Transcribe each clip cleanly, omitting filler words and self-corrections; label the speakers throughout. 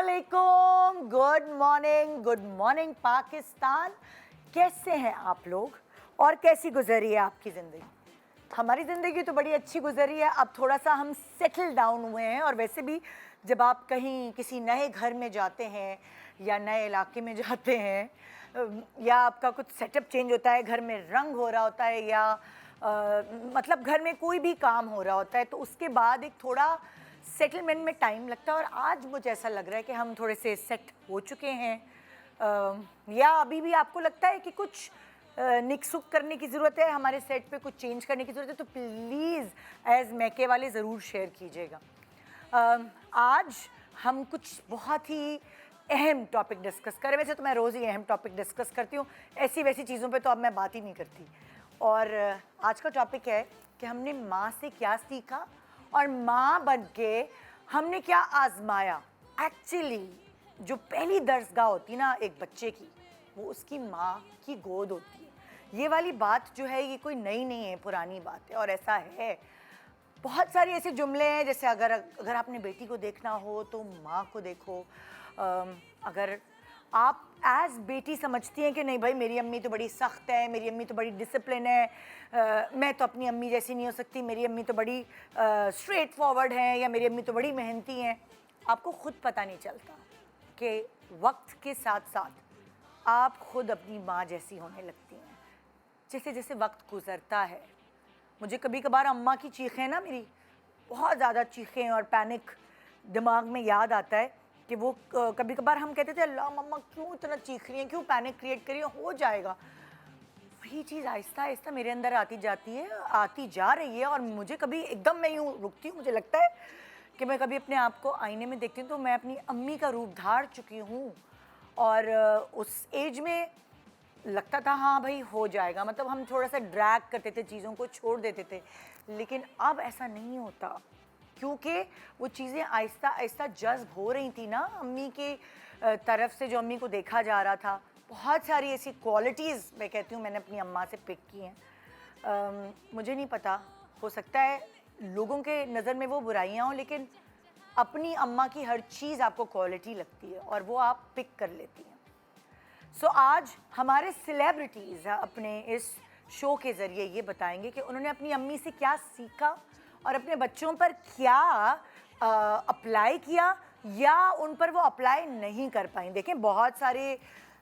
Speaker 1: अस्सलामुअलैकुम, good morning Pakistan. कैसे हैं आप लोग और कैसी गुजरी है आपकी ज़िंदगी? हमारी ज़िंदगी तो बड़ी अच्छी गुजरी है। अब थोड़ा सा हम सेटल डाउन हुए हैं। और वैसे भी जब आप कहीं किसी नए घर में जाते हैं या नए इलाके में जाते हैं या आपका कुछ सेटअप चेंज होता है, घर में रंग हो रहा होता है या मतलब घर में कोई भी काम हो रहा होता है, तो उसके बाद एक थोड़ा सेटलमेंट में टाइम लगता है। और आज मुझे ऐसा लग रहा है कि हम थोड़े से सेट हो चुके हैं। या अभी भी आपको लगता है कि कुछ निक सुक करने की ज़रूरत है, हमारे सेट पे कुछ चेंज करने की ज़रूरत है, तो प्लीज़ एज़ मैके वाले ज़रूर शेयर कीजिएगा। आज हम कुछ बहुत ही अहम टॉपिक डिस्कस करें। वैसे तो मैं रोज़ ही अहम टॉपिक डिस्कस करती हूँ, ऐसी वैसी चीज़ों पे तो अब मैं बात ही नहीं करती। और आज का टॉपिक है कि हमने माँ से क्या सीखा और माँ बन के हमने क्या आजमाया। एक्चुअली जो पहली दर्सगाह होती ना एक बच्चे की, वो उसकी माँ की गोद होती है। ये वाली बात जो है ये कोई नई नहीं है, पुरानी बात है। और ऐसा है, बहुत सारे ऐसे जुमले हैं, जैसे अगर आपने बेटी को देखना हो तो माँ को देखो। अगर आप एज बेटी समझती हैं कि नहीं भाई मेरी अम्मी तो बड़ी सख्त है, मेरी अम्मी तो बड़ी डिसिप्लिन है, मैं तो अपनी अम्मी जैसी नहीं हो सकती, मेरी अम्मी तो बड़ी स्ट्रेट फॉरवर्ड है, या मेरी अम्मी तो बड़ी मेहनती हैं, आपको खुद पता नहीं चलता कि वक्त के साथ साथ आप खुद अपनी माँ जैसी होने लगती हैं जैसे जैसे वक्त गुज़रता है। मुझे कभी कभार अम्मा की चीखें ना, मेरी बहुत ज़्यादा चीखें और पैनिक दिमाग में याद आता है कि वो कभी कभार हम कहते थे अल्लाह मम्मा क्यों इतना चीख रही हैं, क्यों पैनिक क्रिएट करी है, हो जाएगा। वही चीज़ आहिस्ता आहिस्ता मेरे अंदर आती जाती है, आती जा रही है। और मुझे कभी एकदम मैं यूँ रुकती हूँ, मुझे लगता है कि मैं कभी अपने आप को आईने में देखती हूँ तो मैं अपनी अम्मी का रूप धार चुकी हूँ। और उस एज में लगता था हाँ भाई हो जाएगा, मतलब हम थोड़ा सा ड्रैग करते थे, चीज़ों को छोड़ देते थे। लेकिन अब ऐसा नहीं होता, क्योंकि वो चीज़ें आहिस्ता आहिस्ता जज्ब हो रही थी ना अम्मी के तरफ से, जो अम्मी को देखा जा रहा था। बहुत सारी ऐसी क्वालिटीज़ मैं कहती हूँ मैंने अपनी अम्मा से पिक की हैं। मुझे नहीं पता, हो सकता है लोगों के नज़र में वो बुराइयाँ हों, लेकिन अपनी अम्मा की हर चीज़ आपको क्वालिटी लगती है और वो आप पिक कर लेती हैं। सो आज हमारे सेलिब्रिटीज़ अपने इस शो के ज़रिए ये बताएंगे कि उन्होंने अपनी अम्मी से क्या सीखा और अपने बच्चों पर क्या अप्लाई किया या उन पर वो अप्लाई नहीं कर पाई। देखें बहुत सारे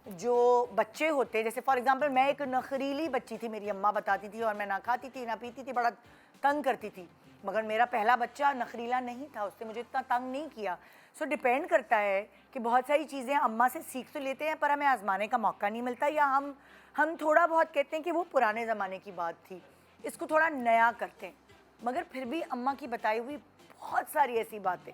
Speaker 1: जो बच्चे होते हैं, जैसे फॉर एग्जांपल मैं एक नखरीली बच्ची थी, मेरी अम्मा बताती थी, और मैं ना खाती थी ना पीती थी, बड़ा तंग करती थी। मगर मेरा पहला बच्चा नखरीला नहीं था, उसने मुझे इतना तंग नहीं किया। सो डिपेंड करता है कि बहुत सारी चीज़ें अम्मा से सीख तो लेते हैं पर हमें आजमाने का मौका नहीं मिलता, या हम थोड़ा बहुत कहते हैं कि वो पुराने ज़माने की बात थी, इसको थोड़ा नया करते हैं। मगर फिर भी अम्मा की बताई हुई बहुत सारी ऐसी बातें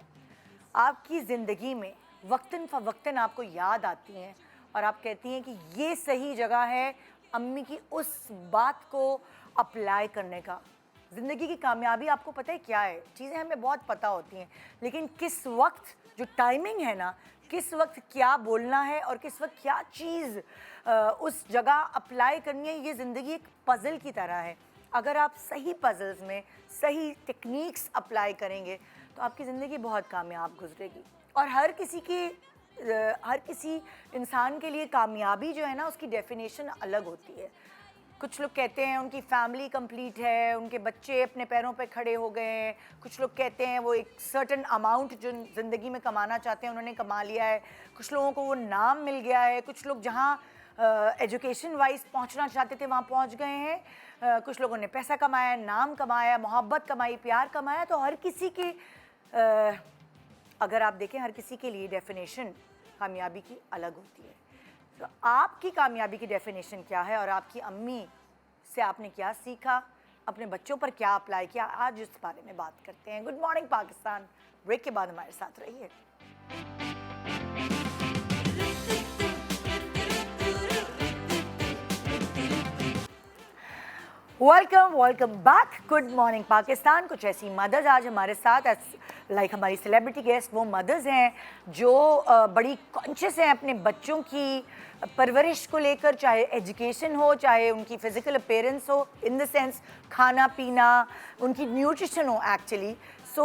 Speaker 1: आपकी ज़िंदगी में वक्तन फ़वक्तन आपको याद आती हैं और आप कहती हैं कि ये सही जगह है अम्मी की उस बात को अप्लाई करने का। ज़िंदगी की कामयाबी आपको पता है क्या है, चीज़ें हमें बहुत पता होती हैं, लेकिन किस वक्त जो टाइमिंग है ना, किस वक्त क्या बोलना है और किस वक्त क्या चीज़ उस जगह अप्लाई करनी है, ये ज़िंदगी एक पज़ल की तरह है। अगर आप सही पज़ल्स में सही टेक्निक्स अप्लाई करेंगे तो आपकी ज़िंदगी बहुत कामयाब गुजरेगी। और हर किसी इंसान के लिए कामयाबी जो है ना, उसकी डेफिनेशन अलग होती है। कुछ लोग कहते हैं उनकी फैमिली कंप्लीट है, उनके बच्चे अपने पैरों पे खड़े हो गए हैं। कुछ लोग कहते हैं वो एक सर्टेन अमाउंट जो ज़िंदगी में कमाना चाहते हैं उन्होंने कमा लिया है। कुछ लोगों को वो नाम मिल गया है। कुछ लोग जहाँ एजुकेशन वाइज पहुँचना चाहते थे वहाँ पहुँच गए हैं। कुछ लोगों ने पैसा कमाया, नाम कमाया, मोहब्बत कमाई, प्यार कमाया। तो हर किसी के अगर आप देखें हर किसी के लिए डेफिनेशन कामयाबी की अलग होती है। तो आपकी कामयाबी की डेफिनेशन क्या है और आपकी अम्मी से आपने क्या सीखा, अपने बच्चों पर क्या अप्लाई किया, आज इस बारे में बात करते हैं। गुड मॉर्निंग पाकिस्तान ब्रेक के बाद हमारे साथ रहिए। Welcome back. Good morning Pakistan. कुछ ऐसी मदर्स आज हमारे साथ लाइक हमारी सेलिब्रिटी गेस्ट, वो मदर्स हैं जो बड़ी कॉन्शियस हैं अपने बच्चों की परवरिश को लेकर, चाहे एजुकेशन हो, चाहे उनकी फ़िज़िकल अपीयरेंस हो, इन द सेंस खाना पीना, उनकी न्यूट्रिशन हो एक्चुअली। सो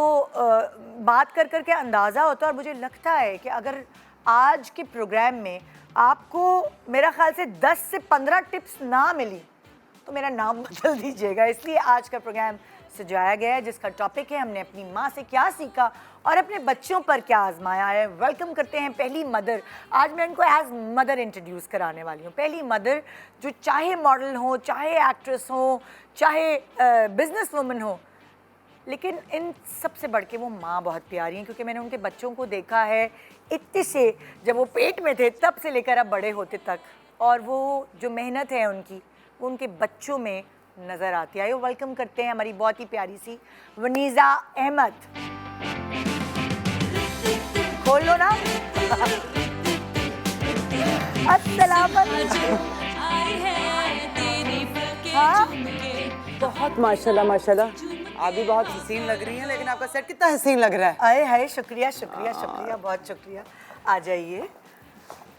Speaker 1: बात कर कर के अंदाज़ा होता है और मुझे लगता है कि अगर आज के प्रोग्राम में आपको मेरा ख्याल से 10 से 15 टिप्स ना मिली तो मेरा नाम बदल दीजिएगा। इसलिए आज का प्रोग्राम सजाया गया है जिसका टॉपिक है हमने अपनी माँ से क्या सीखा और अपने बच्चों पर क्या आजमाया है। वेलकम करते हैं पहली मदर। आज मैं इनको एज मदर इंट्रोड्यूस कराने वाली हूँ। पहली मदर जो चाहे मॉडल हो, चाहे एक्ट्रेस हो, चाहे बिजनेस वुमन हो, लेकिन इन सबसे बढ़ के वो माँ बहुत प्यारी हैं क्योंकि मैंने उनके बच्चों को देखा है इतने से, जब वो पेट में थे तब से लेकर अब बड़े होते तक, और वो जो मेहनत है उनकी वो उनके बच्चों में नज़र आती है। वेलकम करते हैं हमारी बहुत ही प्यारी सी वनीज़ा अहमद। खोल लो ना। अस्सलाम वालेकुम। हाँ?
Speaker 2: बहुत माशाल्लाह माशाल्लाह, आप भी बहुत हसीन लग रही हैं, लेकिन आपका सेट कितना हसीन लग रहा है।
Speaker 1: आए हाय, शुक्रिया शुक्रिया शुक्रिया, बहुत शुक्रिया। आ जाइए।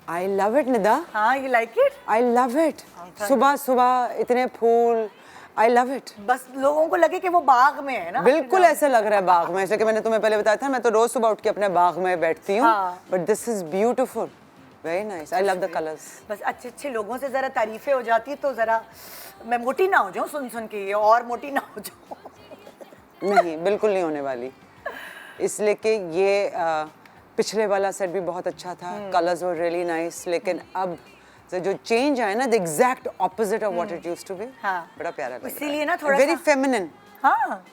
Speaker 2: I love it Nida.
Speaker 1: हाँ, you like it?
Speaker 2: I love it. सुबह सुबह इतने फूल, आई लव इट।
Speaker 1: बस लोगों को लगे कि वो बाग में है ना।
Speaker 2: बिल्कुल ऐसा लग रहा है बाग में, इसलिए कि मैंने तुम्हें पहले बताया था मैं तो रोज सुबह उठ के अपने बाग में बैठती हूँ। But this is beautiful, very nice, I love the colours.
Speaker 1: बस अच्छे अच्छे लोगों से जरा तारीफें हो जाती है तो जरा मैं मोटी ना हो जाऊँ सुन सुन के, ये और मोटी ना हो जाऊँ।
Speaker 2: नहीं, बिल्कुल नहीं होने वाली, इसलिए कि ये पिछले वाला सेट भी बहुत अच्छा था, कलर्स वर रियली नाइस, लेकिन अब जो चेंज आया ना, the exact opposite of what it used to be, बड़ा प्यारा लग रहा है।
Speaker 1: इसीलिए ना थोड़ा
Speaker 2: वेरी फेमिनिन।
Speaker 1: हाँ,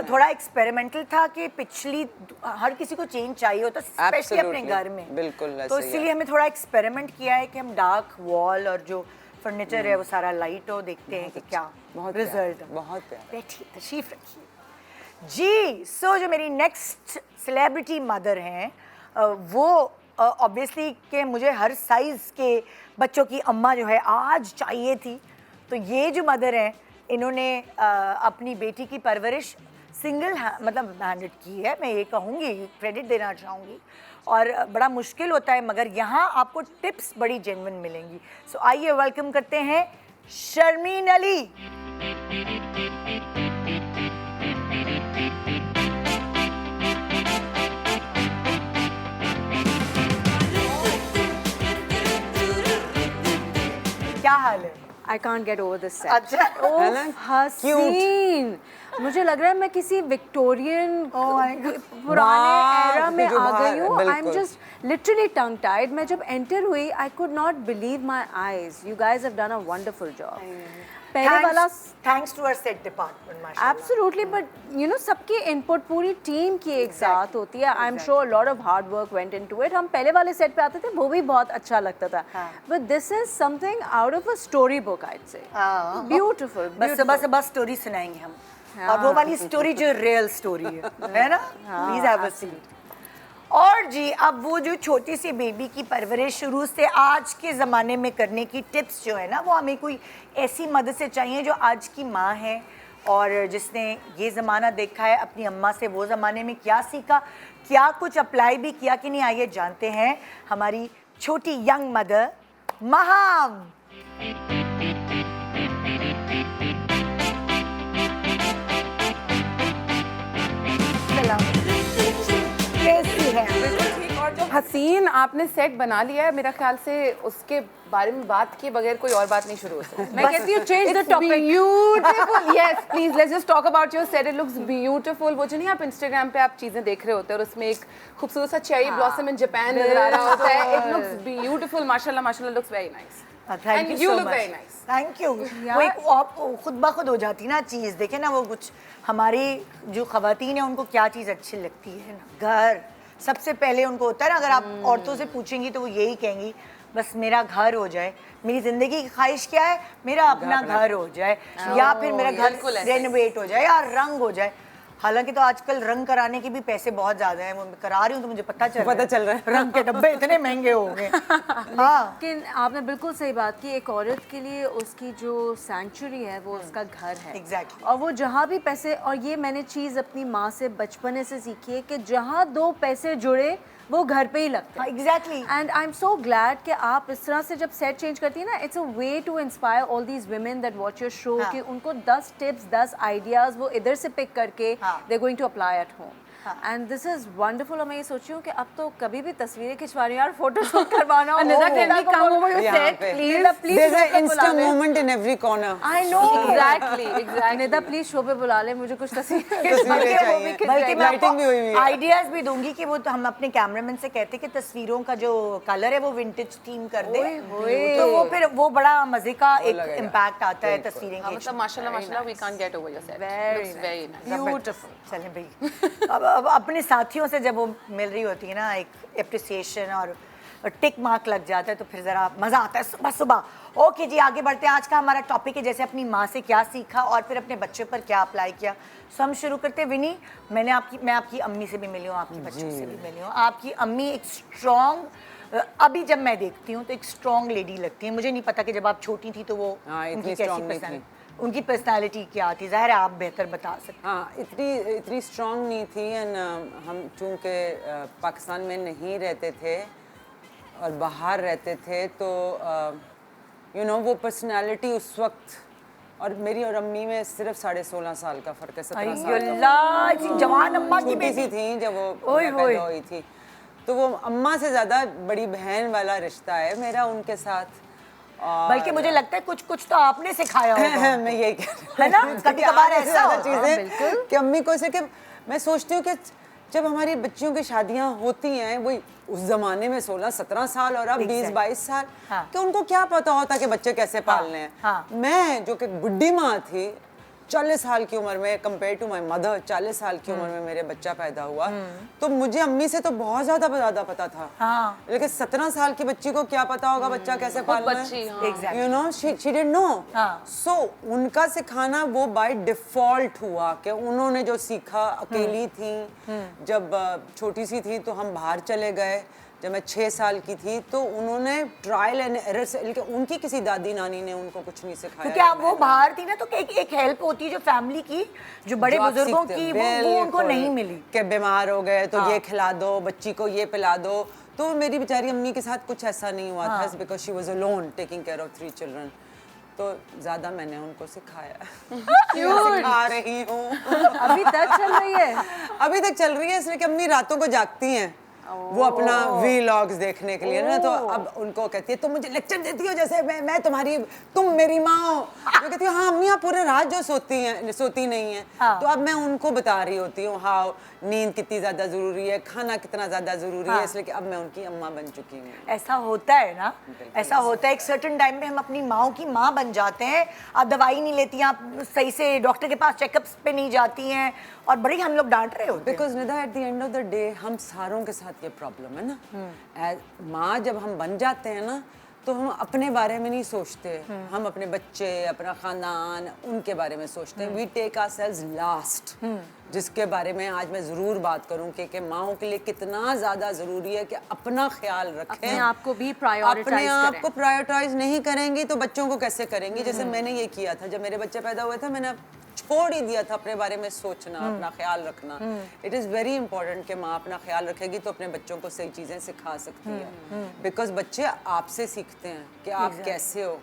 Speaker 1: थोड़ा एक्सपेरिमेंटल था कि पिछली हर किसी को चेंज चाहिए होता, स्पेशली अपने घर में।
Speaker 2: बिल्कुल,
Speaker 1: तो इसीलिए हमें थोड़ा एक्सपेरिमेंट किया है कि हम डार्क वॉल और जो फर्नीचर है वो सारा लाइट हो, देखते हैं कि क्या रिजल्ट।
Speaker 2: बहुत प्यारा।
Speaker 1: बैठिए, तशरीफ रखिए जी। सो जो मेरी नेक्स्ट सेलिब्रिटी मदर हैं वो ऑब्वियसली कि मुझे हर साइज़ के बच्चों की अम्मा जो है आज चाहिए थी, तो ये जो मदर हैं इन्होंने अपनी बेटी की परवरिश सिंगल मतलब हैंडेड की है, मैं ये कहूँगी, क्रेडिट देना चाहूँगी। और बड़ा मुश्किल होता है मगर यहाँ आपको टिप्स बड़ी जेन्युइन मिलेंगी। सो आइए वेलकम करते हैं शर्मीन अली। क्या हाल है?
Speaker 3: I can't get over this set.
Speaker 1: अच्छा,
Speaker 3: हसीन। मुझे लग रहा है मैं किसी विक्टोरियन पुराने एरा में आ गई हूँ। I'm just literally tongue tied. मैं जब एंटर हुई, I could not believe my eyes. You guys have done a wonderful job. पहले वाला
Speaker 1: thanks to our set department माशाल्लाह।
Speaker 3: Absolutely, but you know सबकी इनपुट पूरी टीम की एक साथ होती है। I'm sure a lot of hard work went into it. हम पहले वाले सेट पे आते थे, वो भी बहुत अच्छा लगता था। But this is something out of a story book, I'd say. Beautiful.
Speaker 1: बस स्टोरी सुनाएंगे हम, और वो वाली स्टोरी जो रियल स्टोरी है ना। Please have a seat. और जी अब वो जो छोटी सी बेबी की परवरिश शुरू से आज के ज़माने में करने की टिप्स जो है ना, वो हमें कोई ऐसी मदद से चाहिए जो आज की माँ है और जिसने ये ज़माना देखा है, अपनी अम्मा से वो ज़माने में क्या सीखा, क्या कुछ अप्लाई भी किया कि नहीं। आइए जानते हैं हमारी छोटी यंग मदर महाम। कैसी है?
Speaker 4: और जो हसीन आपने सेट बना लिया है, मेरा ख्याल से उसके बारे में बात किए बगैर कोई और बात नहीं शुरू हो सकती। मैं कहती हूँ change the topic. Beautiful, yes please let's just talk about your set. It looks beautiful. वो जो नहीं आप इंस्टाग्राम पे आप चीजें देख रहे होते हैं और उसमें एक खूबसूरत सा चेरी ब्लॉसम इन जापान नजर आ रहा होता है। इट लुक्स ब्यूटीफुल, माशाल्लाह माशाल्लाह, looks very nice.
Speaker 1: Thank you so much. Thank you. वो एक खुद ब खुद हो जाती ना चीज़, देखे ना, वो कुछ हमारी जो ख़वातीन है उनको क्या चीज़ अच्छी लगती है ना, घर सबसे पहले उनको होता है ना। अगर आप औरतों से पूछेंगी तो वो यही कहेंगी, बस मेरा घर हो जाए। मेरी ज़िंदगी की ख्वाहिश क्या है? मेरा अपना घर हो जाए, या फिर मेरा घर रेनोवेट हो जाए या रंग हो जाए। हालांकि तो आजकल रंग कराने के भी पैसे बहुत ज़्यादा हैं, वो मैं करा रही हूँ तो मुझे पता चल रहा है रंग के डब्बे इतने महंगे हो गए। हाँ,
Speaker 3: लेकिन आपने बिल्कुल सही बात की। एक औरत के लिए उसकी जो सैंक्चुरी है वो उसका घर है।
Speaker 1: Exactly.
Speaker 3: और वो जहाँ भी पैसे, और ये मैंने चीज़ अपनी माँ से बचपने से सीखी है कि जहाँ दो पैसे जुड़े वो घर पे ही लगते हैं।
Speaker 1: Exactly.
Speaker 3: And I am so glad कि आप इस तरह से जब सेट चेंज करती है ना, it's a way to inspire all these women that watch your show, कि उनको 10 टिप्स 10 आइडियाज़ वो इधर से पिक करके they're going to apply at home. And this is wonderful. और मैं ये सोच रही हूँ कि अब तो कभी भी तस्वीरें खिंचवा रही हूँ यार, फोटोशूट करवाना हो।
Speaker 4: Another can we come over your
Speaker 2: यहाँ
Speaker 4: set,
Speaker 2: पे।
Speaker 4: please?
Speaker 3: please
Speaker 2: There's
Speaker 3: show
Speaker 2: an
Speaker 3: पे बुला
Speaker 2: instant
Speaker 3: ले।
Speaker 2: moment in every corner.
Speaker 3: I know.
Speaker 4: Exactly.
Speaker 3: Nida please show पे बुला ले, मुझे कुछ तस्वीरें
Speaker 2: तस्वीरें चाहिए।
Speaker 1: बल्कि मैं
Speaker 2: Lighting भी हुई हुई है।
Speaker 1: आइडियाज भी दूंगी कि वो तो हम अपने कैमरामैन से कहते कि तस्वीरों का जो कलर है वो विंटेज थीम कर दे, तो वो फिर वो बड़ा मजे का एक
Speaker 2: लगेगा।
Speaker 1: इम्पैक्ट आता है तस्वीरें
Speaker 4: हाँ, मतलब माशाल्लाह we can't get over your set.
Speaker 3: Very
Speaker 4: Looks very nice.
Speaker 1: Beautiful. चलें भाई, अब अपने साथियों से जब वो मिल रही होती है ना, एक एप्रिसिएशन और टिक मार्क लग जाता है, तो फिर ज़रा मज़ा आता है सुबह सुबह। ओके जी, आगे बढ़ते हैं। आज का हमारा टॉपिक है जैसे अपनी माँ से क्या सीखा और फिर अपने बच्चों पर क्या अप्लाई किया। सो हम शुरू करते हैं। विनी, मैं आपकी अम्मी से भी मिली हूँ, आपकी बच्चों से भी मिली हूँ। आपकी अम्मी एक स्ट्रॉन्ग, अभी जब मैं देखती हूँ तो एक स्ट्रॉन्ग लेडी लगती है। मुझे नहीं पता कि जब आप छोटी थी तो वो
Speaker 2: इतनी
Speaker 1: उनकी कैसी
Speaker 2: strong नहीं थी।
Speaker 1: उनकी पर्सनालिटी क्या थी, ज़ाहिर है आप बेहतर बता सकते
Speaker 2: हाँ, इतनी स्ट्रांग नहीं थी। एंड हम चूँकि पाकिस्तान में नहीं रहते थे और बाहर रहते थे, तो यू नो वो पर्सनालिटी उस वक्त, और मेरी और अम्मी में सिर्फ 16.5 साल का फ़र्क है, 17 साल का।
Speaker 1: अल्लाह, इतनी जवान अम्मा की
Speaker 2: छोटी सी
Speaker 1: बेटी।
Speaker 2: थी जब वो
Speaker 1: ओए
Speaker 2: मैं
Speaker 1: होए।
Speaker 2: पैदा हुई थी, तो वो अम्मा से ज़्यादा बड़ी बहन वाला रिश्ता है मेरा उनके साथ।
Speaker 1: बल्कि मुझे लगता है कुछ कुछ तो आपने सिखाया होगा।
Speaker 2: मैं यही कह रही हूँ।
Speaker 1: है ना, कभी-कभार
Speaker 2: आधे से
Speaker 1: ऐसा
Speaker 2: ज़्यादा
Speaker 1: होता है,
Speaker 2: चीज़ें कि अम्मी को कि मैं सोचती हूँ कि जब हमारी बच्चियों की शादियाँ होती हैं, वही उस ज़माने में 16-17 साल और अब 20-22 साल,
Speaker 1: हाँ।
Speaker 2: कि उनको क्या पता होता कि बच्चे कैसे पालने हैं।
Speaker 1: हाँ।
Speaker 2: मैं जो कि बुढ़ी माँ थी, 40 साल की उम्र में, कंपेयर टू माई मदर, 40 साल की उम्र में मेरे बच्चा पैदा हुआ, तो मुझे अम्मी से तो बहुत ज़्यादा पता था।
Speaker 1: हाँ।
Speaker 2: लेकिन 17 साल की बच्ची को क्या पता होगा बच्चा कैसे पालना
Speaker 4: बच्ची,
Speaker 2: है।
Speaker 4: हाँ।
Speaker 1: Exactly.
Speaker 2: You know, she didn't know.
Speaker 1: हाँ।
Speaker 2: So उनका सिखाना वो बाय डिफॉल्ट हुआ कि उन्होंने जो सीखा, अकेली थी, जब छोटी सी थी तो हम बाहर चले गए। जब मैं 6 साल की थी तो उन्होंने ट्रायल एंड एरर से, उनकी किसी दादी नानी ने उनको कुछ नहीं सिखाया।
Speaker 1: क्योंकि आप वो बाहर थी ना, तो एक हेल्प होती है जो फैमिली की, जो बड़े
Speaker 2: जो आप
Speaker 1: बुजुर्गों
Speaker 2: सीखते
Speaker 1: की,
Speaker 2: हो,
Speaker 1: वो उनको
Speaker 2: बिल्कुल।
Speaker 1: नहीं मिली।
Speaker 2: कि बीमार हो गए तो
Speaker 1: हाँ।
Speaker 2: ये खिला दो, बच्ची को ये पिला दो। तो मेरी बेचारी अम्मी के साथ कुछ ऐसा नहीं हुआ था, because she was alone taking care of 3 children. तो ज्यादा मैंने उनको सिखाया। सिखा रही हूँ।
Speaker 3: अभी तक चल रही है।
Speaker 2: अभी तक चल रही है, इसलिए कि अम्मी रातों को जागती हैं वो अपना वीलॉग्स देखने के लिए ना, तो अब उनको कहती है तुम मुझे लेक्चर देती हो जैसे मैं तुम्हारी, तुम मेरी माँ हो। मैं कहती हूँ हाँ अम्मी, आप पूरे रात जो सोती नहीं है।
Speaker 1: हाँ।
Speaker 2: तो अब मैं उनको बता रही होती हूँ हाँ नींद कितनी ज़्यादा ज़रूरी है, खाना कितना ज़्यादा ज़रूरी है, इसलिए कि अब मैं उनकी अम्मा बन चुकी हूँ।
Speaker 1: ऐसा होता है ना, ऐसा होता है एक सर्टेन टाइम पे हम अपनी माँ की माँ बन जाते हैं। आप दवाई नहीं लेती हैं, आप सही से डॉक्टर के पास चेकअप्स पे नहीं जाती हैं, और बड़ी हम लोग डांट रहे होते हैं।
Speaker 2: Because Nida at the end of the day हम सारों के साथ ये प्रॉब्लम है ना, माँ जब हम बन जाते हैं ना, तो हम अपने बारे में नहीं सोचते, हम अपने बच्चे, अपना खानदान, उनके बारे में सोचते हैं। वी टेक आवरसेल्व्स लास्ट, जिसके बारे में आज मैं ज़रूर बात करूँ कि माँओं के लिए कितना ज़्यादा ज़रूरी है कि अपना ख्याल रखें,
Speaker 3: अपने आप को भी प्रायोरिटाइज
Speaker 2: अपने आप
Speaker 3: करें।
Speaker 2: को प्रायोरिटाइज नहीं करेंगी तो बच्चों को कैसे करेंगी। जैसे मैंने ये किया था, जब मेरे बच्चे पैदा हुए थे, मैंने छोड़ ही दिया था अपने बारे में सोचना, अपना ख्याल रखना। इट इज़ वेरी इंपॉर्टेंट कि माँ अपना ख्याल रखेगी तो अपने बच्चों को सही चीज़ें सिखा सकती है, बिकॉज बच्चे आपसे सीखते हैं कि आप कैसे हो।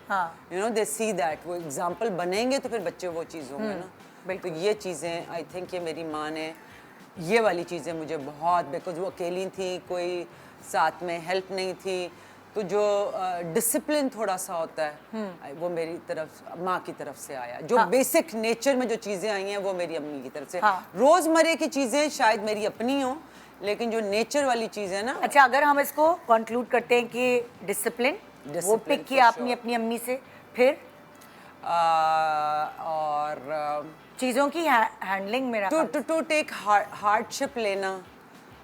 Speaker 2: You know they see that, वो एग्जाम्पल बनेंगे तो फिर बच्चे वो चीज़ होंगे ना। तो ये चीज़ें आई थिंक ये मेरी माँ ने, ये वाली चीज़ें मुझे बहुत, बिकॉज वो अकेली थी, कोई साथ में हेल्प नहीं थी, तो जो डिसिप्लिन थोड़ा सा होता है वो मेरी तरफ, माँ की तरफ से आया। जो बेसिक नेचर में जो चीज़ें आई हैं वो मेरी अम्मी की तरफ से। रोज़मर्रे की चीज़ें शायद मेरी अपनी हो, लेकिन जो नेचर वाली चीज़ है ना।
Speaker 1: अच्छा, अगर हम इसको कंक्लूड करते हैं कि डिसिप्लिन वो पिक किया आपने अपनी अम्मी से, फिर
Speaker 2: और
Speaker 1: चीज़ों की हैंडलिंग मेरा
Speaker 2: टू टेक हार्डशिप लेना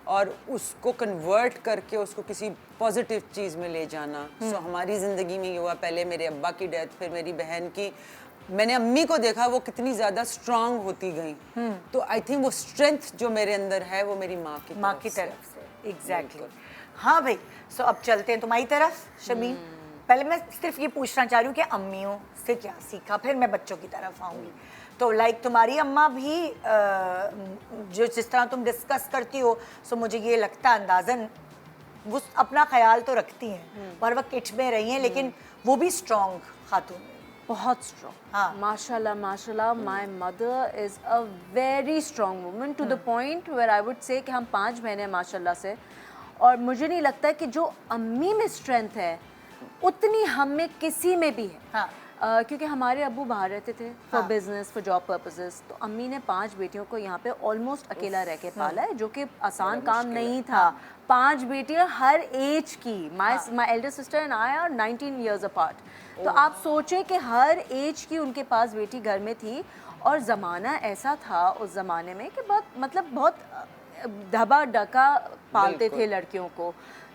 Speaker 2: और उसको कन्वर्ट करके उसको किसी पॉजिटिव चीज़ में ले जाना। सो हमारी ज़िंदगी में ये हुआ, पहले मेरे अब्बा की डेथ, फिर मेरी बहन की। मैंने अम्मी को देखा वो कितनी ज़्यादा स्ट्रांग होती गई, तो आई थिंक वो स्ट्रेंथ जो मेरे अंदर है वो मेरी माँ की तरफ से।
Speaker 1: एग्जैक्टली। हाँ भाई, सो अब चलते हैं तुम्हारी तरफ शमीन। पहले मैं सिर्फ ये पूछना चाह रही हूँ कि अम्मियों से क्या सीखा, फिर मैं बच्चों की तरफ आऊँगी। तो लाइक तुम्हारी अम्मा भी जो जिस तरह तुम डिस्कस करती हो, सो मुझे ये लगता है अंदाज़न वो अपना ख्याल तो रखती हैं, पर वह किच में रही हैं, लेकिन वो भी स्ट्रॉन्ग खातून हैं।
Speaker 3: बहुत स्ट्रॉन्ग,
Speaker 1: हाँ।
Speaker 3: माशाल्लाह माशाल्लाह। My mother is a very strong woman to the point where I would say कि हम 5 बहनें हैं माशाल्लाह से, और मुझे नहीं लगता कि जो अम्मी में स्ट्रेंथ है उतनी हम में किसी में भी है।
Speaker 1: हाँ।
Speaker 3: क्योंकि हमारे अब्बू बाहर रहते थे फॉर
Speaker 1: हाँ।
Speaker 3: बिजनेस, फॉर जॉब पर्पसेस, तो अम्मी ने 5 बेटियों को यहाँ पे ऑलमोस्ट अकेला रह के पाला है, जो कि आसान काम नहीं था। 5 बेटियां हर एज की, my Elder sister and I R 19 years apart. तो आप सोचें कि हर एज की उनके पास बेटी घर में थी, और ज़माना ऐसा था उस ज़माने में कि बहुत धबा डका पालते थे लड़कियों को।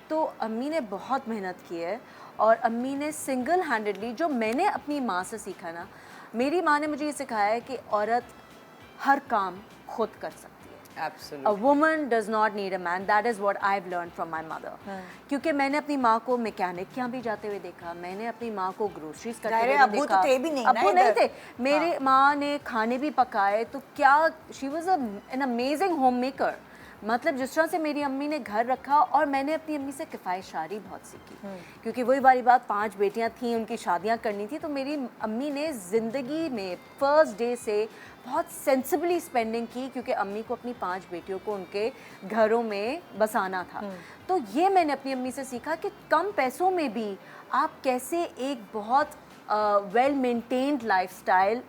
Speaker 3: तो अम्मी ने बहुत मेहनत की है, और अम्मी ने सिंगल हैंडेडली, जो मैंने अपनी माँ से सीखा ना, मेरी माँ ने मुझे ये सिखाया है कि औरत हर काम खुद कर सकती है।
Speaker 2: Absolutely.
Speaker 3: A woman does not need a man. That is what I've learned from my mother. क्योंकि मैंने अपनी माँ को मैकेनिक के यहाँ भी जाते हुए देखा, मैंने अपनी माँ को ग्रोसरीज करते हुए
Speaker 1: अब्बू तो
Speaker 3: देखा।
Speaker 1: थे भी नहीं ना
Speaker 3: अब्बू नहीं
Speaker 1: इधर।
Speaker 3: थे, मेरे माँ ने खाने भी पकाए, तो क्या she was an amazing home maker. मतलब जिस तरह से मेरी अम्मी ने घर रखा, और मैंने अपनी अम्मी से किफ़ायत-शारी बहुत सीखी, क्योंकि वही वाली बात, 5 बेटियां थीं, उनकी शादियां करनी थी, तो मेरी अम्मी ने ज़िंदगी में फर्स्ट डे से बहुत सेंसिबली स्पेंडिंग की, क्योंकि अम्मी को अपनी 5 बेटियों को उनके घरों में बसाना था। तो ये मैंने अपनी अम्मी से सीखा कि कम पैसों में भी आप कैसे एक बहुत वेल मेंटेन्ड लाइफस्टाइल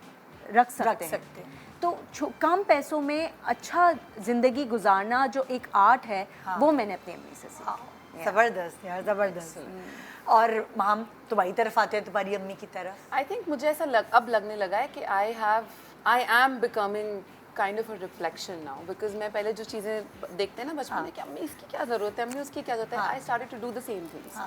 Speaker 3: रख सकते हैं। तो कम पैसों में अच्छा ज़िंदगी गुजारना जो एक आर्ट है, वो मैंने अपनी अम्मी से सीखा।
Speaker 1: जबरदस्त यार, जबरदस्त। और माम तुम्हारी तरफ आते हैं, तुम्हारी अम्मी की तरफ।
Speaker 4: आई थिंक मुझे ऐसा अब लगने लगा है कि I am becoming kind of a reflection now, because मैं पहले जो चीज़ें देखते हैं ना बचपन में कि अम्मी इसकी क्या ज़रूरत है, अम्मी उसकी क्या ज़रूरत है, I started to do the same things,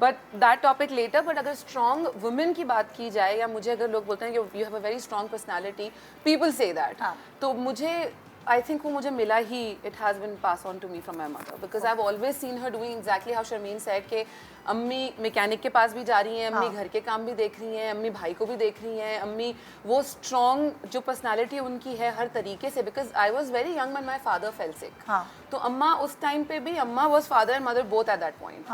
Speaker 4: but that topic later. But अगर स्ट्रॉन्ग वुमेन की बात की जाए, या मुझे अगर लोग बोलते हैं कि you have a very strong personality, people say that, तो मुझे आई थिंक वो मुझे मिला ही, it has been pass on to me from my mother, because I have always seen her doing exactly how Sharmeen said कि अम्मी mechanic के पास भी जा रही हैं, अम्मी घर के काम भी देख रही हैं, अम्मी भाई को भी देख रही हैं, अम्मी वो स्ट्रॉन्ग जो पर्सनालिटी उनकी है हर तरीके से, because I was very young when my father fail सिक। तो अम्मा उस टाइम पे भी, अम्मा was father and mother both at that point,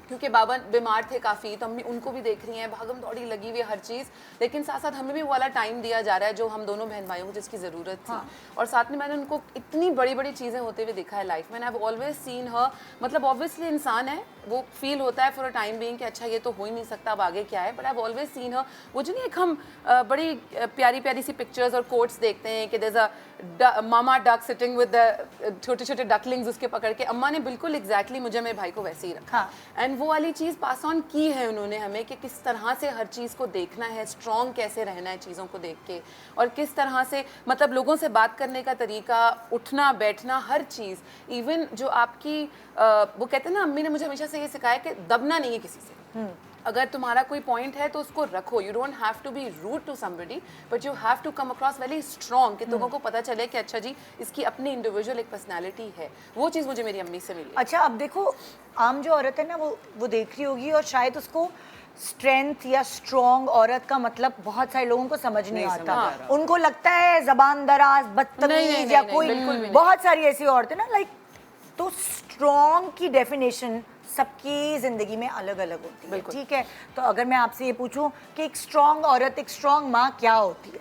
Speaker 4: क्योंकि बाबा बीमार थे काफ़ी, तो अम्मी उनको भी देख रही हैं, भागम दौड़ी लगी हुई है हर चीज़, लेकिन साथ साथ हमें भी वो वाला टाइम दिया जा रहा है जो हम दोनों बहन भाइयों को जिसकी ज़रूरत थी। और साथ में मैंने उनको इतनी बड़ी बड़ी चीज़ें होते हुए देखा है लाइफ में। आई हैव ऑलवेज सीन हर, मतलब ऑब्वियसली इंसान है, वो फील होता है फॉर अ टाइम बीइंग कि अच्छा ये तो हो ही नहीं सकता, अब आगे क्या है, but I have always seen हर, वो जो नहीं एक हम बड़ी प्यारी प्यारी सी पिक्चर्स और कोट्स देखते हैं कि there is a mama duck sitting with the छोटे छोटे डकलिंग्स उसके पकड़ के, अम्मा ने बिल्कुल एग्जैक्टली मुझे मेरे भाई को वैसे ही रखा, एंड वो वाली चीज़ पास ऑन की है उन्होंने हमें कि किस तरह से हर चीज़ को देखना है, स्ट्रॉन्ग कैसे रहना है चीज़ों को देख के, और किस तरह से मतलब लोगों से बात करने का तरीका, उठना बैठना, हर चीज़, इवन जो आपकी वो कहते हैं ना, अम्मी ने मुझे हमेशा से ये सिखाया कि दबना नहीं है किसी से। अगर तुम्हारा कोई पॉइंट है तो उसको रखो, you don't have to be rude to somebody, but you have to come across very strong, कि लोगों को पता चले कि अच्छा जी इसकी अपनी इंडिविजुअल एक पर्सनैलिटी है। वो चीज़ मुझे मेरी अम्मी से मिली।
Speaker 1: अच्छा, अब देखो, आम जो औरत है ना, वो देख रही होगी, और शायद उसको स्ट्रेंथ या स्ट्रॉन्ग औरत का मतलब बहुत सारे लोगों को समझ नहीं आता। उनको लगता है जबान दराज, बदतमीज, या कोई बहुत सारी ऐसी औरतें ना, लाइक, तो स्ट्रॉन्ग की डेफिनेशन सबकी ज़िंदगी में अलग अलग होती है, ठीक है? तो अगर मैं आपसे ये पूछूं कि एक स्ट्रॉन्ग औरत, एक स्ट्रॉन्ग माँ क्या होती है,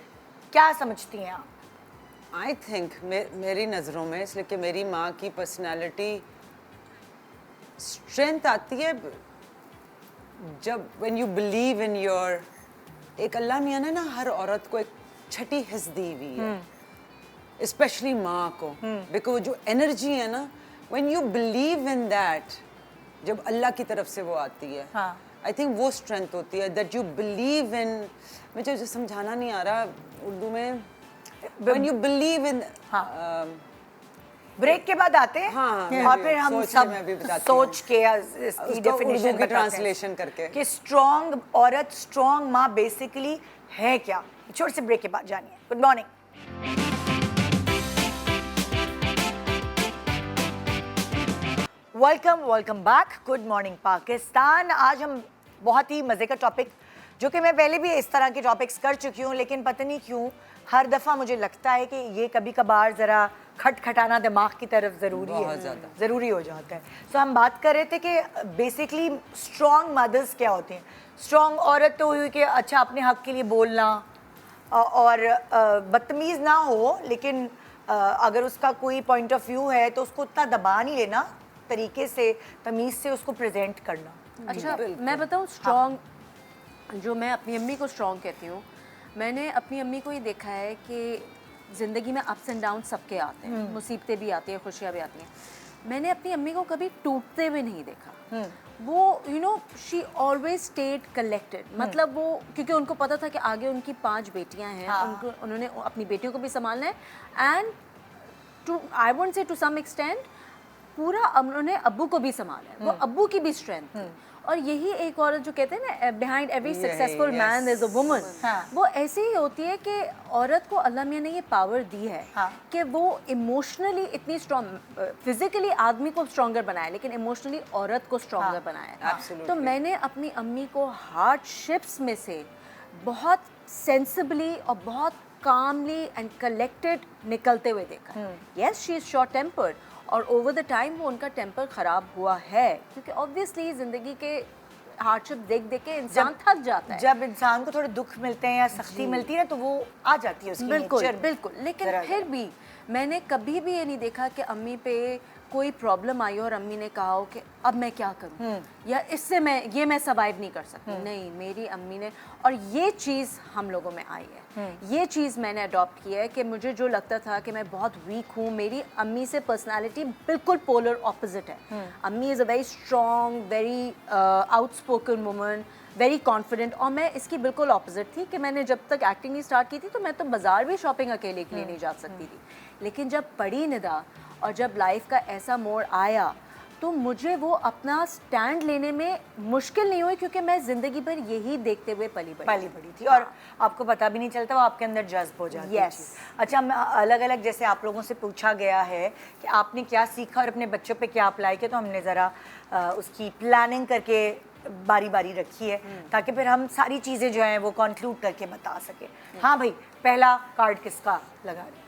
Speaker 1: क्या समझती हैं आप?
Speaker 2: आई थिंक मेरी नज़रों में, इसलिए कि मेरी माँ की पर्सनालिटी स्ट्रेंथ आती है जब when you believe in your, एक अल्लाह मियाँ ने ना हर औरत को एक छठी हिस्स दी हुई है, स्पेशली माँ को, बिकॉज जो एनर्जी है ना, when you believe in that, जब अल्लाह की तरफ से वो आती है, आई थिंक वो स्ट्रेंथ होती है, दैट यू बिलीव इन, मुझे जो समझाना नहीं आ रहा उर्दू में, when you believe in.
Speaker 1: Break के बाद आते हैं, और फिर हम सब सोच के इसकी डेफिनेशन
Speaker 2: ट्रांसलेशन करके
Speaker 1: कि स्ट्रॉन्ग औरत, स्ट्रॉन्ग माँ बेसिकली है क्या। छोटे से ब्रेक के बाद जानिए। Good morning. Welcome back. Good morning Pakistan. आज हम बहुत ही मज़े का टॉपिक, जो कि मैं पहले भी इस तरह के टॉपिक्स कर चुकी हूँ, लेकिन पता नहीं क्यों हर दफ़ा मुझे लगता है कि ये कभी कभार ज़रा खटखटाना दिमाग की तरफ ज़रूरी है,
Speaker 2: बहुत ज़्यादा।
Speaker 1: ज़रूरी हो जाता है। सो हम बात कर रहे थे कि बेसिकली स्ट्रॉन्ग मदर्स क्या होती हैं। स्ट्रॉन्ग औरत तो हुई कि अच्छा अपने हक के लिए बोलना और बदतमीज़ ना हो, लेकिन अगर उसका कोई पॉइंट ऑफ व्यू है तो उसको उतना दबा नहीं लेना, तरीके से तमीज़ से उसको प्रेजेंट करना।
Speaker 3: अच्छा मैं बताऊँ स्ट्रॉन्ग, जो मैं अपनी अम्मी को स्ट्रॉन्ग कहती हूँ, मैंने अपनी अम्मी को ये देखा है कि ज़िंदगी में अप्स एंड डाउन सबके आते हैं, मुसीबतें भी आती हैं, खुशियाँ भी आती हैं। मैंने अपनी अम्मी को कभी टूटते हुए नहीं देखा। वो you know she always stayed collected, मतलब वो क्योंकि उनको पता था कि आगे उनकी 5 बेटियां हैं, उनको उन्होंने अपनी बेटियों को भी संभालना है and to I won't say to some extent पूरा उन्होंने अब्बू को भी संभाला है। वो अब्बू की भी स्ट्रेंथ थी। और यही एक औरत जो कहते हैं ना behind every successful man there is a woman, वो ऐसे ही होती है कि औरत को अल्लाह मियां ने ये पावर दी है कि वो इमोशनली इतनी स्ट्रॉन्ग, फिजिकली आदमी को स्ट्रॉन्गर बनाया लेकिन इमोशनली औरत को स्ट्रॉन्गर बनाया है। तो मैंने अपनी अम्मी को हार्डशिप्स में से बहुत सेंसिबली और बहुत कामली एंड कलेक्टेड निकलते हुए देखा। Yes she is short tempered और ओवर द टाइम वो उनका टेम्पर ख़राब हुआ है, क्योंकि ऑब्वियसली ज़िंदगी के हार्डशिप देख देख के इंसान थक जाता है।
Speaker 1: जब इंसान को थोड़े दुख मिलते हैं या सख्ती मिलती है ना तो वो आ जाती है उसकी
Speaker 3: बिल्कुल
Speaker 1: नेचर में।
Speaker 3: बिल्कुल, लेकिन फिर भी मैंने कभी भी ये नहीं देखा कि अम्मी पे कोई प्रॉब्लम आई और अम्मी ने कहा हो कि अब मैं क्या करूं या इससे मैं सर्वाइव नहीं कर सकती। नहीं, मेरी अम्मी ने, और ये चीज़ हम लोगों में आई है, ये चीज़ मैंने अडॉप्ट की है कि मुझे जो लगता था कि मैं बहुत वीक हूँ, मेरी अम्मी से पर्सनालिटी बिल्कुल पोलर ऑपोजिट है। अम्मी is a very strong, very outspoken woman, very confident, और मैं इसकी बिल्कुल ऑपोजिट थी कि मैंने जब तक एक्टिंग नहीं स्टार्ट की थी तो मैं तो बाज़ार भी शॉपिंग अकेले के लिए नहीं जा सकती थी। लेकिन जब पढ़ी निदा और जब लाइफ का ऐसा मोड़ आया तो मुझे वो अपना स्टैंड लेने में मुश्किल नहीं हुई, क्योंकि मैं ज़िंदगी भर यही देखते हुए पली बड़ी
Speaker 1: थी और आपको पता भी नहीं चलता, वो आपके अंदर जज्ब हो जाती है।
Speaker 3: Yes.
Speaker 1: अच्छा, अलग अलग जैसे आप लोगों से पूछा गया है कि आपने क्या सीखा और अपने बच्चों पे क्या अप्लाई किया, तो हमने ज़रा उसकी प्लानिंग करके बारी बारी रखी है ताकि फिर हम सारी चीज़ें जो हैं वो कंक्लूड करके बता सकें। हाँ भाई, पहला कार्ड किसका लगा रहे?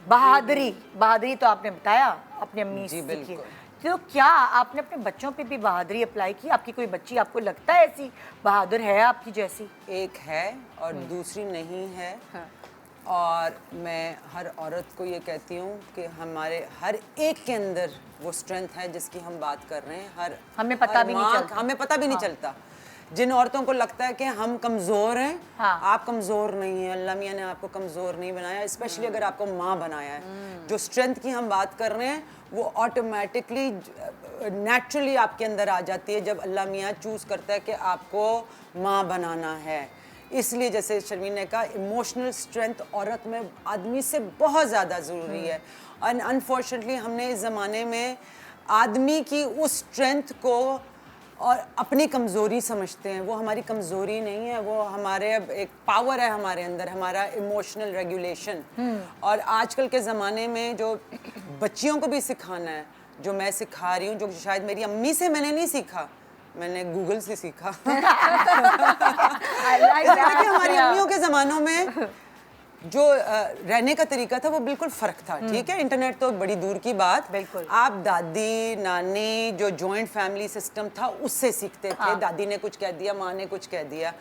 Speaker 1: बहादुरी तो आपने बताया अपनी अम्मी से सीखी, तो क्या आपने अपने बच्चों पे भी बहादुरी अप्लाई की? आपकी कोई बच्ची आपको लगता है ऐसी बहादुर है आपकी जैसी?
Speaker 2: एक है और दूसरी नहीं है। और मैं हर औरत को ये कहती हूँ कि हमारे हर एक के अंदर वो स्ट्रेंथ है जिसकी हम बात कर रहे हैं।
Speaker 1: हमें पता भी नहीं चलता।
Speaker 2: जिन औरतों को लगता है कि हम कमज़ोर हैं, आप कमज़ोर नहीं हैं। अल्लाह मियां ने आपको कमज़ोर नहीं बनाया, स्पेशली अगर आपको माँ बनाया है। जो स्ट्रेंथ की हम बात कर रहे हैं वो ऑटोमेटिकली नेचुरली आपके अंदर आ जाती है जब अल्लाह मियां चूज़ करता है कि आपको माँ बनाना है। इसलिए जैसे शर्मीन ने कहा, इमोशनल स्ट्रेंथ औरत में आदमी से बहुत ज़्यादा ज़रूरी है। और अनफॉर्चुनेटली हमने इस ज़माने में आदमी की उस स्ट्रेंथ को और अपनी कमज़ोरी समझते हैं। वो हमारी कमज़ोरी नहीं है, वो हमारे एक पावर है हमारे अंदर, हमारा इमोशनल रेगुलेशन। और आजकल के ज़माने में जो बच्चियों को भी सिखाना है, जो मैं सिखा रही हूँ, जो शायद मेरी अम्मी से मैंने नहीं सीखा, मैंने गूगल से सीखा। हमारी अम्मियों के ज़मानों में जो रहने का तरीका था वो बिल्कुल फ़र्क था। ठीक है, इंटरनेट तो बड़ी दूर की बात।
Speaker 1: बिल्कुल।
Speaker 2: आप दादी नानी जो जॉइंट फैमिली सिस्टम था उससे सीखते थे। दादी ने कुछ कह दिया, माँ ने कुछ कह दिया।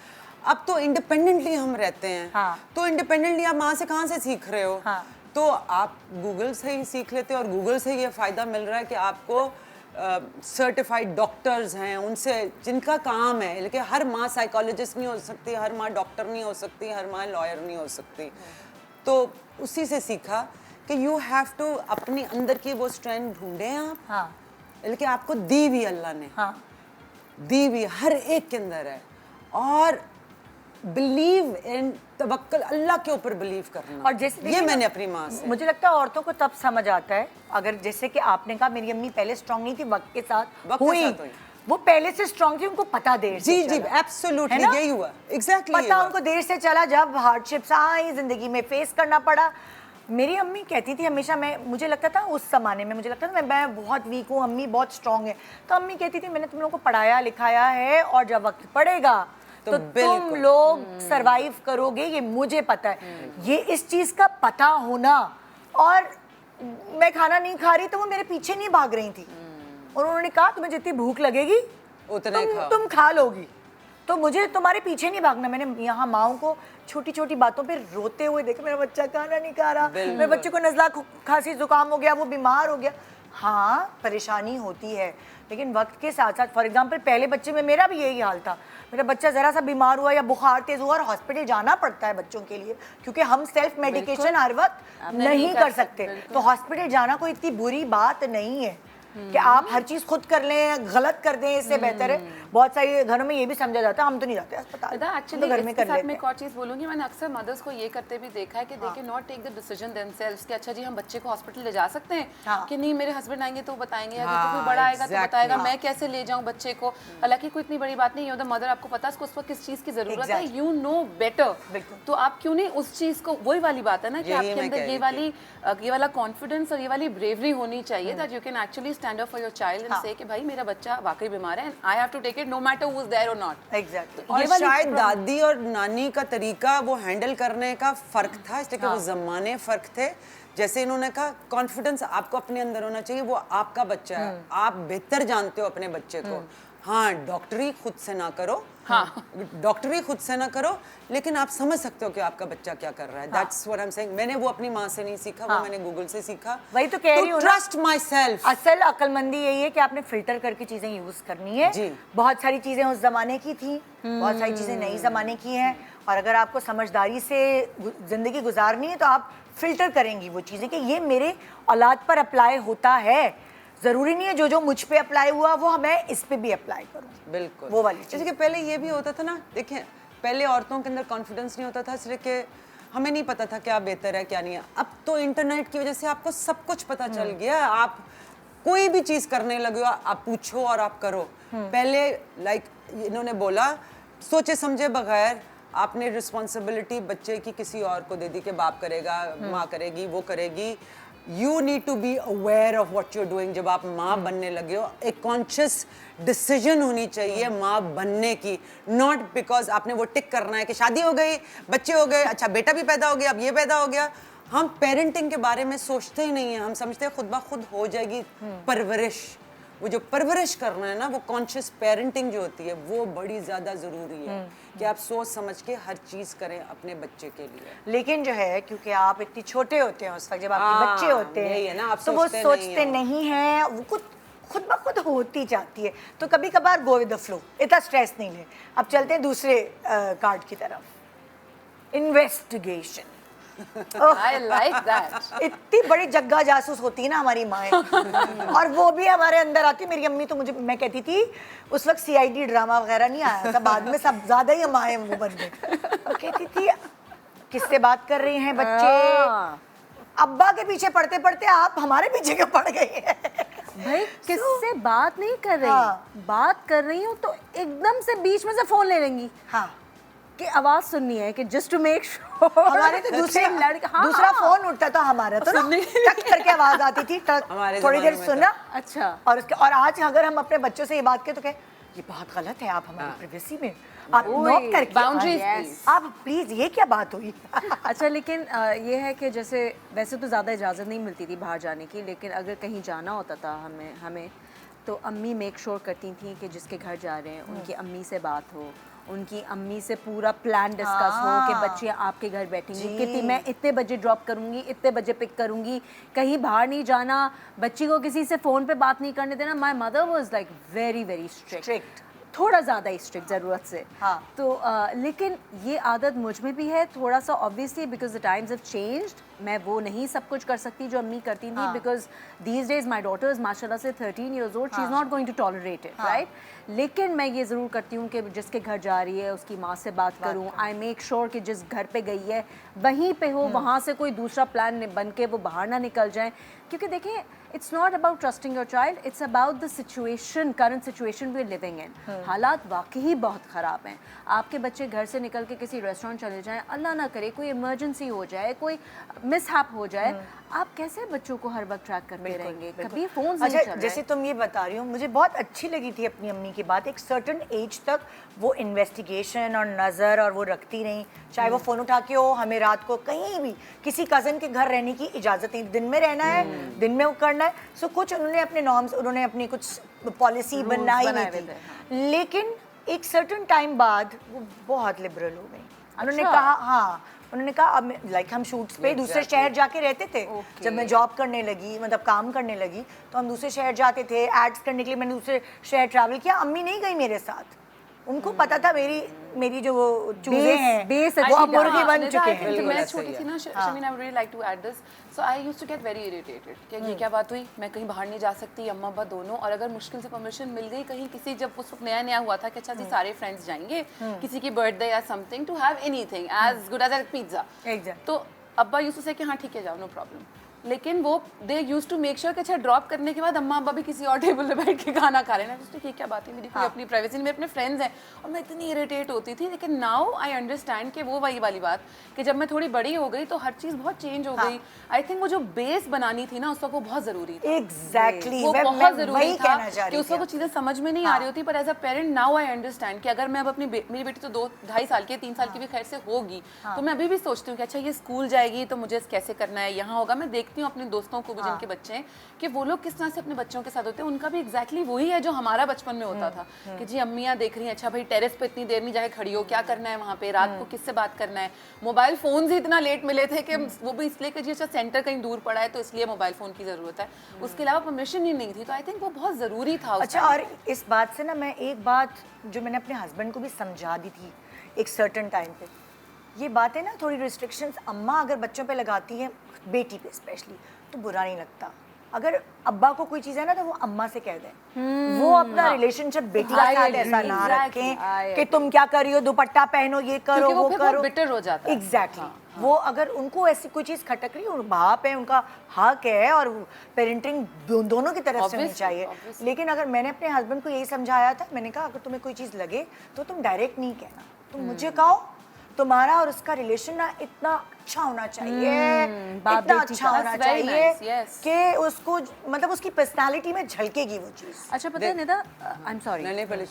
Speaker 2: अब तो इंडिपेंडेंटली हम रहते हैं। तो इंडिपेंडेंटली आप माँ से कहाँ से सीख रहे हो? तो आप गूगल से ही सीख लेते हो। और गूगल से ये फ़ायदा मिल रहा है कि आपको सर्टिफाइड डॉक्टर्स हैं उनसे, जिनका काम है। लेकिन हर माँ साइकोलॉजिस्ट नहीं हो सकती, हर माँ डॉक्टर नहीं हो सकती, हर माँ लॉयर नहीं हो सकती। तो उसी से सीखा कि यू हैव टू अपने अंदर की वो स्ट्रेंथ ढूंढें आप। लेकिन आपको दी भी अल्लाह ने, दी भी हर एक के अंदर है। और बिलीव इन, तवक्कल, अल्लाह के ऊपर बिलीव करना।
Speaker 1: और जैसे
Speaker 2: ये मैंने अपनी माँ से,
Speaker 1: मुझे लगता है औरतों को तब समझ आता है, अगर जैसे कि आपने कहा मेरी अम्मी पहले स्ट्रांग नहीं थी, वक्त के साथ हुई, वो पहले से स्ट्रांग थी, उनको पता देर से
Speaker 2: जी एब्सोल्युटली यही हुआ, एग्जैक्टली
Speaker 1: पता उनको देर से चला। जब हार्डशिप्स आई जिंदगी में फेस करना पड़ा। मेरी अम्मी कहती थी हमेशा, मुझे लगता था उस जमाने में, मुझे लगता था मैं बहुत वीक हूँ, अम्मी बहुत स्ट्रांग है, तो अम्मी कहती थी मैंने तुम लोगों को पढ़ाया लिखाया है और जब वक्त पड़ेगा तो तुम लोग सरवाइव करोगे, ये मुझे पता है। ये इस चीज़ का पता होना और मैं खाना नहीं खा रही तो वो मेरे पीछे नहीं भाग रही थी और उन्होंने कहा तुम्हें जितनी भूख लगेगी
Speaker 2: उतना ही खाओ।
Speaker 1: तुम खा लोगी, तो मुझे तुम्हारे पीछे नहीं भागना। मैंने यहाँ माओं को छोटी छोटी बातों पे रोते हुए देखा, मेरा बच्चा खाना नहीं खा रहा, मेरे बच्चे को नज़ला खांसी जुकाम हो गया, वो बीमार हो गया। हाँ परेशानी होती है, लेकिन वक्त के साथ साथ, फॉर एग्जांपल पहले बच्चे में मेरा भी यही हाल था, मेरा बच्चा ज़रा सा बीमार हुआ या बुखार तेज़ हुआ और हॉस्पिटल जाना पड़ता है बच्चों के लिए, क्योंकि हम सेल्फ मेडिकेशन हर वक्त नहीं कर सकते। तो हॉस्पिटल जाना कोई इतनी बुरी बात नहीं है कि आप हर चीज़ खुद कर लें, गलत कर दें, इससे बेहतर है। बहुत सारे घरों में ये भी समझा जाता है हम तो नहीं जाते अस्पताल,
Speaker 4: एक्चुअली
Speaker 1: घर में कर लेते
Speaker 4: मैं एक और चीज़ बोलूँगी, मैंने अक्सर मदर्स को ये करते भी देखा है कि they can not take the decision themselves कि अच्छा जी हम बच्चे को हॉस्पिटल ले जा सकते हैं कि नहीं, मेरे हस्बैंड आएंगे तो बताएंगे, अगर तो कोई बड़ा आएगा तो बताएगा, मैं कैसे ले जाऊँ बच्चे को। हालांकि कोई इतनी बड़ी बात नहीं है, मदर आपको पता है उसको उस वक्त किस चीज़ की ज़रूरत है, यू नो बेटर। तो आप क्यों नहीं उस चीज़ को, वही वाली बात है ना कि आपके अंदर ये वाला कॉन्फिडेंस और ये वाली ब्रेवरी होनी चाहिए that you can actually stand up for your child and say कि भाई मेरा बच्चा वाकई बीमार है and I have to take it no matter who is there और नॉट।
Speaker 1: एग्जैक्टली।
Speaker 2: और शायद दादी और नानी का तरीका वो हैंडल करने का फर्क था, इसलिए कि वो जमाने फर्क थे। जैसे इन्होंने कहा कॉन्फिडेंस आपको अपने अंदर होना चाहिए, वो आपका बच्चा है, आप बेहतर जानते हो अपने बच्चे को। हाँ डॉक्टरी खुद से ना करो, हाँ डॉक्टरी खुद से ना करो, लेकिन आप समझ सकते हो कि आपका बच्चा क्या कर रहा है। That's what I am saying. मैंने वो अपनी माँ से नहीं सीखा, वो मैंने गूगल से सीखा।
Speaker 1: वही तो कह रही हूँ,
Speaker 2: ट्रस्ट माई सेल्फ।
Speaker 1: असल अक्लमंदी यही है कि आपने फिल्टर करके चीजें यूज करनी है जी। बहुत सारी चीजें उस जमाने की थी, बहुत सारी चीजें नई जमाने की हैं, और अगर आपको समझदारी से जिंदगी गुजारनी है तो आप फिल्टर करेंगी वो चीजें कि ये मेरे औलाद पर अप्लाई होता है। जरूरी नहीं है जो जो मुझ पे अप्लाई हुआ वो मैं इस पे भी अप्लाई करूँ।
Speaker 2: बिल्कुल
Speaker 1: वो वाली
Speaker 2: जैसे कि पहले ये भी होता था ना, देखिए पहले औरतों के अंदर कॉन्फिडेंस नहीं होता था, इसलिए कि हमें नहीं पता था क्या बेहतर है क्या नहीं है। अब तो इंटरनेट की वजह से आपको सब कुछ पता चल गया, आप कोई भी चीज़ करने लगे हो आप पूछो और आप करो। पहले लाइक इन्होंने बोला सोचे समझे बगैर आपने रिस्पॉन्सिबिलिटी बच्चे की किसी और को दे दी कि बाप करेगा, माँ करेगी, वो करेगी। You need to be aware of what you're doing। जब आप माँ बनने लगे हो एक कॉन्शियस डिसीजन होनी चाहिए माँ बनने की, नॉट बिकॉज आपने वो टिक करना है कि शादी हो गई, बच्चे हो गए, अच्छा बेटा भी पैदा हो गया, अब ये पैदा हो गया। हम पेरेंटिंग के बारे में सोचते ही नहीं है, हम समझते हैं खुद ब खुद हो जाएगी परवरिश। वो जो परवरिश करना है ना, वो कॉन्शियस पेरेंटिंग जो होती है वो बड़ी ज़्यादा ज़रूरी है कि आप सोच समझ के हर चीज़ करें अपने बच्चे के लिए।
Speaker 1: लेकिन जो है क्योंकि आप इतने छोटे होते हैं उस वक्त जब आपके बच्चे होते हैं
Speaker 2: ना,
Speaker 1: तो वो सोचते नहीं हैं, वो खुद ब खुद होती जाती है। तो कभी कभार गो विद द फ्लो, इतना स्ट्रेस नहीं ले। अब चलते हैं दूसरे कार्ड की तरफ, इन्वेस्टिगेशन।
Speaker 4: I like that।
Speaker 1: इतनी बड़ी जग्गा जासूस होती है ना हमारी माएँ, और वो भी हमारे अंदर आती है। मेरी अम्मी तो मुझे, मैं कहती थी उस वक्त CID ड्रामा वगैरह नहीं आया था, बाद में सब ज्यादा ही हमारे वो बन गए। और कहती थी किससे बात कर रहे हैं बच्चे, अब्बा के पीछे पढ़ते पढ़ते आप हमारे पीछे क्यों पड़ गए हैं।
Speaker 3: भाई किससे बात नहीं कर रही, बात कर रही हूँ तो एकदम से बीच में से फोन ले लेंगी।
Speaker 1: हाँ
Speaker 3: कि आवाज सुननी है कि जस्ट टू मेक श्योर।
Speaker 1: हमारे तो दूसरा फोन उठता था हमारा तो ना, टक करके आवाज आती थी, थोड़ी देर सुना।
Speaker 3: अच्छा।
Speaker 1: और आज अगर हम अपने बच्चों से ये बात करें तो कहें ये बात गलत है, आप हमारी प्राइवेसी में आप नोट करके
Speaker 4: बाउंड्रीज
Speaker 1: आप प्लीज, ये क्या बात हुई।
Speaker 3: अच्छा लेकिन ये है कि जैसे वैसे तो ज़्यादा इजाज़त नहीं मिलती थी बाहर जाने की, लेकिन अगर कहीं जाना होता था हमें तो अम्मी मेक श्योर करती थी कि जिसके घर जा रहे हैं उनकी अम्मी से बात हो, उनकी अम्मी से पूरा प्लान डिस्कस हो कि बच्चे आपके घर बैठेंगे, कितनी मैं इतने बजे ड्रॉप करूंगी, इतने बजे पिक करूंगी, कहीं बाहर नहीं जाना, बच्ची को किसी से फ़ोन पे बात नहीं करने देना। My mother was like very very strict, थोड़ा ज़्यादा ही स्ट्रिक्ट ज़रूरत से।
Speaker 1: हाँ।
Speaker 3: तो लेकिन ये आदत मुझ में भी है थोड़ा सा, obviously because the times have changed. मैं वो नहीं सब कुछ कर सकती जो अम्मी करती थी, because these days my daughter is माशाल्लाह से 13 years old, she is not going to tolerate it, right. लेकिन मैं ये ज़रूर करती हूँ कि जिसके घर जा रही है उसकी माँ से बात करूँ। आई मेक श्योर कि जिस घर पे गई है वहीं पे हो, वहाँ से कोई दूसरा प्लान बन के वो बाहर ना निकल जाए। क्योंकि देखिए it's not about trusting your child, it's about the situation, current situation we are living in. हालात वाकई बहुत ख़राब हैं। आपके बच्चे घर से निकल के किसी रेस्टोरेंट चले जाएं, अल्लाह ना करे कोई इमरजेंसी हो जाए, कोई मिसहैप हो जाए, आप कैसे बच्चों को हर वक्त ट्रैक करते रहेंगे? कभी फोन नहीं
Speaker 1: अच्छा,
Speaker 3: चल रहा
Speaker 1: जैसे
Speaker 3: है।
Speaker 1: तुम ये बता रही हो, मुझे बहुत अच्छी लगी थी अपनी अम्मी की बात। एक सर्टन एज तक वो इन्वेस्टिगेशन और नज़र और वो रखती रही, चाहे वो फ़ोन उठा के हो, हमें रात को कहीं भी किसी कज़न के घर रहने की इजाज़त नहीं, दिन में रहना है, दिन में वो करना है। सो कुछ उन्होंने अपने नॉर्म्स, उन्होंने अपनी कुछ पॉलिसी बनाई हुई थी, लेकिन एक सर्टन टाइम बाद वो बहुत लिबरल हो गई। उन्होंने कहा, हाँ, उन्होंने कहा अब लाइक हम शूट्स पे दूसरे शहर जाके रहते थे। जब मैं जॉब करने लगी, मतलब काम करने लगी, तो हम दूसरे शहर जाते थे एड्स करने के लिए। मैंने दूसरे शहर ट्रैवल किया, अम्मी नहीं गई मेरे साथ। उनको पता था मेरी जो चूजे हैं
Speaker 3: बेस
Speaker 1: वो अब
Speaker 3: अच्छी
Speaker 1: मुर्गी बन
Speaker 4: Nida,
Speaker 1: चुके
Speaker 4: I think
Speaker 1: हैं।
Speaker 4: जब मैं छोटी थी ना, Shamin, I would really like to add this. So I used to get very irritated कि ये क्या बात हुई, मैं कहीं बाहर नहीं जा सकती, अम्मा अब्बा दोनों, और अगर मुश्किल से परमिशन मिल गई कहीं किसी, जब उस वक्त नया नया हुआ था कि अच्छा जी सारे फ्रेंड्स जाएंगे किसी की बर्थडे या something, to have anything as good as a pizza,
Speaker 1: Exactly.
Speaker 4: तो अब्बा यूज्ड टू से कि हाँ ठीक है जाओ, नो प्रॉब्लम। लेकिन वो they used to make sure कि अच्छा ड्रॉप करने के बाद अम्मा अब्बा भी किसी और टेबल पे बैठ के खाना खा रहे हैं। उसने ये क्या बात है, मेरी कोई अपनी प्राइवेसी नहीं, मेरे अपने फ्रेंड्स हैं, और मैं इतनी इरिटेट होती थी। लेकिन नाउ आई अंडरस्टैंड कि वो वही वाली बात कि जब मैं थोड़ी बड़ी हो गई तो हर चीज़ बहुत चेंज हो गई। आई थिंक वो जो बेस बनानी थी ना उस वक्त वो बहुत ज़रूरी था।
Speaker 1: एग्जैक्टली,
Speaker 4: वो
Speaker 1: मैं
Speaker 4: बहुत ज़रूरी
Speaker 1: वही
Speaker 4: था
Speaker 1: कहना चाह
Speaker 4: कि
Speaker 1: रही
Speaker 4: उस वक्त वो
Speaker 1: थी।
Speaker 4: चीज़ें समझ में नहीं आ रही होती, पर as a parent now I understand कि अगर मैं अब अपनी मेरी बेटी तो 2-2.5 साल की, 3 साल की भी खैर से होगी, तो मैं अभी भी सोचती हूँ कि अच्छा ये स्कूल जाएगी तो मुझे कैसे करना है, यहाँ होगा। मैं देखती हूँ अपने दोस्तों को भी जिनके बच्चे हैं कि वो लोग किस तरह से अपने बच्चों के साथ होते हैं। उनका भी एग्जैक्टली वही है जो हमारा बचपन में होता था कि जी अम्मियाँ देख रही हैं, अच्छा भाई टेरेस पे इतनी देर नहीं जाके खड़ी हो, क्या करना है वहाँ पे, रात को किससे बात करना है। मोबाइल फोन ही इतना लेट मिले थे कि वो भी इसलिए कि जी अच्छा सेंटर कहीं दूर पड़ा है तो इसलिए मोबाइल फोन की जरूरत है, उसके अलावा परमिशन ही नहीं थी। तो आई थिंक वो बहुत ज़रूरी था।
Speaker 1: अच्छा, और इस बात से ना मैं एक बात जो मैंने अपने हस्बैंड को भी समझा दी थी एक सर्टन टाइम पे, ये बात है ना, थोड़ी रिस्ट्रिक्शंस अम्मा अगर बच्चों पे लगाती है, बेटी पे स्पेशली, तो बुरा नहीं लगता। अगर अब्बा को कोई चीज़ है ना तो वो अम्मा से कह दें। वो अपना रिलेशनशिप बेटी का साथ ऐसा ना रखें कि तुम क्या कर रही हो, दुपट्टा पहनो, ये करो, वो करो,
Speaker 4: बिटर हो जाता है।
Speaker 1: एग्जैक्टली। वो अगर उनको ऐसी कोई चीज़ खटक रही है, बाप है, उनका हक है, और पेरेंटिंग दोनों की तरफ से होनी चाहिए। लेकिन अगर मैंने अपने हस्बैंड को यही समझाया था, मैंने कहा अगर तुम्हें कोई चीज़ लगे तो तुम डायरेक्ट नहीं कहना, तुम मुझे कहो। तुम्हारा और उसका रिलेशन ना इतना अच्छा होना चाहिए, इतना अच्छा होना चाहिए कि उसको, मतलब उसकी पर्सनालिटी में झलकेगी वो चीज़।
Speaker 3: अच्छा पता है निदा, आई एम सॉरी,
Speaker 2: नहीं, पहले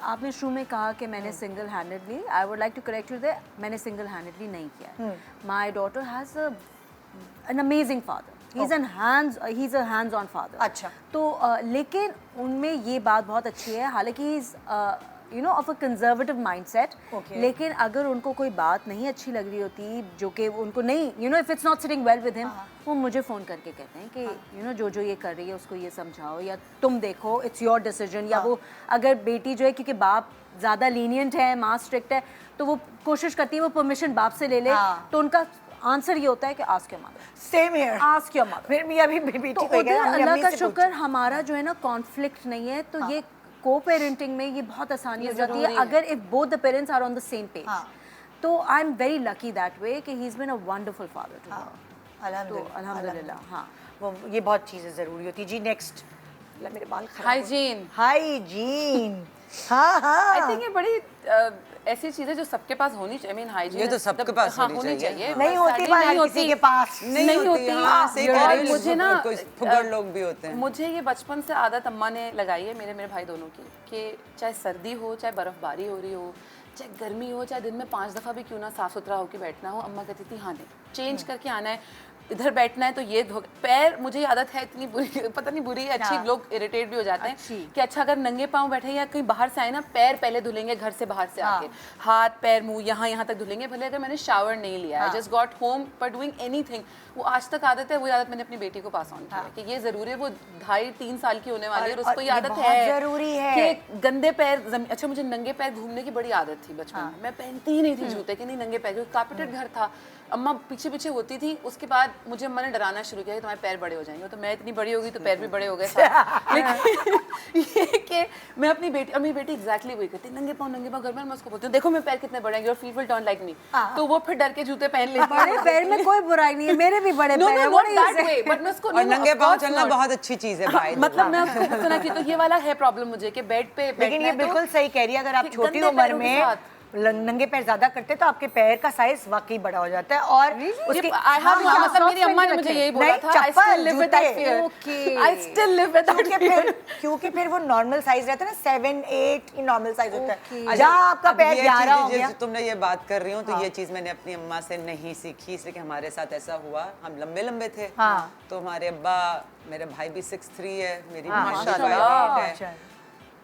Speaker 3: आपने शुरू में कहा कि मैंने single handedly, I would like to correct you there, मैंने सिंगल हैंडेडली नहीं किया। My daughter has an amazing father, he is a hands on father.
Speaker 1: अच्छा।
Speaker 3: तो लेकिन उनमें ये बात बहुत अच्छी है, हालांकि he is you know of a conservative mindset, लेकिन अगर उनको कोई बात नहीं अच्छी लग रही होती, जो कि उनको नहीं, you know if it's not sitting well with him, वो मुझे फ़ोन करके कहते हैं कि यू नो जो ये कर रही है उसको ये समझाओ, या तुम देखो इट्स योर डिसीजन। या वो अगर बेटी जो है, क्योंकि बाप ज़्यादा लीनियंट है, माँ स्ट्रिक्ट है, तो वो कोशिश करती है वो परमिशन बाप से ले ले, तो उनका आंसर ये होता है कि ask your mother.
Speaker 1: Same here,
Speaker 3: ask your mother.
Speaker 1: फिर भी अभी बेटी
Speaker 3: तो
Speaker 1: को
Speaker 3: उधर अल्लाह का शुक्र हमारा जो है ना कॉन्फ्लिक्ट नहीं है, तो ये को पेरेंटिंग में ये बहुत आसानी हो जाती है अगर if both the parents are on the same page. तो I am very lucky that way कि he is been a wonderful father to her. तो अल्हम्दुलिल्लाह। हाँ,
Speaker 1: वो ये बहुत चीज़ें ज़रूरी होती है। जी नेक्स्ट, मेरे बाल खराब।
Speaker 4: हाइजीन,
Speaker 1: हाइजीन, हाँ हाँ।
Speaker 4: आई थिंक ये बड़ी ऐसी चीज़ है जो सबके पास होनी चाहिए। आई मीन हाइजीन
Speaker 2: ये तो सबके पास होनी चाहिए।
Speaker 1: नहीं होती पर हर किसी के पास
Speaker 4: नहीं होती।
Speaker 2: हाँ, सही कह रही हो।
Speaker 4: मुझे ना
Speaker 2: कोई फुगड़ लोग भी होते हैं।
Speaker 4: मुझे ये बचपन से आदत अम्मा ने लगाई है, मेरे भाई दोनों की, कि चाहे सर्दी हो, चाहे बर्फबारी हो रही हो, चाहे गर्मी हो, चाहे दिन में 5 दफ़ा भी क्यों ना साफ़ सुथरा होकर बैठना हो, अम्मा कहती थी हाँ नहीं चेंज करके आना है, इधर बैठना है तो ये धो। पैर, मुझे ये आदत है इतनी बुरी, पता नहीं बुरी अच्छी, लोग इरिटेट भी हो जाते हैं कि अच्छा अगर नंगे पाँव बैठे या कहीं बाहर से आए ना, पैर पहले धुलेंगे घर से बाहर से आके, हाथ पैर मुंह यहाँ तक धुलेंगे, भले अगर मैंने शावर नहीं लिया है, जस्ट गॉट होम पर डूइंग एनीथिंग। वो आज तक आदत है, वो आदत मैंने अपनी बेटी को पास ऑन किया कि ये जरूरी है। वो 2.5-3 साल की होने वाली है और उसको ये आदत है
Speaker 1: जरूरी है
Speaker 4: कि गंदे पैर अच्छा मुझे नंगे पैर घूमने की बड़ी आदत थी बचपन में, मैं पहनती ही नहीं थी जूते कि नहीं नंगे पैर, क्योंकि कारपेटेड घर था, अम्मा पीछे पीछे होती थी। उसके बाद मुझे अम्मा ने डराना शुरू किया कि तुम्हारे पैर बड़े हो जाएंगे, तो मैं इतनी बड़ी हो गई तो पैर भी बड़े हो गए लेकिन ये कि मैं अपनी बेटी, और मेरी बेटी एग्जैक्टली वही करती, नंगे पाँव घर में, मैं उसको बोलती हूँ देखो मेरे पैर कितने बड़े हैं, your feet will turn like me, तो वो फिर डर के जूते पहन लेती है।
Speaker 3: बड़े पैर में कोई बुराई नहीं है, मेरे भी बड़े पैर हैं,
Speaker 4: बट मैं उसको
Speaker 2: और नंगे पाँव चलना बहुत अच्छी चीज है भाई।
Speaker 4: मतलब मैं उसको सुना कि तो ये वाला है प्रॉब्लम मुझे कि बेड पे,
Speaker 1: लेकिन ये बिल्कुल सही कह रही है, अगर आप छोटी उम्र में नंगे पैर ज्यादा करते हैं तो आपके पैर का साइज वाकई बड़ा हो जाता है और उसके
Speaker 4: मतलब मेरी अम्मा ने मुझे यही बोला था, I still live with that fear. I still live with that fear.
Speaker 1: क्योंकि फिर वो नॉर्मल साइज रहता है ना 7-8 नॉर्मल साइज होता है।
Speaker 2: अच्छा,
Speaker 1: जहाँ आपका
Speaker 2: अब
Speaker 1: पैर
Speaker 2: ये
Speaker 1: 11 हो
Speaker 2: चीज़ें
Speaker 1: गया,
Speaker 2: जो तुमने ये बात कर रही हो तो ये चीज मैंने अपनी अम्मा से नहीं सीखी, इसलिए कि हमारे साथ ऐसा हुआ, हम लंबे लंबे थे तो हमारे अब्बा, मेरे भाई भी 6'3" है, मेरी भी 5'8" है,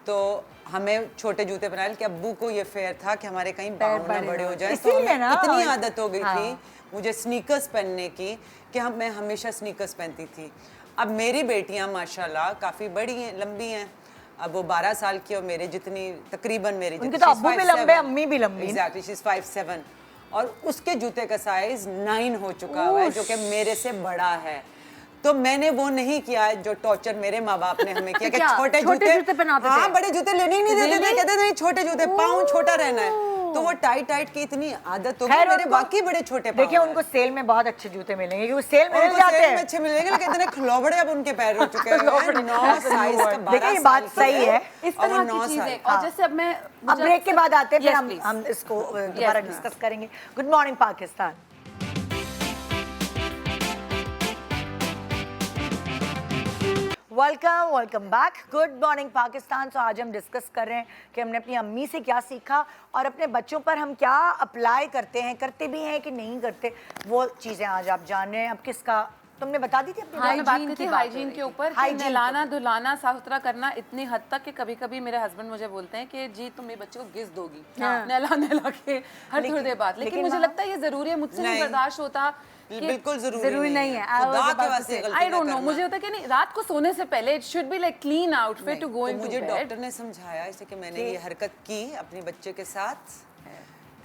Speaker 2: तो हमें छोटे जूते पहनाए कि अब्बू को ये फेयर था कि हमारे कहीं पाँव ना बड़े हो जाए, तो हमें इतनी आदत हो गई थी मुझे स्नीकर्स पहनने की कि मैं हमेशा स्नीकर्स पहनती थी। अब मेरी बेटियां माशाल्लाह काफ़ी बड़ी हैं, लंबी हैं, अब वो 12 साल की और मेरे जितनी तकरीबन मेरी
Speaker 1: उनके तो अब्बू भी लंबे, अम्मी भी लंबी।
Speaker 2: एग्जैक्टली, शी इज 5'7" और उसके जूते का साइज 9 हो चुका हुआ है जो कि मेरे से बड़ा है। तो मैंने वो नहीं किया जो टॉर्चर मेरे माँ बाप ने हमें किया कि छोटे जूते
Speaker 3: पहनाते थे।
Speaker 2: हाँ, बड़े जूते लेने ही नहीं देते थे, कहते नहीं छोटे जूते, पाँव छोटा रहना है, तो वो टाइट की इतनी आदत हो गई, मेरे बाकी बड़े छोटे पाँव।
Speaker 1: देखिए उनको सेल में बहुत अच्छे जूते मिलेंगे क्योंकि सेल में मिल जाते हैं,
Speaker 2: अच्छे मिलेंगे, लेकिन इतने खिलौबड़े अब उनके पैर हो चुके हैं 9 साइज का।
Speaker 1: देखिए ये बात सही है।
Speaker 4: इस तरह की चीजें, और जैसे अब मैं
Speaker 1: अब ब्रेक के बाद आते हैं फिर
Speaker 4: Yes,
Speaker 1: हम
Speaker 4: please.
Speaker 1: हम इसको दोबारा डिस्कस करेंगे। Good morning Pakistan. Welcome back. Good morning Pakistan. तो आज हम डिस्कस कर रहे हैं कि हमने अपनी अम्मी से क्या सीखा और अपने बच्चों पर हम क्या अप्लाई करते हैं, करते भी हैं कि नहीं करते, वो चीज़ें आज आप जान रहे हैं। अब किसका तुमने बता दी थी अपनी
Speaker 4: हमने बात की थी हाइजीन के ऊपर, कि
Speaker 1: Hygiene
Speaker 4: नहलाना धुलाना साफ सुथरा करना इतनी हद तक कि कभी कभी मेरे हस्बैंड मुझे बोलते हैं कि जी तुम मेरे बच्चे को घिस दोगी नहला के हर थोड़ी देर बाद, लेकिन मुझे लगता है ये जरूरी है, मुझसे नहीं बर्दाश्त होता।
Speaker 2: बिल्कुल जरूरी नहीं है,
Speaker 4: आई डोंट नो, मुझे होता है कि नहीं, रात को सोने से पहले it should be like clean outfit to go into bed.
Speaker 2: मुझे डॉक्टर ने समझाया इसे कि मैंने ये हरकत की अपने बच्चे के साथ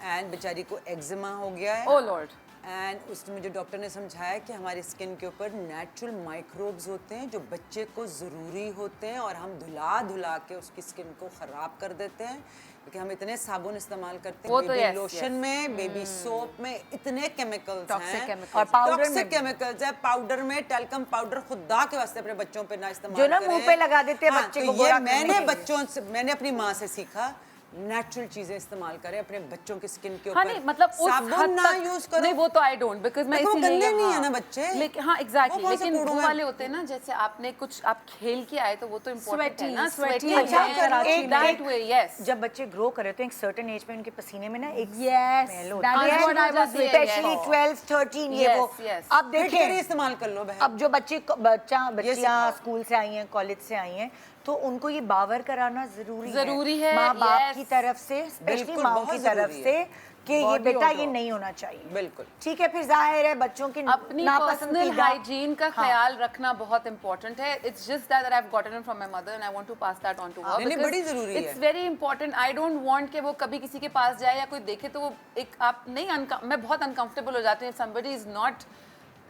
Speaker 2: एंड बेचारी को एक्जिमा हो गया है।
Speaker 4: Oh lord.
Speaker 2: एंड उसने मुझे डॉक्टर ने समझाया कि हमारी स्किन के ऊपर नेचुरल माइक्रोब्स होते हैं जो बच्चे को ज़रूरी होते हैं और हम धुला के उसकी स्किन को ख़राब कर देते हैं, क्योंकि हम इतने साबुन इस्तेमाल करते हैं, बेबी लोशन में, बेबी सोप में इतने केमिकल्स हैं
Speaker 1: और पाउडर
Speaker 2: टॉक्सिक केमिकल्स है, पाउडर में टैल्कम पाउडर खुदा के वास्ते अपने बच्चों पे ना इस्तेमाल
Speaker 1: जो ना मुंह पे लगा देते हैं बच्चे को गोरा करने
Speaker 2: मैंने
Speaker 1: के लिए।
Speaker 2: बच्चों से, मैंने अपनी माँ से सीखा नेचुरल चीजें इस्तेमाल करें अपने बच्चों की स्किन के ऊपर।
Speaker 4: हाँ नहीं, मतलब उस
Speaker 2: साबुन
Speaker 4: हद
Speaker 2: ना
Speaker 4: तक
Speaker 2: यूज करो।
Speaker 4: नहीं, वो तो आई डोंट, बिकॉज़ मैं
Speaker 2: देखो,
Speaker 4: इसीलिए
Speaker 2: गंदे नहीं है ना बच्चे।
Speaker 4: लेकिन हाँ एग्जैक्टली,
Speaker 2: वो कौन से
Speaker 4: लेकिन
Speaker 2: कूड़ों
Speaker 4: वो
Speaker 2: में?
Speaker 4: वाले होते हैं ना, जैसे आपने कुछ आप खेल के आए तो वो तो इम्पोर्टेंट है ना,
Speaker 3: Sweaty,
Speaker 4: sweaty
Speaker 1: अच्छा,
Speaker 4: है,
Speaker 1: एक
Speaker 4: that way, yes।
Speaker 1: जब बच्चे ग्रो करे तो एक सर्टेन एज पे उनके पसीने में ना एक
Speaker 3: Yes,
Speaker 1: स्मेल होती
Speaker 3: that
Speaker 1: है,
Speaker 3: is what I was
Speaker 1: specially 12-13 ये वो।
Speaker 4: Yes, yes।
Speaker 1: अब देखिए
Speaker 2: इस्तेमाल कर लो बहन।
Speaker 1: अब जो बच्चियां स्कूल से आई हैं, कॉलेज से आई हैं, तो उनको ये बावर कराना जरूरी है माँ बाप
Speaker 4: yes।
Speaker 1: की तरफ से, स्पेशली
Speaker 2: बिल्कुल,
Speaker 1: माँ
Speaker 2: बहुत
Speaker 1: की तरफ
Speaker 2: जरूरी
Speaker 1: से कि ये बेटा ये नहीं होना चाहिए।
Speaker 2: बिल्कुल
Speaker 1: ठीक है, फिर जाहिर है बच्चों की
Speaker 4: अपनी पर्सनल हाइजीन का ख्याल रखना बहुत इंपॉर्टेंट है। It's just that I have gotten it from my mother and I want to pass that on to her.
Speaker 2: नहीं, बड़ी जरूरी है।
Speaker 4: It's very important. I don't want कि वो कभी किसी के पास जाए या कोई देखे तो वो एक आप नहीं, मैं बहुत अनकंफर्टेबल हो जाती हूं if somebody is not,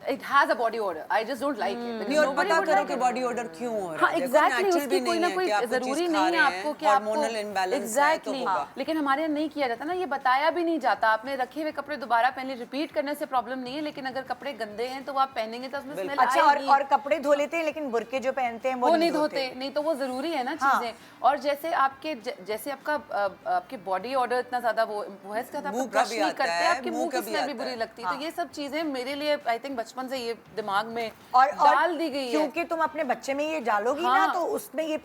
Speaker 4: it has a body odor. I just don't like it.
Speaker 2: नहीं, और पता करो कि बॉडी ऑर्डर क्यों हो रहा है।
Speaker 4: हाँ एग्जैक्टली, उसकी कोई ना कोई
Speaker 2: जरूरी
Speaker 4: जरूरी नहीं है आपको कि
Speaker 2: हार्मोनल इम्बैलेंस है तो होगा।
Speaker 4: लेकिन हमारे यहाँ नहीं किया जाता ना, ये बताया भी नहीं जाता। आपने रखे हुए कपड़े दोबारा पहने, रिपीट करने से प्रॉब्लम नहीं है, लेकिन अगर कपड़े गंदे हैं तो वो आप पहनेंगे तो उसमें स्मेल
Speaker 1: अच्छा,
Speaker 4: आएगी।
Speaker 1: और कपड़े धो लेते हैं लेकिन बुरके जो पहनते हैं
Speaker 4: वो नहीं धोते, नहीं तो वो जरूरी है ना चीजें। और जैसे आपके जैसे आपके बॉडी ऑर्डर इतना ज्यादा वो है, इसका आप ब्रश नहीं करते, आपके मुंह की स्मेल भी बुरी लगती है। तो ये सब चीजें मेरे लिए आई थिंक बचपन से ये दिमाग में
Speaker 1: और
Speaker 4: डाल दी गई है।
Speaker 1: क्योंकि तुम अपने बच्चे में ये डालोगी ना तो उसमें ये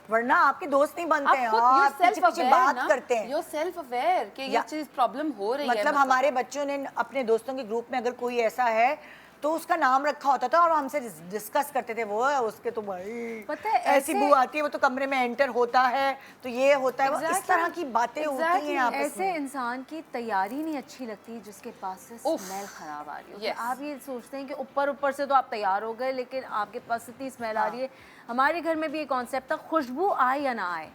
Speaker 1: वरना आपके दोस्त नहीं बनते हैं,
Speaker 4: आप
Speaker 1: पीछे बात करते हैं।
Speaker 4: You're self aware कि ये चीज प्रॉब्लम हो रही है।
Speaker 1: मतलब हमारे बच्चों ने अपने दोस्तों के ग्रुप में अगर कोई ऐसा है तो उसका नाम रखा होता था और हमसे डिस्कस करते थे, वो उसके तो भाई
Speaker 3: पता है
Speaker 1: ऐसी बू आती है, वो तो कमरे में एंटर होता है तो ये होता है, इस तरह की बातें होती हैं आपस
Speaker 3: ऐसे इंसान की तैयारी नहीं अच्छी लगती जिसके पास से स्मेल खराब आ रही है। आप ये सोचते हैं कि ऊपर से तो आप तैयार हो गए लेकिन आपके पास इतनी स्मेल आ रही है। हमारे घर में भी ये कॉन्सेप्ट था, खुशबू आए या ना आए,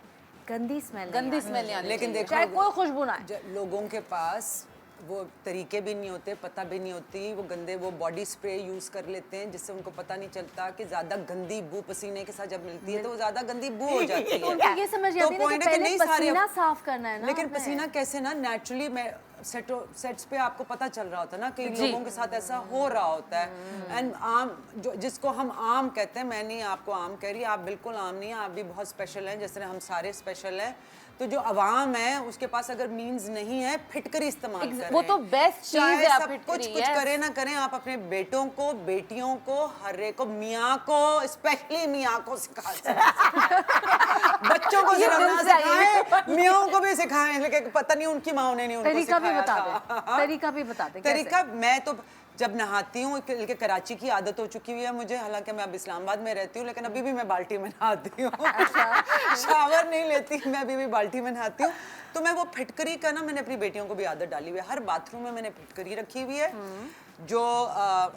Speaker 3: गंदी स्मेल नहीं आनी,
Speaker 2: लेकिन देखो
Speaker 3: चाहे कोई खुशबू ना आए।
Speaker 2: लोगों के पास वो तरीके भी नहीं होते, पता भी नहीं होती, वो गंदे वो बॉडी स्प्रे यूज कर लेते हैं जिससे उनको पता नहीं चलता कि ज्यादा गंदी बू पसीने के साथ जब मिलती है तो वो ज्यादा गंदी बू हो जाती है।
Speaker 3: उनको ये समझ आती है कि पहले पसीना साफ करना है ना।
Speaker 2: लेकिन पसीना कैसे ना नेचुरली, सेट्स पे आपको पता चल रहा होता है ना कि लोगों के साथ ऐसा हो रहा होता है। एंड आम जिसको हम आम कहते हैं, मैं नहीं आपको आम कह रही, आप बिल्कुल आम नहीं है, आप भी बहुत स्पेशल हैं, जैसे हम सारे स्पेशल हैं। तो जो अवाम है उसके पास अगर मीन्स नहीं है, फिटकरी इस्तेमाल करें।
Speaker 4: वो तो बेस्ट चीज है।
Speaker 2: चाहे सब कुछ करें ना करें, आप अपने बेटों को, बेटियों को, हर एक को, मियाँ को, स्पेशली मियाँ को सिखा बच्चों को सिर्फ ना सिखाएं, मियाँ को भी सिखाएं, लेकिन पता नहीं उनकी माँ ने नहीं उनको
Speaker 3: तरीका भी
Speaker 2: सिखाया
Speaker 3: बता
Speaker 2: था।
Speaker 3: दे, तरीका भी बता दे।
Speaker 2: तरीका मैं तो जब नहाती हूँ, कराची की आदत हो चुकी हुई है मुझे, हालांकि मैं अब इस्लामाबाद में रहती हूँ, लेकिन अभी भी मैं बाल्टी में नहाती हूँ। शावर नहीं लेती मैं, अभी भी बाल्टी में नहाती हूँ। तो मैं वो फिटकरी का ना, मैंने अपनी बेटियों को भी आदत डाली हुई है, हर बाथरूम में मैंने फिटकरी रखी हुई है। जो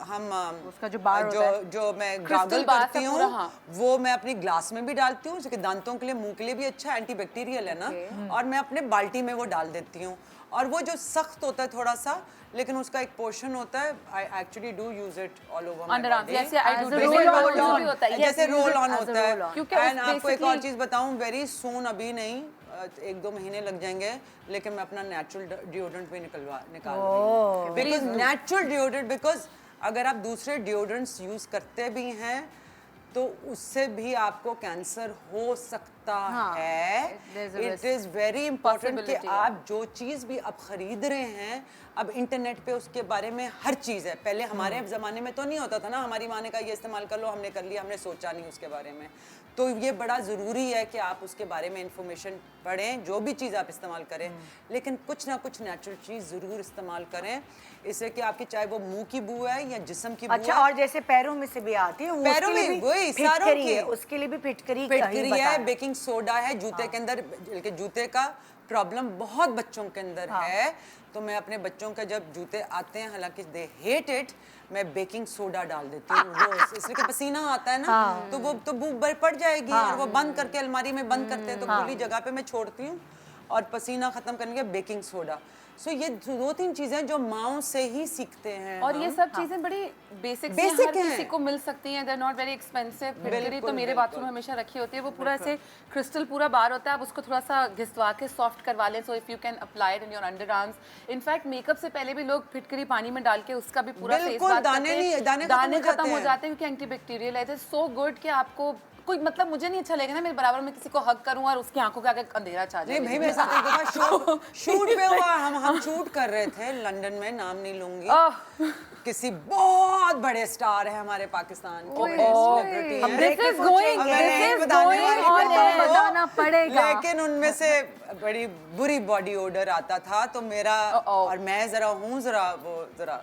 Speaker 2: हम
Speaker 3: उसका जो बार होता है,
Speaker 2: जो मैं गागल करती हूँ, वो मैं अपनी ग्लास में भी डालती हूँ, जो दांतों के लिए, मुंह के लिए भी अच्छा, एंटीबैक्टीरियल है ना। और मैं अपने बाल्टी में वो डाल देती हूँ। और वो जो सख्त होता है थोड़ा सा, लेकिन उसका एक पोर्शन होता है, आई actually do use it all over my body, जैसे रोल ऑन होता है। एंड आपको एक और चीज बताऊं, वेरी सून, अभी नहीं, 1-2 महीने लग जाएंगे, लेकिन मैं अपना नेचुरल डिओड्रेंट भी निकाल रही हूँ। बिकॉज नेचुरल डिओड्रेंट, बिकॉज अगर आप दूसरे डिओड्रेंट्स यूज करते भी हैं तो उससे भी आपको कैंसर हो सकता है। इट इज़ वेरी इंपॉर्टेंट कि आप जो चीज़ भी आप खरीद रहे हैं, अब इंटरनेट पे उसके बारे में हर चीज़ है। पहले हमारे ज़माने में तो नहीं होता था ना, हमारी माँ ने कहा ये इस्तेमाल कर लो, हमने कर लिया, हमने सोचा नहीं उसके बारे में। तो ये बड़ा ज़रूरी है कि आप उसके बारे में इंफॉर्मेशन पढ़ें, जो भी चीज़ आप इस्तेमाल करें, लेकिन कुछ ना कुछ नेचुरल चीज़ ज़रूर इस्तेमाल करें, इससे कि आपकी चाहे वो मुंह की बू है या जिस्म की बू
Speaker 1: अच्छा,
Speaker 2: है।
Speaker 1: और जैसे पैरों में से भी आती है,
Speaker 2: पैरों में वही सारों की,
Speaker 1: उसके लिए भी फिटकरी
Speaker 2: है, बेकिंग सोडा है जूते के अंदर, बल्कि जूते का प्रॉब्लम बहुत बच्चों के अंदर है। तो मैं अपने बच्चों के जब जूते आते हैं, हालांकि दे हेट इट, मैं बेकिंग सोडा डाल देती हूँ रोज, इसलिए कि पसीना आता है ना, तो वो तो बू पड़ जाएगी। और वो बंद करके अलमारी में बंद करते हैं, तो खुली जगह पे मैं छोड़ती हूँ, और पसीना खत्म करने के बेकिंग सोडा। सो ये 2-3 चीजें जो माओ से ही सीखते हैं।
Speaker 4: और ये सब चीजें बड़ी बेसिक हर किसी को मिल सकती हैं, they are not very expensive. फिटकरी तो मेरे बाथरूम में हमेशा रखी होती है, वो पूरा ऐसे क्रिस्टल पूरा बार होता है, आप उसको थोड़ा सा घिसवा के सॉफ्ट करवा लें, so if you can apply it in your under arms. In fact makeup से पहले भी लोग फिटकरी पानी में डाल के उसका भी पूरा फेस बाथ करते हैं, दाने खत्म हो जाते हैं, क्योंकि एंटीबैक्टीरियल है। इट इज सो गुड कि आपको कोई, मतलब मुझे नहीं अच्छा लगेगा ना मेरे बराबर में किसी को हग करूं और उसकी आंखों के आगे अंधेरा छा जाए।
Speaker 2: नहीं भाई, मेरे साथ एक दफा शूट पे हुआ, हम शूट कर रहे थे लंदन में, नाम नहीं लूंगी, किसी बहुत बड़े स्टार है हमारे पाकिस्तान के, सेलिब्रिटी हैं,
Speaker 3: बताना पड़ेगा,
Speaker 2: लेकिन उनमें से बड़ी बुरी बॉडी ओडर आता था, तो मेरा, और मैं जरा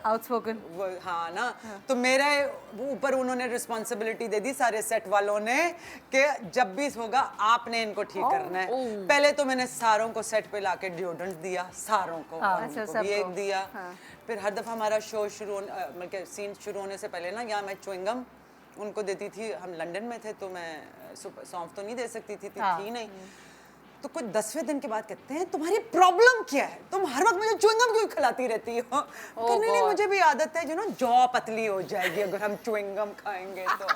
Speaker 3: आउटस्पोकन,
Speaker 2: हाँ ना, तो मेरे ऊपर उन्होंने रिस्पॉन्सिबिलिटी दे दी सारे सेट वालों ने कि जब भी होगा आपने इनको ठीक करना है। पहले तो मैंने सारों को सेट पे लाके डिओड्रेंट दिया, सारों को, और उनको भी एक दिया। फिर हर दफा हमारा शो शुरू, मतलब सीन शुरू होने से पहले ना, यहाँ मैं च्युइंगम उनको देती थी। हम लंदन में थे तो मैं सौंफ तो नहीं दे सकती थी नहीं। तो कुछ 10वें दिन के बाद कहते हैं तुम्हारी प्रॉब्लम क्या है, तुम हर वक्त मुझे च्युइंगम क्यों खिलाती रहती हो? नहीं, मुझे भी आदत है, जो जॉ पतली हो जाएगी अगर हम च्युइंगम खाएंगे तो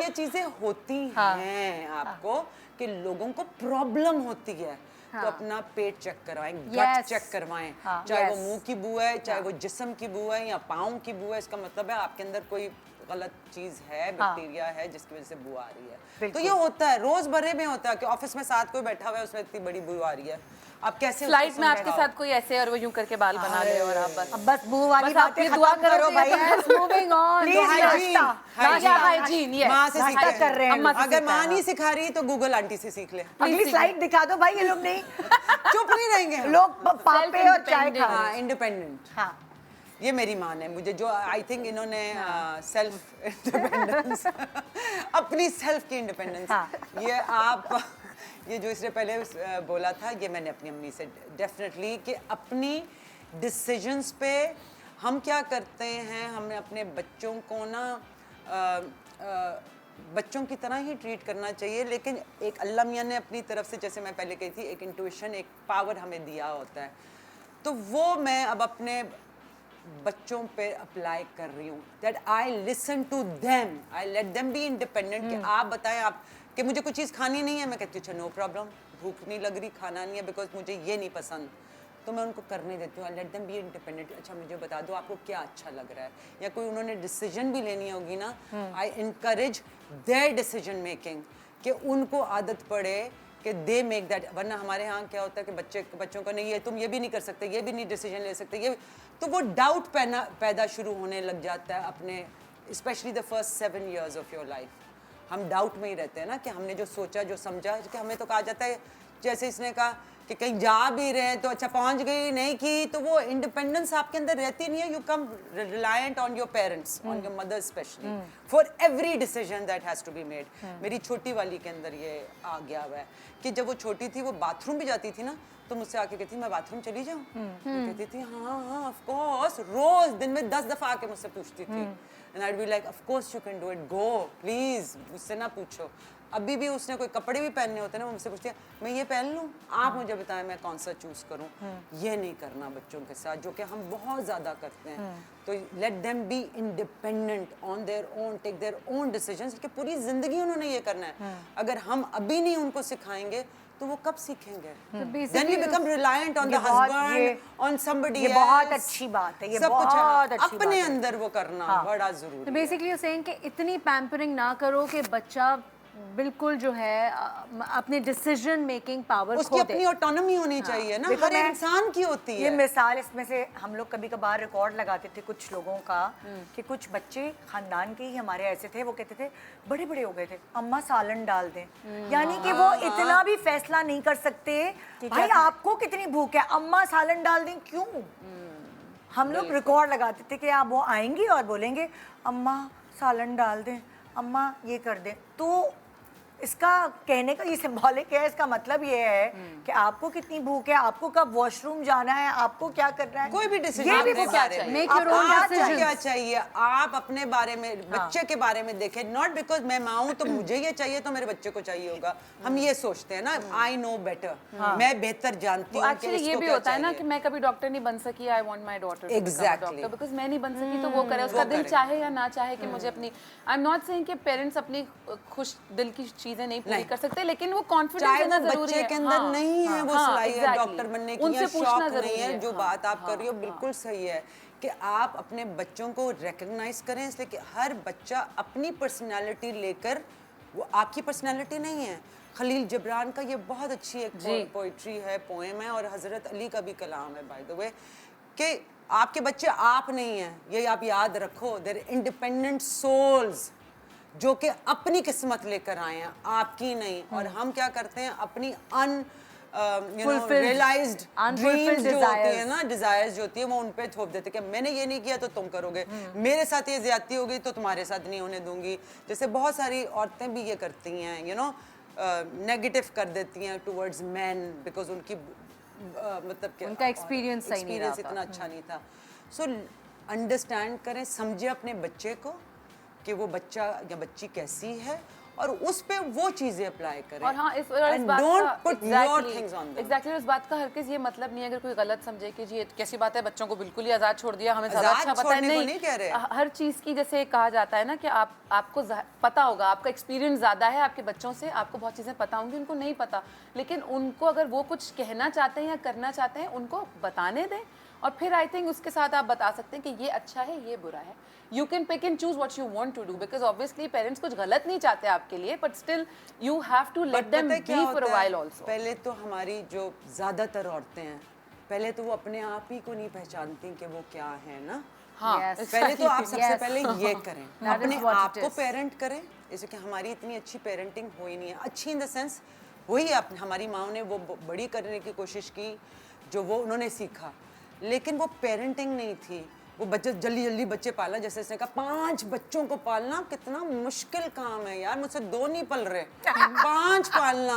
Speaker 2: ये चीजें होती हैं आपको, कि लोगों को प्रॉब्लम होती है। तो अपना पेट चेक करवाएं, गट चेक करवाएं, चाहे वो मुंह की बू है, चाहे वो जिस्म की बू है या पाँव की बू है, इसका मतलब है आपके अंदर कोई गलत चीज है, बैक्टीरिया है, जिसकी वजह से बू आ रही है। तो ये होता है, रोज भरे में होता है कि ऑफिस में साथ कोई बैठा हुआ है, उसमें इतनी बड़ी बू आ रही है, आप कैसे
Speaker 4: फ्लाइट में आपके साथ कोई ऐसे और वो यूं करके बाल बना ले, और आप
Speaker 1: बस बू वाली बातें
Speaker 4: दुआ
Speaker 1: करो भाई,
Speaker 3: मूविंग ऑन,
Speaker 4: हाइजीन,
Speaker 2: माँ से सीख
Speaker 1: कर रहे हैं।
Speaker 2: अगर माँ नहीं सिखा रही तो गूगल आंटी से सीख ले।
Speaker 1: अगली स्लाइड दिखा दो भाई, ये लोग नहीं
Speaker 2: चुप नहीं रहेंगे
Speaker 1: लोग, पापे और चाय खा रहे हैं।
Speaker 2: इंडिपेंडेंट।
Speaker 1: हाँ,
Speaker 2: ये मेरी माँ ने मुझे, जो आई थिंक इन्होंने सेल्फ इंडिपेंडेंस, अपनी सेल्फ की इंडिपेंडेंस, ये आप, ये जो इसने पहले बोला था, ये मैंने अपनी अम्मी से डेफिनेटली, कि अपनी डिसीजंस पे हम क्या करते हैं, हमें अपने बच्चों को ना बच्चों की तरह ही ट्रीट करना चाहिए, लेकिन एक अल्लाह मियाँ ने अपनी तरफ से, जैसे मैं पहले कही थी, एक इंट्यूशन, एक पावर हमें दिया होता है, तो वो मैं अब अपने बच्चों पे अप्लाई कर रही हूँ, that I listen to them, I let them be independent, कि आप बताएं, आप कि मुझे कुछ चीज़ खानी नहीं है, मैं कहती हूँ अच्छा नो प्रॉब्लम, भूख नहीं लग रही, खाना नहीं है बिकॉज मुझे ये नहीं पसंद, तो मैं उनको करने देती हूँ, आई लेट देम बी इंडिपेंडेंट। अच्छा मुझे बता दो आपको क्या अच्छा लग रहा है, या कोई उन्होंने डिसीजन भी लेनी होगी ना, आई इनकरेज देयर डिसीजन मेकिंग, कि उनको आदत पड़े कि दे मेक दैट। वरना हमारे यहाँ क्या होता है कि बच्चों को नहीं, ये तुम ये भी नहीं कर सकते, ये भी नहीं डिसीजन ले सकते, ये तो वो डाउट पैदा शुरू होने लग जाता है अपने, specially the first 7 years of your life. हम डाउट में ही रहते हैं ना, कि हमने जो सोचा जो समझा, कि हमें तो कहा जाता है, जैसे इसने कहा कि कहीं जा भी रहे हैं तो अच्छा पहुंच गई नहीं की, तो वो इंडिपेंडेंस आपके अंदर रहती नहीं है। You come reliant on your parents, on your mother specially, for every decision that has to be made. मेरी छोटी वाली के अंदर ये आ गया हुआ है कि जब वो छोटी थी, वो बाथरूम भी जाती थी ना, तो मुझसे आके कहती मैं बाथरूम चली जाऊँ, कहती थी हाँ हाँ ऑफ कोर्स, रोज दिन में 10 दफा आके मुझसे पूछती थी, and I be like of course you can do it, go please, मुझसे ना पूछो। अभी भी उसने कोई कपड़े भी पहनने होते हैं ना, वो मुझसे पूछती है मैं ये पहन लूँ, आप मुझे बताएं मैं कौन सा चूज करूँ। ये नहीं करना बच्चों के साथ, जो कि हम बहुत ज़्यादा करते हैं। तो let them be independent on their own, take their own decisions, कि पूरी ज़िंदगी उन्होंने ये करना है। अगर हम अभी नहीं उनको सिखाएंगे तो वो कब सीखेंगे? Then you become reliant on the husband, on somebody else.
Speaker 1: ये बहुत अच्छी बात है, ये
Speaker 2: सब कुछ
Speaker 1: बहुत अच्छी बात
Speaker 2: अपने
Speaker 1: है।
Speaker 2: अंदर वो करना बड़ा जरूरी
Speaker 3: तो
Speaker 2: है।
Speaker 3: बेसिकली यू सेइंग कि इतनी पैम्परिंग ना करो कि बच्चा बिल्कुल जो है अपने डिसीजन मेकिंग पावर
Speaker 2: उसकी अपनी ऑटोनॉमी होनी चाहिए ना,
Speaker 1: देखो
Speaker 2: हर
Speaker 1: मैं-
Speaker 2: इंसान की होती
Speaker 1: ये
Speaker 2: है।
Speaker 1: मिसाल इसमें से हम लोग कभी कभार रिकॉर्ड लगाते थे कुछ लोगों का, कि कुछ बच्चे खानदान के ही हमारे ऐसे थे, वो कहते थे बड़े बड़े हो गए थे, अम्मा सालन डाल दें, यानी कि वो इतना भी फैसला नहीं कर सकते भाई आपको कितनी भूख है, अम्मा सालन डाल दें क्यों। हम लोग रिकॉर्ड लगाते थे कि आप वो आएंगी और बोलेंगे अम्मा सालन डाल दें, अम्मा ये कर दें। तो इसका कहने का ये सिंबॉलिक है, इसका मतलब ये है कि आपको कितनी भूख है, आपको कब वॉशरूम जाना है, आपको क्या करना है,
Speaker 2: कोई भी
Speaker 1: ये
Speaker 2: डिसीजन
Speaker 1: भी
Speaker 2: अपने
Speaker 1: वो
Speaker 2: बारे में,
Speaker 3: Make your own
Speaker 2: आपको
Speaker 3: decisions.
Speaker 2: क्या चाहिए, आप अपने बारे में, बच्चे के बारे में देखें। नॉट बिकॉज मैं माँ हूँ तो मुझे ये चाहिए तो मेरे बच्चे को चाहिए होगा, हम ये सोचते हैं ना, आई नो बेटर, मैं बेहतर जानती हूँ।
Speaker 4: एक्चुअली ये भी होता है ना कि मैं कभी डॉक्टर नहीं बन सकी, I want my daughter to become a doctor, because मैं नहीं बन सकी तो वो करे, उसका दिल चाहे या ना चाहे कि मुझे अपनी, आई एम नॉट सेइंग कि पेरेंट्स अपनी खुश दिल की चीजें नहीं पूरी कर सकते, लेकिन वो कॉन्फिडेंस देना जरूरी है।
Speaker 2: बच्चे के अंदर नहीं है वो सलाहियत डॉक्टर बनने की,
Speaker 4: उनसे
Speaker 2: या
Speaker 4: पूछना
Speaker 2: शौक
Speaker 4: जरूरी
Speaker 2: नहीं है।
Speaker 4: है।
Speaker 2: जो बात आप कर रही हो बिल्कुल सही है कि आप अपने बच्चों को रिकग्नाइज करें, इसलिए कि हर बच्चा अपनी पर्सनालिटी लेकर, वो आपकी पर्सनालिटी नहीं है। खलील जिब्रान का ये बहुत अच्छी एक पोइट्री है, पोएम है, और हजरत अली का भी कलाम है बाय द वे, कि आपके बच्चे आप नहीं हैं, ये आप याद रखो, देयर इंडिपेंडेंट सोल्स जो कि अपनी किस्मत लेकर आए हैं, आपकी नहीं। और हम क्या करते हैं, अपनी रियलाइज्ड ड्रीम्स जो होती है ना, डिजायर्स जो होती है, वो उन पे थोप देते कि मैंने ये नहीं किया तो तुम करोगे, मेरे साथ ये ज्यादती होगी तो तुम्हारे साथ नहीं होने दूंगी। जैसे बहुत सारी औरतें भी ये करती हैं, नेगेटिव कर देती हैं टुवर्ड्स मैन, बिकॉज उनकी मतलब कि
Speaker 3: उनका एक्सपीरियंस सही नहीं रहा,
Speaker 2: इतना अच्छा नहीं था। सो अंडरस्टैंड करें, समझे अपने बच्चे को कि वो बच्चा या बच्ची कैसी है, और उस पे वो चीजें अप्लाई करें।
Speaker 4: और हाँ, इस बात का हर किसी ये मतलब नहीं है, अगर कोई गलत समझे कि जी ये कैसी बात है, बच्चों को बिल्कुल ही आजाद छोड़ दिया, हमें ज्यादा अच्छा पता है, नहीं
Speaker 2: कह रहे।
Speaker 4: हर चीज की जैसे कहा जाता है ना कि आपको पता होगा, आपका एक्सपीरियंस ज्यादा है आपके बच्चों से, आपको बहुत चीजें पता होंगी, उनको नहीं पता, लेकिन उनको अगर वो कुछ कहना चाहते हैं या करना चाहते हैं, उनको बताने दें, और फिर आई थिंक उसके साथ आप बता सकते हैं कि ये अच्छा है, ये बुरा है। You can pick and choose what you want to do, because obviously parents कुछ गलत नहीं चाहते आपके लिए, but still you have to let them be for a while also.
Speaker 2: पहले तो हमारी जो ज़्यादातर औरतें हैं, पहले तो वो अपने आप ही को नहीं पहचानती कि वो क्या है ना।
Speaker 4: हाँ,
Speaker 2: पहले तो आप सबसे पहले ये करें, अपने आप को
Speaker 3: is.
Speaker 2: पेरेंट करें। जैसे कि हमारी इतनी अच्छी पेरेंटिंग हुई नहीं है, अच्छी इन द सेंस वही हमारी माँ ने वो बड़ी करने की कोशिश की जो वो उन्होंने सीखा, लेकिन वो पेरेंटिंग नहीं थी। वो बच्चे जल्दी बच्चे पालना, जैसे इसने कहा 5 बच्चों को पालना कितना मुश्किल काम है यार, मुझसे 2 नहीं पल रहे, 5 पालना।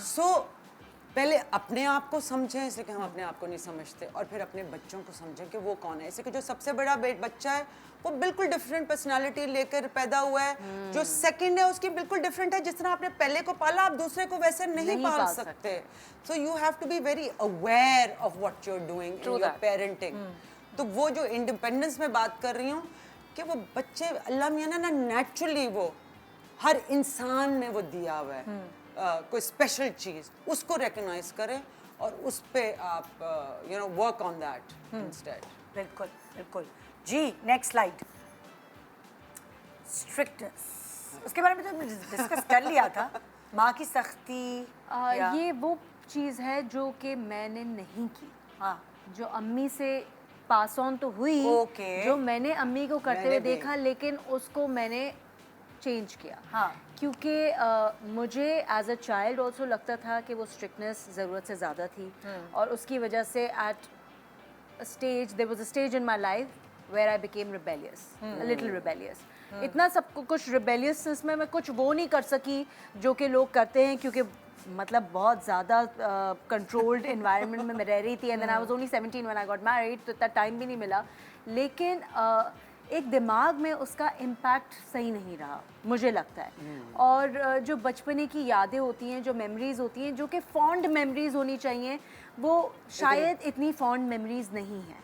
Speaker 2: सो पहले अपने आप को समझें, इसलिए कि हम अपने आप को नहीं समझते, और फिर अपने बच्चों को समझें कि वो कौन है। इसलिए कि जो सबसे बड़ा बच्चा है वो बिल्कुल डिफरेंट पर्सनालिटी लेकर पैदा हुआ है, जो सेकंड है उसकी बिल्कुल डिफरेंट है। जिस तरह आपने पहले को पाला, आप दूसरे को वैसे नहीं पाल सकते। So you have to be very aware of what you are doing in your parenting. तो वो जो इंडिपेंडेंस में बात कर रही हूँ कि वो बच्चे अल्लाह मियाँ ने ना नेचुरली वो हर इंसान में वो दिया हुआ है, कोई स्पेशल चीज़, उसको रिकग्नाइज करें और उस पे आप you know work on that instead.
Speaker 1: बिल्कुल बिल्कुल जी। Next slide. स्ट्रिक्टनेस, उसके बारे में तो हमने डिस्कस कर लिया था। माँ की सख्ती
Speaker 3: ये वो चीज़ है जो कि मैंने नहीं की।
Speaker 1: हाँ
Speaker 3: जो अम्मी से पास ऑन तो हुई,
Speaker 1: Okay.
Speaker 3: जो मैंने अम्मी को करते हुए
Speaker 2: मैंने भी।
Speaker 3: देखा, लेकिन उसको मैंने चेंज किया।
Speaker 1: हाँ।
Speaker 3: क्योंकि मुझे एज अ चाइल्ड ऑल्सो लगता था कि वो स्ट्रिक्टनेस ज़रूरत से ज़्यादा थी, और उसकी वजह से at there was a stage in my life where I became rebellious, little rebellious. इतना सब कुछ रिबेलियसनेस में मैं कुछ वो नहीं कर सकी जो कि लोग करते हैं, क्योंकि मतलब बहुत ज़्यादा कंट्रोल्ड एनवायरनमेंट में मैं रह रही थी, and then I was only 17 when I got married, तो इतना टाइम भी नहीं मिला। लेकिन एक दिमाग में उसका इम्पैक्ट सही नहीं रहा, मुझे लगता है। और जो बचपने की यादें होती हैं, जो मेमोरीज़ होती हैं, जो कि फॉन्ड मेमोरीज़ होनी चाहिए, वो शायद इतनी फॉन्ड मेमोरीज़ नहीं हैं।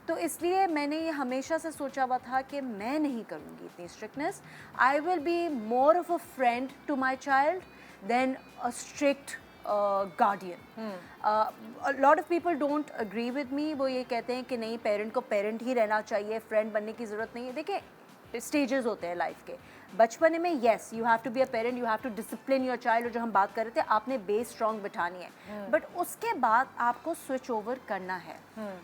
Speaker 3: तो इसलिए मैंने ये हमेशा से सोचा हुआ था कि मैं नहीं करूँगी इतनी strictness. I will be more of a friend to my child than a strict guardian. Lot of people don't agree with me. वो ये कहते हैं कि नहीं, पेरेंट को पेरेंट ही रहना चाहिए, फ्रेंड बनने की ज़रूरत नहीं है। देखिए, स्टेजेस होते हैं लाइफ के। बचपन में yes, you have to be a parent, you have to discipline your child, और जो हम बात कर रहे थे, आपने बेस स्ट्रॉन्ग बिठानी है। बट उसके बाद आपको स्विच ओवर करना है।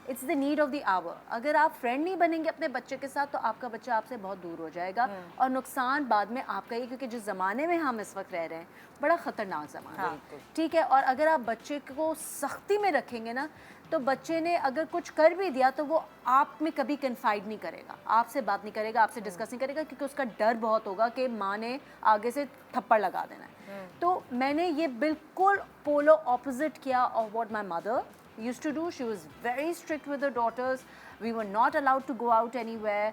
Speaker 3: It's the need of the hour. अगर आप फ्रेंड नहीं बनेंगे अपने बच्चे के साथ, तो आपका बच्चा आपसे बहुत दूर हो जाएगा, और नुकसान बाद में आपका ही, क्योंकि जिस ज़माने में हम इस वक्त रह रहे हैं, बड़ा ख़तरनाक ज़माना है। ठीक है, और अगर आप बच्चे को सख्ती में रखेंगे ना, तो बच्चे ने अगर कुछ कर भी दिया तो वो आप में कभी कन्फाइड नहीं करेगा, आपसे बात नहीं करेगा, आपसे डिस्कस नहीं करेगा, क्योंकि उसका डर बहुत होगा कि माँ ने आगे से थप्पड़ लगा देना है। तो मैंने ये बिल्कुल पोलो ऑपोजिट किया of what my mother used to do. She was very strict with her daughters. We were not allowed to go out anywhere.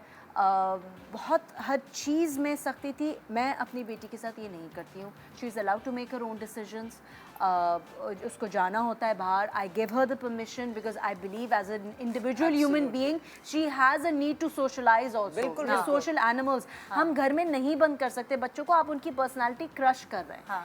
Speaker 3: बहुत हर चीज़ में सख्ती थी। मैं अपनी बेटी के साथ ये नहीं करती हूँ। She is allowed to make her own decisions. उसको जाना होता है बाहर, I give her the permission, because I believe as an individual human being she has a need to socialize also. Social animals हम घर में नहीं बंद कर सकते बच्चों को, आप उनकी पर्सनैलिटी क्रश कर रहे हैं।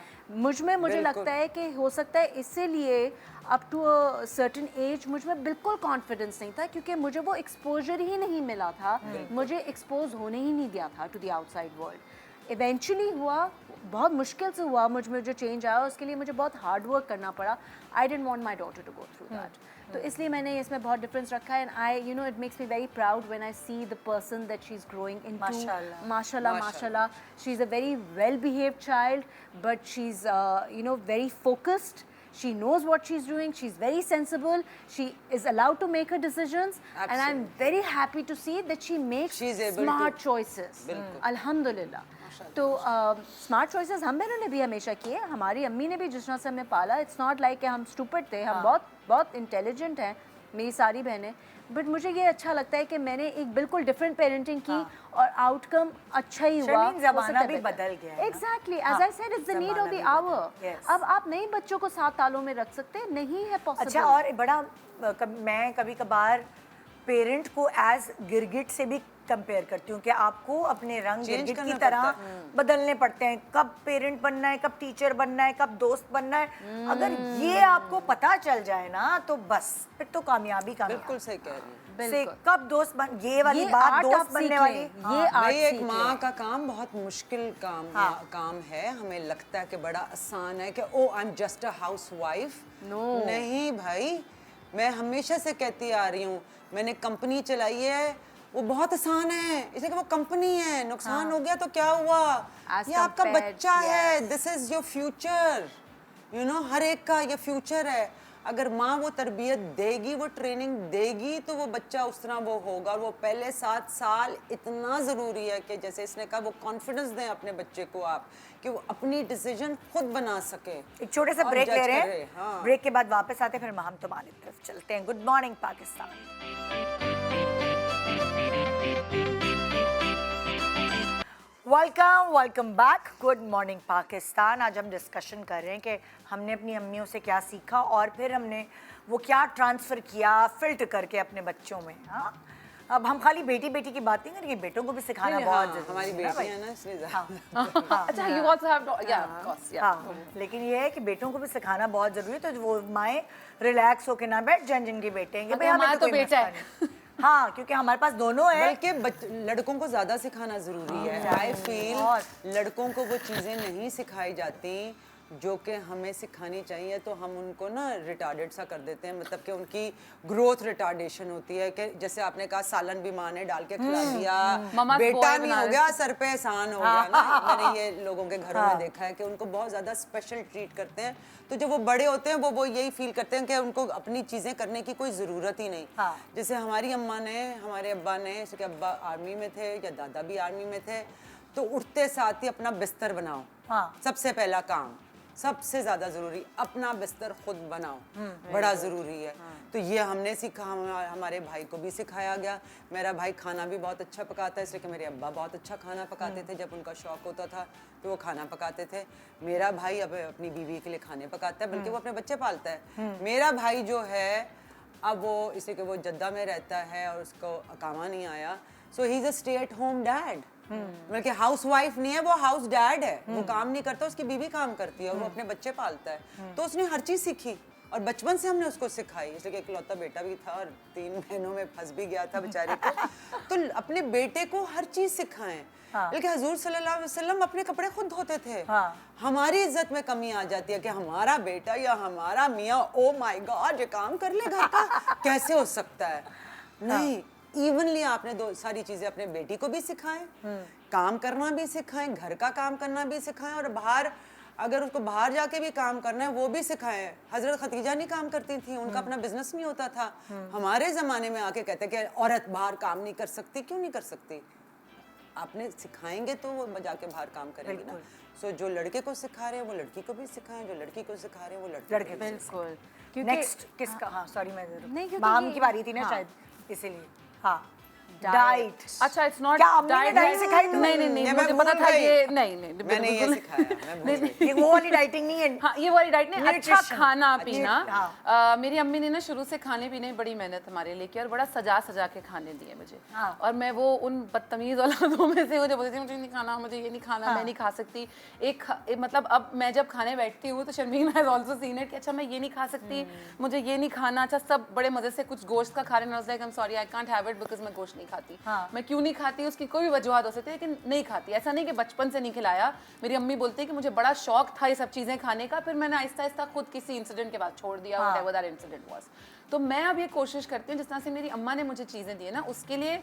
Speaker 3: मुझे लगता है कि हो सकता है इसीलिए up to a certain age मुझ में बिल्कुल कॉन्फिडेंस नहीं था, क्योंकि मुझे वो एक्सपोजर ही नहीं मिला था, मुझे एक्सपोज होने ही नहीं दिया था to the outside world. Eventually हुआ, बहुत मुश्किल से हुआ मुझ में जो चेंज आया, उसके लिए मुझे बहुत हार्ड वर्क करना पड़ा। I didn't want my daughter to go through that. तो इसलिए मैंने इसमें बहुत डिफरेंस रखा है, and I you know it makes me very proud when I see the person that she is growing into. माशाल्लाह she is a very well behaved child, but she is you know very focused. She knows what she's doing. She's very sensible. She is allowed to make her decisions.
Speaker 2: Absolutely.
Speaker 3: And I'm very happy to see that she makes smart choices. Alhamdulillah. तो smart choices हम बहनों ने भी हमेशा किए, हमारी अम्मी ने भी जिस तरह से हमें पाला। इट्स नॉट लाइक कि हम स्टूपिड थे, हम बहुत इंटेलिजेंट हैं, मेरी सारी बहनें। बट मुझे ये अच्छा लगता है कि मैंने एक बिल्कुल डिफरेंट पेरेंटिंग की, और आउटकम अच्छा ही हुआ।
Speaker 1: ज़माना भी बदल गया है।
Speaker 3: Exactly, as I said, it's the need of the hour. अब आप नए बच्चों को 7 तालों में रख सकते नहीं है पॉसिबल।
Speaker 1: अच्छा, और बड़ा मैं कभी कभार पेरेंट को एज गिरगिट से भी कंपेयर करती हूँ कि आपको अपने रंग गिरगिट की तरह बदलने पड़ते हैं। कब पेरेंट बनना है, कब टीचर बनना है, कब दोस्त बनना है। अगर ये आपको पता चल जाए ना, तो बस फिर तो कामयाबी।
Speaker 2: बिल्कुल सही कह रही हैं।
Speaker 1: से कब दोस्त बन, ये वाली बात दोस्त बनने वाली,
Speaker 3: ये
Speaker 2: भाई एक माँ का काम बहुत मुश्किल काम है। हमें लगता है कि बड़ा आसान है कि oh I am just a housewife. नहीं भाई, मैं हमेशा से कहती आ रही हूँ, मैंने कंपनी चलाई है, वो बहुत आसान है, इसलिए कि वो कंपनी है। नुकसान हो गया तो क्या हुआ, ये आपका बच्चा है, this is your future, you know, हर एक का ये फ्यूचर है। अगर माँ वो तरबियत देगी, वो ट्रेनिंग देगी, तो वो बच्चा उस तरह वो होगा। और वो पहले 7 साल इतना ज़रूरी है कि जैसे इसने कहा, वो कॉन्फिडेंस दें अपने बच्चे को आप, कि वो अपनी डिसीजन खुद बना सके।
Speaker 1: एक छोटे से ब्रेक ले रहे हैं, ब्रेक के बाद वापस आते हैं, फिर हम तुम्हारी तरफ चलते हैं। Good morning Pakistan. Welcome back. Good morning Pakistan. आज हम डिस्कशन कर रहे हैं कि हमने अपनी अम्मियों से क्या सीखा, और फिर हमने वो क्या ट्रांसफ़र किया फ़िल्टर करके अपने बच्चों में। हाँ, अब हम खाली बेटी बेटी की बात नहीं करेंगे, बेटों को भी सिखाना बहुत जरूरी
Speaker 2: हमारी
Speaker 1: है ना
Speaker 2: बेटी
Speaker 1: भाई?
Speaker 2: है ना इसलिए
Speaker 4: अच्छा, you also have yeah, of course, yeah.
Speaker 1: हाँ, लेकिन ये है कि बेटों को भी सिखाना बहुत जरूरी है, तो वो माएँ रिलैक्स होके ना बैठ जाएं जिनके बेटे हैं कि भाई हमें
Speaker 4: हमारा तो
Speaker 1: कोई
Speaker 4: बेटा
Speaker 1: मसला
Speaker 4: है।
Speaker 1: नहीं। हाँ, क्योंकि हमारे पास दोनों है।
Speaker 2: बल्कि लड़कों को ज्यादा सिखाना जरूरी है। आई फील लड़कों को वो चीजें नहीं सिखाई जाती जो कि हमें सिखानी चाहिए, तो हम उनको ना रिटार्डेड सा कर देते हैं, मतलब कि उनकी ग्रोथ रिटार्डेशन होती है कि जैसे आपने कहा सालन भी माँ ने डाल के खिला दिया,
Speaker 4: Mama's
Speaker 2: बेटा
Speaker 4: boy
Speaker 2: नहीं
Speaker 4: बना
Speaker 2: हो
Speaker 4: रहे।
Speaker 2: गया सर पे एहसान हो गया ना। मैंने ये लोगों के घरों में देखा है कि उनको बहुत ज्यादा स्पेशल ट्रीट करते हैं, तो जब वो बड़े होते हैं वो यही फील करते हैं कि उनको अपनी चीजें करने की कोई जरूरत ही नहीं। जैसे हमारी अम्मा ने, हमारे अब्बा ने, जैसे अब्बा आर्मी में थे या दादा भी आर्मी में थे, तो उठते साथ ही अपना बिस्तर बनाओ। सबसे पहला काम, सबसे ज्यादा जरूरी, अपना बिस्तर खुद बनाओ, बड़ा जरूरी है। तो ये हमने सीखा, हमारे भाई को भी सिखाया गया। मेरा भाई खाना भी बहुत अच्छा पकाता है, इसलिए कि मेरे अब्बा बहुत अच्छा खाना पकाते थे। जब उनका शौक होता था तो वो खाना पकाते थे। मेरा भाई अब अपनी बीवी के लिए खाने पकाता है, बल्कि वो अपने बच्चे पालता है। मेरा भाई जो है अब वो, इसलिए कि वो जद्दा में रहता है और उसको अकामा नहीं आया, so he is a stay at home dad. बल्कि हाउस वाइफ नहीं है, वो हाउस डैड है। वो काम नहीं करता, उसकी बीवी काम करती है और वो अपने बच्चे पालता है। तो उसने हर चीज सीखी और बचपन से हमने उसको सिखाई, इसलिए कि इकलौता बेटा भी था और 3 महीनों में फंस भी गया था बेचारे को। तो अपने बेटे को हर चीज सिखाएं। लेकिन हजूर सल्लल्लाहु अलैहि वसल्लम अपने कपड़े खुद धोते थे। हमारी इज्जत में कमी आ जाती है कि हमारा बेटा या हमारा मियाँ, ओ माय गॉड, ये काम कर ले घर का, कैसे हो सकता है? नहीं, इवनली आपने सारी चीजें अपने बेटी को भी सिखाएं, काम करना भी सिखाएं, घर का काम करना भी सिखाएं, और बाहर अगर उसको बाहर जाके भी काम करना है वो भी सिखाएं। हजरत खदीजा नहीं काम करती थी, उनका अपना बिजनेस नहीं होता था। हमारे जमाने में आके कहते कि औरत बाहर काम नहीं कर सकती। क्यों नहीं कर सकती? आपने सिखाएंगे तो वो जाके बाहर काम करेंगे ना। सो जो लड़के को सिखा रहे हैं वो लड़की को भी सिखाएं, जो लड़की को सिखा रहे हैं वो लड़के को भी सिखाएं।
Speaker 3: बिल्कुल।
Speaker 1: नेक्स्ट किसका? हाँ सॉरी, मैं
Speaker 3: नहीं, क्योंकि
Speaker 1: माम की बारी थी ना शायद, इसीलिए। हाँ, डाइट।
Speaker 4: अच्छा, इट्स नॉट
Speaker 1: क्या अम्मी ने डाइट सिखाई तुम्हें?
Speaker 4: नहीं, मुझे पता था ये नहीं
Speaker 2: मैंने ये सिखाया, मैं भूल गई।
Speaker 1: ये वो वाली डाइटिंग नहीं है।
Speaker 4: हाँ, ये वाली डाइट नहीं, अच्छा
Speaker 1: Nutrition।
Speaker 4: खाना पीना।
Speaker 1: हाँ।
Speaker 4: मेरी अम्मी ने ना शुरू से खाने पीने में बड़ी मेहनत हमारे लिए की और बड़ा सजा सजा के खाने दिए मुझे। और मैं वो उन बदतमीज औलादों में से हूँ जो बोलती थी मुझे नहीं खाना, मुझे ये नहीं खाना, मैं नहीं खा सकती। मतलब अब मैं जब खाने बैठती हूँ तो Sharmeen has also seen it कि अच्छा मैं ये नहीं खा सकती, मुझे ये नहीं खाना। अच्छा, सब बड़े मजे से कुछ गोश्त का खा रहे हैं, I am sorry I can't have it because मैं गोश्त नहीं खाती। मैं क्यों नहीं खाती, उसकी कोई भी वजूहत हो सकती है, लेकिन नहीं खाती। ऐसा नहीं कि बचपन से नहीं खिलाया। मेरी अम्मी बोलती है कि मुझे बड़ा शौक था ये सब चीज़ें खाने का, फिर मैंने आहिस्ता आहिस्ता खुद किसी इंसिडेंट के बाद छोड़ दिया, व्हाटएवर दैट इंसिडेंट वाज। तो मैं अब ये कोशिश करती हूँ जिस तरह से मेरी अम्मा ने मुझे चीज़ें दी है ना, उसके लिए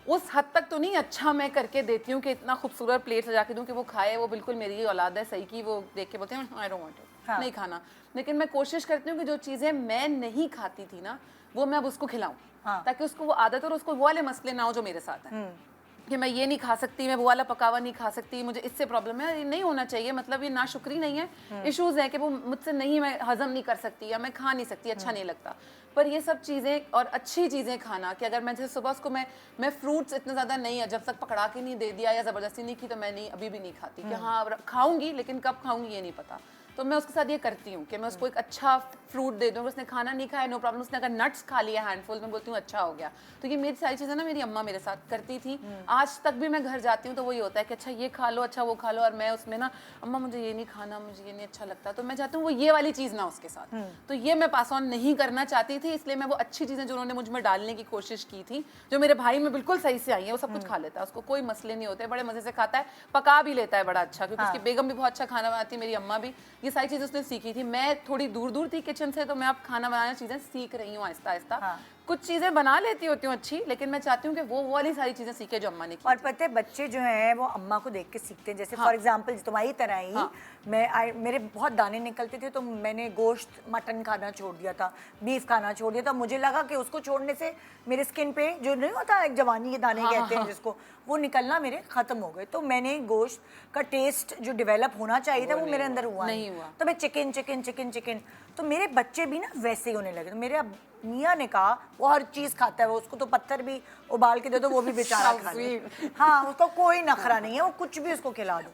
Speaker 4: उस हद तक तो नहीं अच्छा मैं करके देती हूँ कि इतना खूबसूरत प्लेट सजा के दूँ कि वो खाए। वो बिल्कुल मेरी ही औलाद है, सही की वो देख के बोलते हैं आई डोंट वांट इट, नहीं खाना। लेकिन मैं कोशिश करती हूँ कि जो चीज़ें मैं नहीं खाती थी ना वो मैं अब उसको खिलाऊँ, ताकि उसको वो आदत और उसको वो वाले मसले ना हो जो मेरे साथ हैं कि मैं ये नहीं खा सकती, मैं वो वाला पकावा नहीं खा सकती, मुझे इससे प्रॉब्लम है। ये नहीं होना चाहिए, मतलब ये नाशुक्री नहीं है, इश्यूज है कि वो मुझसे नहीं, मैं हजम नहीं कर सकती या मैं खा नहीं सकती, अच्छा नहीं लगता। पर ये सब चीज़ें और अच्छी चीज़ें खाना, कि अगर मैं जैसे सुबह उसको मैं फ्रूट्स इतना ज़्यादा नहीं है, जब तक पकड़ा के नहीं दे दिया या ज़बरदस्ती नहीं की तो मैं नहीं, अभी भी नहीं खाती। कि हाँ खाऊंगी लेकिन कब खाऊंगी ये नहीं पता। तो मैं उसके साथ ये करती हूँ कि मैं उसको एक अच्छा फ्रूट दे दूँ। उसने खाना नहीं खाया, नो प्रॉब्लम। उसने अगर नट्स खा लिया हैंडफुल, मैं बोलती हूँ अच्छा हो गया। तो ये मेरी सारी चीज़ें ना मेरी अम्मा मेरे साथ करती थी। आज तक भी मैं घर जाती हूँ तो वही होता है कि अच्छा ये खा लो, अच्छा वो खा लो, और मैं उसमें ना अम्मा मुझे ये नहीं खाना, मुझे ये नहीं अच्छा लगता, तो मैं चाहती हूँ वो ये वाली चीज़ ना उसके साथ। तो ये मैं पास ऑन नहीं करना चाहती थी, इसलिए मैं वो अच्छी चीज़ें जो उन्होंने मुझ में डालने की कोशिश की थी, जो मेरे भाई में बिल्कुल सही से आई है, वो सब कुछ खा लेता है, उसको कोई मसले नहीं होते, बड़े मज़े से खाता है, पका भी लेता है बड़ा अच्छा, क्योंकि उसकी बेगम भी बहुत अच्छा खाना बनाती है, मेरी अम्मा भी। ये सारी चीज़ें उसने सीखी थी। मैं थोड़ी दूर दूर थी किचन से, तो मैं अब खाना बनाना चीज़ें सीख रही हूँ आहिस्ता आहिस्ता। कुछ चीज़ें बना लेती होती हूँ अच्छी, लेकिन मैं चाहती हूँ कि वो वाली सारी चीज़ें सीखे जो अम्मा ने की।
Speaker 1: और पता है बच्चे जो हैं वो अम्मा को देख के सीखते हैं। जैसे फॉर एग्जांपल तुम्हारी तरह ही मेरे बहुत दाने निकलते थे, तो मैंने गोश्त, मटन खाना छोड़ दिया था, बीफ खाना छोड़ दिया था। मुझे लगा कि उसको छोड़ने से मेरे स्किन पे जो नहीं होता एक जवानी के दाने कहते हैं जिसको, वो निकलना मेरे खत्म हो गए। तो मैंने गोश्त का टेस्ट जो डेवलप होना चाहिए था वो मेरे अंदर हुआ नहीं। तो मैं चिकन चिकन चिकन चिकन, तो मेरे बच्चे भी ना वैसे ही होने लगे। तो मेरे मियाँ ने कहा वो हर चीज़ खाता है, वो उसको तो पत्थर भी उबाल के दे दो वो भी बेचारा खा ले। हाँ, उसको कोई नखरा नहीं है, वो कुछ भी उसको खिला दो।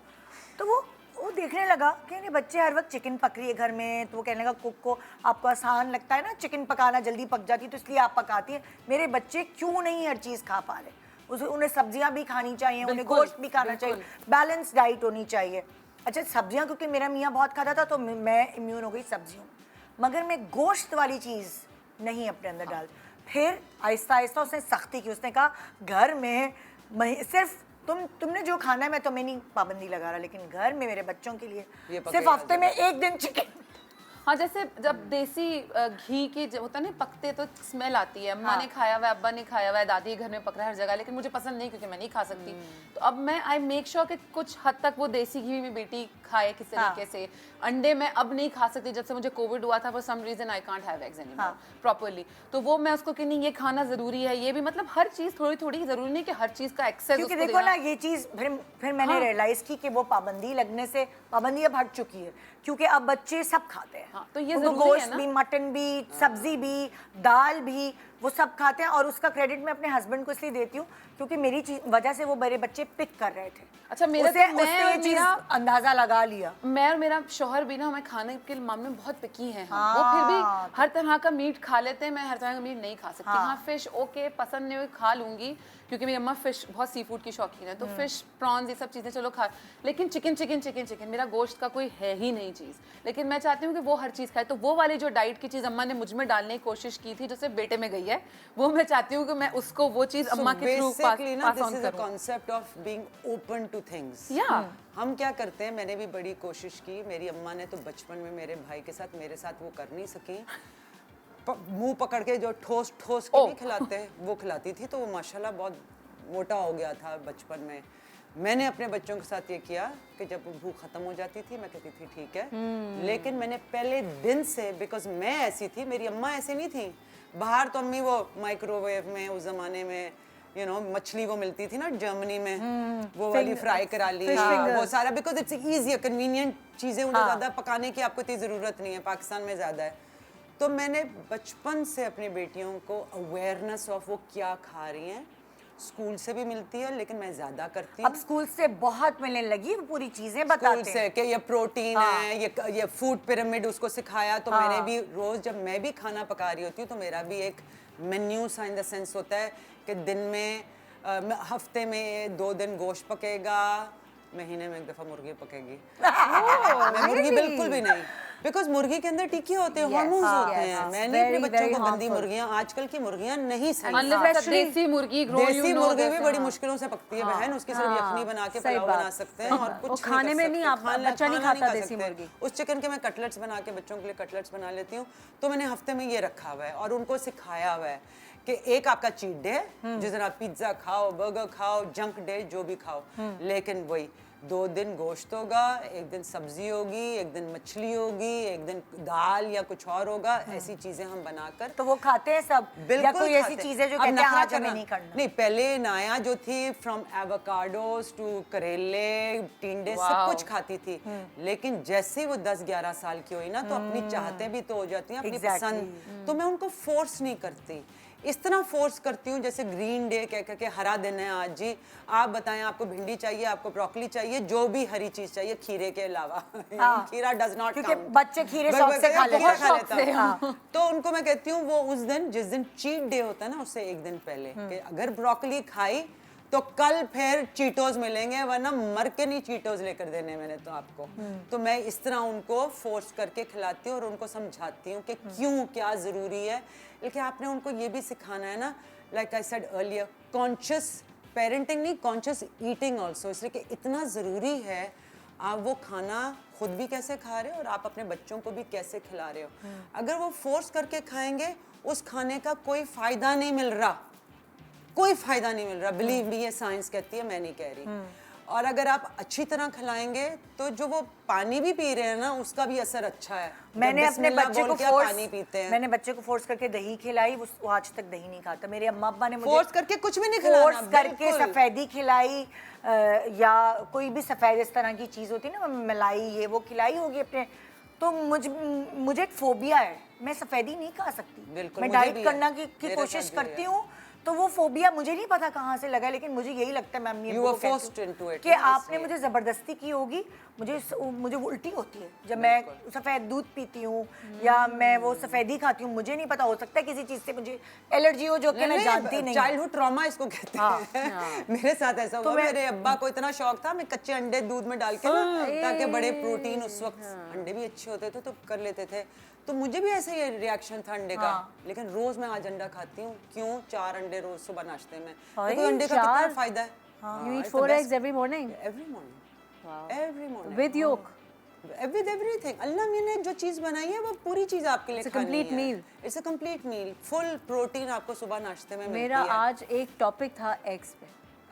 Speaker 1: तो वो वो देखने लगा कि नहीं बच्चे हर वक्त चिकन पक रही है घर में, तो वो कहने लगा कुक को आपको आसान लगता है ना चिकन पकाना, जल्दी पक जाती है तो इसलिए आप पकाती हैं। मेरे बच्चे क्यों नहीं हर चीज़ खा पा रहे? उन्हें सब्जियां भी खानी चाहिए, उन्हें गोश्त भी खाना चाहिए, बैलेंस डाइट होनी चाहिए। अच्छा सब्जियां क्योंकि मेरा मियाँ बहुत खाता था तो मैं इम्यून हो गई सब्जियों, मगर मैं गोश्त वाली चीज़ नहीं अपने अंदर डाल। फिर आहिस्ता आहिस्ता उसने सख्ती की, उसने कहा घर में सिर्फ तुमने जो खाना है मैं तुम्हें नहीं पाबंदी लगा रहा, लेकिन घर में मेरे बच्चों के लिए सिर्फ हफ्ते में 1 दिन चिकन।
Speaker 4: हाँ, जैसे जब देसी घी की जब होता है ना पकते तो स्मेल आती है। अम्मा ने खाया हुआ है, अब्बा ने खाया हुआ है, दादी के घर में पक रहा है हर जगह, लेकिन मुझे पसंद नहीं क्योंकि मैं नहीं खा सकती। तो अब मैं आई मेक श्योर कि कुछ हद तक वो देसी घी में बेटी खाए किस तरीके से। अंडे मैं अब नहीं खा सकती, जब से मुझे कोविड हुआ था for some reason I can't have eggs anymore properly. तो वो मैं उसको कि नहीं ये खाना जरूरी है, ये भी मतलब हर चीज थोड़ी थोड़ी, जरूरी नहीं कि हर चीज का एक्सेस।
Speaker 1: क्योंकि देखो ना ये चीज फिर मैंने रियलाइज की कि वो पाबंदी लगने से पाबंदी अब हट चुकी है, क्योंकि अब बच्चे सब खाते हैं।
Speaker 4: हाँ, तो ये
Speaker 1: उनको
Speaker 4: जरूरी है
Speaker 1: गोश्त
Speaker 4: ना?
Speaker 1: भी, मटन भी, सब्जी भी, दाल भी, वो सब खाते हैं। और उसका क्रेडिट मैं अपने हस्बैंड को इसलिए देती हूँ क्योंकि मेरी वजह से वो मेरे बच्चे पिक कर रहे थे।
Speaker 4: अच्छा मेरा
Speaker 1: उसने
Speaker 4: तो मैं और
Speaker 1: ये चीज
Speaker 4: मेरा
Speaker 1: अंदाजा लगा लिया।
Speaker 4: मैं और मेरा शौहर भी ना हमें खाने के मामले में बहुत पिकी हैं हम। वो फिर भी हर तरह का मीट खा लेते हैं, मैं हर तरह का मीट नहीं खा सकती। हाँ फिश ओके पसंद नहीं हुई खा लूंगी क्योंकि मेरी अम्मा फिश बहुत सी फूड की शौकीन है, तो फिश प्रॉन्स ये सब चीज़ें चलो खा, लेकिन चिकन चिकन चिकन चिकन मेरा गोश्त का कोई है ही नहीं चीज़। लेकिन मैं चाहती हूँ कि वो हर चीज़ खाए। तो वो वाली जो डाइट की चीज़ अम्मा ने मुझ में डालने की कोशिश की थी जो सिर्फ बेटे में गई है, वो मैं चाहती हूँ कि मैं उसको वो चीज़ अम्मा के थ्रू पास ऑन करूँ।
Speaker 2: Concept of being open two things. हम क्या करते हैं, मैंने भी बड़ी कोशिश की, मेरी अम्मा ने तो बचपन में मेरे भाई के साथ मेरे साथ वो कर नहीं सकी। मुंह पकड़ के जो ठोस ठोस के नहीं खिलाते हैं वो खिलाती थी, तो वो माशाल्लाह बहुत मोटा हो गया था बचपन में। मैंने अपने बच्चों के साथ ये किया कि जब भूख खत्म हो जाती थी मैं कहती थी ठीक है, लेकिन मैंने पहले दिन से, बिकॉज मैं ऐसी थी, मेरी अम्मा ऐसी नहीं थी। बाहर तो अम्मी वो माइक्रोवेव में उस जमाने में मछली वो मिलती थी ना जर्मनी में, वो वाली फ्राई करा ली, वो सारा, बिकॉज इट्स इजी कन्वीनियंट चीज़ें, उन्हें ज़्यादा पकाने की आपको इतनी ज़रूरत नहीं है, पाकिस्तान में ज़्यादा है। तो मैंने बचपन से अपनी बेटियों को अवेयरनेस ऑफ वो क्या खा रही हैं, स्कूल से भी मिलती है लेकिन मैं ज़्यादा करती हूँ।
Speaker 1: अब स्कूल से बहुत मिलने लगी, वो पूरी चीज़ें बताते हैं
Speaker 2: स्कूल से कि ये प्रोटीन है, ये फूड पिरामिड उसको सिखाया। तो मैंने भी रोज़ जब मैं भी खाना पका रही होती हूँ तो मेरा भी एक मेन्यू सा इन द सेंस होता है कि दिन में हफ्ते में 2 दिन गोश्त पकेगा, महीने में 1 दफ़ा मुर्गी पकेगी। मैं मुर्गी बिल्कुल भी नहीं, बिकॉज मुर्गी के अंदर टीके होते हैं, हार्मोन्स होते हैं। मैंने अपने बच्चों को गंदी मुर्गियां, आजकल की मुर्गियां नहीं सही।
Speaker 4: देसी मुर्गी
Speaker 2: भी बड़ी मुश्किलों से पकती है बहन, उसकी सिर्फ यखनी बना के पुलाव बना सकते हैं और कुछ
Speaker 3: खाने में नहीं, आप बच्चा नहीं खाता देसी मुर्गी।
Speaker 2: उस चिकन के मैं कटलेट्स बना के बच्चों के लिए कटलेट्स बना लेती हूँ। तो मैंने हफ्ते में ये रखा हुआ है और उनको सिखाया हुआ है कि एक आपका चीट डे है जिस दिन आप पिज्जा खाओ, बर्गर खाओ, जंक डे जो भी खाओ, लेकिन वही 2 दिन गोश्त होगा, 1 दिन सब्जी होगी, 1 दिन मछली होगी, 1 दिन दाल या कुछ और होगा। ऐसी चीजें हम बनाकर,
Speaker 1: तो वो खाते हैं सब, या कोई ऐसी चीजें जो कहते हैं आज हमें नहीं करना।
Speaker 2: नहीं, पहले नाया जो थी फ्रॉम एवोकाडोस टू करेले, टिंडे, सब कुछ खाती थी। लेकिन जैसे वो 10-11 साल की हुई ना तो अपनी चाहते भी तो हो जाती हैं, अपनी पसंद। तो मैं उनको फोर्स नहीं करती, इस तरह फोर्स करती हूँ जैसे ग्रीन डे कह करके हरा दिन है आज जी, आप बताएं आपको भिंडी चाहिए, आपको ब्रोकली चाहिए, जो भी हरी चीज चाहिए खीरे के अलावा। खीरा डज नॉट
Speaker 1: क्योंकि बच्चे खीरे शौक से खा लेते हैं।
Speaker 2: तो उनको मैं कहती हूँ वो उस दिन जिस दिन चीट डे होता है ना उससे 1 दिन पहले कि अगर ब्रोकली खाई तो कल फिर चीटोज मिलेंगे, वरना मर के नहीं चीटोज लेकर देने मैंने तो आपको। तो मैं इस तरह उनको फोर्स करके खिलाती हूँ और उनको समझाती हूँ कि क्यों क्या ज़रूरी है। लेकिन आपने उनको ये भी सिखाना है ना, like I said earlier, conscious parenting नहीं, कॉन्शियस ईटिंग ऑल्सो, इसलिए कि इतना ज़रूरी है आप वो खाना खुद भी कैसे खा रहे हो और आप अपने बच्चों को भी कैसे खिला रहे हो। अगर वो फोर्स करके खाएंगे उस खाने का कोई फ़ायदा नहीं मिल रहा, कोई फायदा नहीं मिल रहा, बिलीव मी, ये साइंस कहती है, मैं नहीं कह रही। और अगर आप अच्छी तरह खिलाएंगे तो जो वो पानी भी पी रहे हैं ना उसका भी असर अच्छा है।
Speaker 1: मैंने अपने बच्चे को
Speaker 2: पानी पीते हैं,
Speaker 1: मैंने बच्चे को फोर्स करके दही खिलाई, वो आज तक दही नहीं खाता। मेरे अम्मा अब्बा ने मुझे
Speaker 2: फोर्स करके कुछ भी नहीं खिलाना,
Speaker 1: फोर्स करके सफेदी खिलाई या कोई भी सफेद इस तरह की चीज होती है ना, मलाई ये वो खिलाई होगी अपने। तो मुझे एक फोबिया है, मैं सफेदी नहीं खा सकती। मैं डाइट करना की कोशिश करती हूँ तो वो फोबिया मुझे नहीं पता कहाँ से लगा, लेकिन मुझे यही लगता है, मैं अम्मी
Speaker 2: You
Speaker 1: अब्बू
Speaker 2: were
Speaker 1: को कहती
Speaker 2: forced
Speaker 1: हूँ
Speaker 2: into it,
Speaker 1: कि
Speaker 2: ना,
Speaker 1: आपने
Speaker 2: इसलिए।
Speaker 1: मुझे जबरदस्ती की होगी, मुझे वो उल्टी होती है जब मैं सफ़ेद दूध पीती हूँ या मैं वो सफ़ेदी खाती हूँ। मुझे नहीं पता, हो सकता है किसी चीज़ से मुझे एलर्जी हो जो कि मैं जानती नहीं।
Speaker 2: चाइल्डहुड ट्रॉमा इसको कहते हैं। मेरे साथ ऐसा हुआ, मेरे अब्बा को इतना शौक था, मैं कच्चे अंडे दूध में डाल के ना, ताकि बड़े प्रोटीन, उस वक्त अंडे भी अच्छे होते थे तो कर लेते थे, तो मुझे भी ऐसा ही रिएक्शन था अंडे का। लेकिन रोज मैं आज अंडा खाती हूँ। क्यों? 4 अंडे रोज सुबह नाश्ते में। देखो अंडे का कितना फायदा है।
Speaker 3: You eat 4 eggs every morning?
Speaker 2: Every morning. Wow. Every morning.
Speaker 3: With yolk?
Speaker 2: With everything. अल्लाह ने जो चीज़ बनाई है वो पूरी चीज़ आपके लिए
Speaker 3: It's a
Speaker 2: खानी
Speaker 3: complete
Speaker 2: है।
Speaker 3: meal.
Speaker 2: It's a complete meal. Full protein आपको सुबह नाश्ते में मिलती है।
Speaker 3: मेरा आज एक टॉपिक था एग्स पे,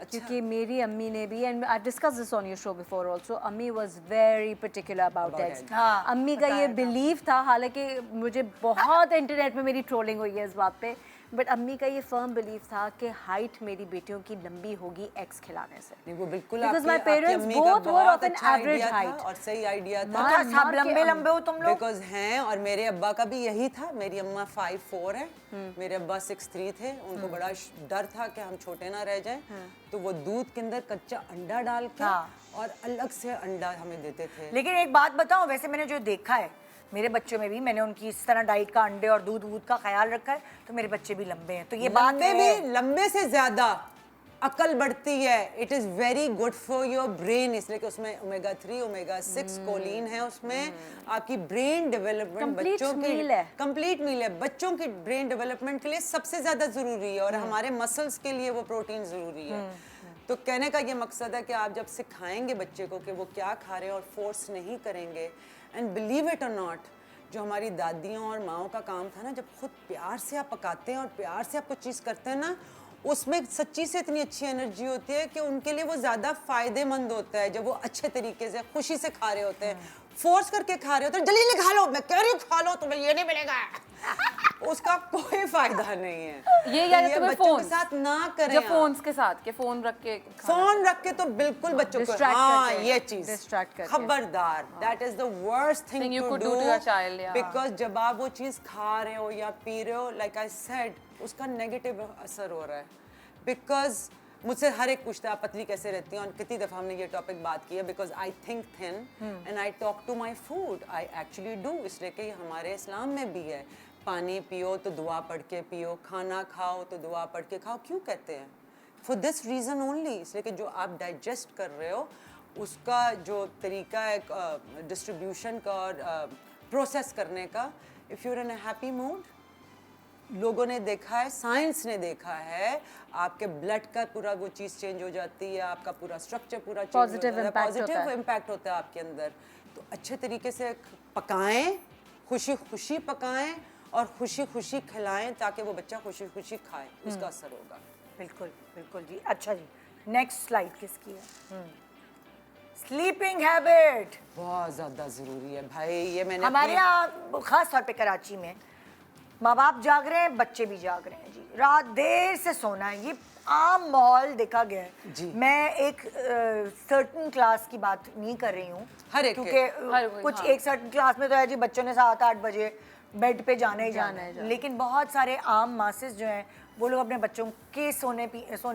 Speaker 3: क्योंकि मेरी अम्मी ने भी, and I discuss this on your show before also, अम्मी was very particular about eggs. अम्मी का ये बिलीव था, हालांकि मुझे बहुत इंटरनेट पे मेरी ट्रोलिंग हुई है इस बात पे, बट अम्मी का ये फर्म बिलीव था कि हाइट मेरी बेटियों की लंबी होगी एग्स खिलाने से।
Speaker 2: नहीं, वो बिल्कुल
Speaker 3: Because
Speaker 2: आपकी
Speaker 3: my parents
Speaker 2: अम्मी का
Speaker 3: both were
Speaker 2: बहुत
Speaker 3: of an
Speaker 2: अच्छा
Speaker 3: average
Speaker 2: idea था
Speaker 3: height.
Speaker 2: और सही आइडिया था।
Speaker 1: तो सब लंबे लंबे हो तुम लोग।
Speaker 2: बिकॉज हैं, और मेरे अब्बा का भी यही था। मेरी अम्मा 5'4" है, मेरे अब्बा 6'3" थे। उनको बड़ा डर था कि हम छोटे ना रह जाएं, तो वो दूध के अंदर कच्चा अंडा डाल के और अलग से अंडा हमें देते थे।
Speaker 1: लेकिन एक बात बताओ, वैसे मैंने जो देखा है मेरे बच्चों में भी, मैंने उनकी इस तरह डाइट का, अंडे और दूध वूध का ख्याल रखा है, तो मेरे बच्चे भी लंबे हैं। तो ये बात
Speaker 2: लंबे
Speaker 1: है।
Speaker 2: भी, लंबे से ज्यादा अकल बढ़ती है। It is very good for your brain, इसलिए कि उसमें ओमेगा 3, ओमेगा 6 कोलिन है उसमें। आपकी ब्रेन डेवलपमेंट,
Speaker 3: Complete
Speaker 2: बच्चों की
Speaker 3: meal है।
Speaker 2: कंप्लीट मील है। बच्चों की ब्रेन डेवलपमेंट के लिए सबसे ज्यादा जरूरी है, और हमारे मसल्स के लिए वो प्रोटीन जरूरी है। तो कहने का ये मकसद है कि आप जब सिखाएंगे बच्चे को कि वो क्या खा रहे हैं और फोर्स नहीं करेंगे, एंड बिलीव इट और नॉट, जो हमारी दादियों और माओं का काम था ना, जब खुद प्यार से आप पकाते हैं और प्यार से आप कुछ चीज़ करते हैं ना, उसमें सच्ची से इतनी अच्छी एनर्जी होती है कि उनके लिए वो ज़्यादा फायदेमंद होता है जब वो अच्छे तरीके से खुशी से खा रहे होते हैं। फोर्स करके खा रहे होते हैं, जल्दी खा लो, मैं कह रही हूँ खा लो, तुम्हें ये नहीं मिलेगा, उसका कोई फायदा नहीं है।
Speaker 4: ये याद है तुम्हें
Speaker 2: बच्चों के
Speaker 4: फोन
Speaker 2: साथ ना करें।
Speaker 4: जब फोन्स के साथ के फोन रख के
Speaker 2: फोन रख के तो बिल्कुल बच्चों को,
Speaker 3: distract
Speaker 2: हाँ
Speaker 3: करके,
Speaker 2: ये चीज
Speaker 3: distract करके।
Speaker 2: खबरदार, that is the worst
Speaker 4: Thing
Speaker 2: thing
Speaker 4: you
Speaker 2: to
Speaker 4: could
Speaker 2: do
Speaker 4: do to your child, yeah.
Speaker 2: Because जब आप वो चीज खा रहे हो या पी रहे हो, लाइक आई सेड, उसका नेगेटिव असर हो रहा है। बिकॉज मुझसे हर एक पूछता है आप पतली कैसे रहती हैं, और कितनी दफ़ा हमने ये टॉपिक बात की है। Because I think thin and I talk to my food, I actually do, इसलिए कि हमारे इस्लाम में भी है, पानी पियो तो दुआ पढ़ के पियो, खाना खाओ तो दुआ पढ़ के खाओ। क्यों कहते हैं? फॉर दिस रीज़न ओनली, इसलिए कि जो आप डाइजेस्ट कर रहे हो उसका जो तरीका है डिस्ट्रीब्यूशन का और प्रोसेस करने का, if you're in a happy mood, लोगों ने देखा है, साइंस ने देखा है, आपके ब्लड का पूरा वो चीज़ चेंज हो जाती है, आपका पूरा स्ट्रक्चर पूरा चेंज हो जाता है, पॉजिटिव इम्पैक्ट होता है आपके अंदर। तो अच्छे तरीके से पकाएं, खुशी खुशी पकाएं और खुशी खुशी खिलाएं, ताकि वो बच्चा खुशी खुशी खाए, उसका असर होगा।
Speaker 1: बिल्कुल बिल्कुल जी। अच्छा जी, नेक्स्ट स्लाइड किसकी है? स्लीपिंग हैबिट
Speaker 2: बहुत ज़्यादा ज़रूरी है भाई। ये मैंने
Speaker 1: हमारे यहाँ खास तौर पे कराची में माँ बाप जाग रहे हैं, बच्चे भी जाग रहे हैं जी, रात देर से सोना है, ये आम माहौल देखा गया है जी। मैं एक सर्टन क्लास की बात नहीं कर रही हूँ,
Speaker 2: हर एक
Speaker 1: क्योंकि कुछ एक सर्टन क्लास में तो है जी बच्चों ने 7-8 बजे बेड पे जाना ही जाना है, लेकिन बहुत सारे आम मासेस जो हैं वो लोग अपने बच्चों के सोने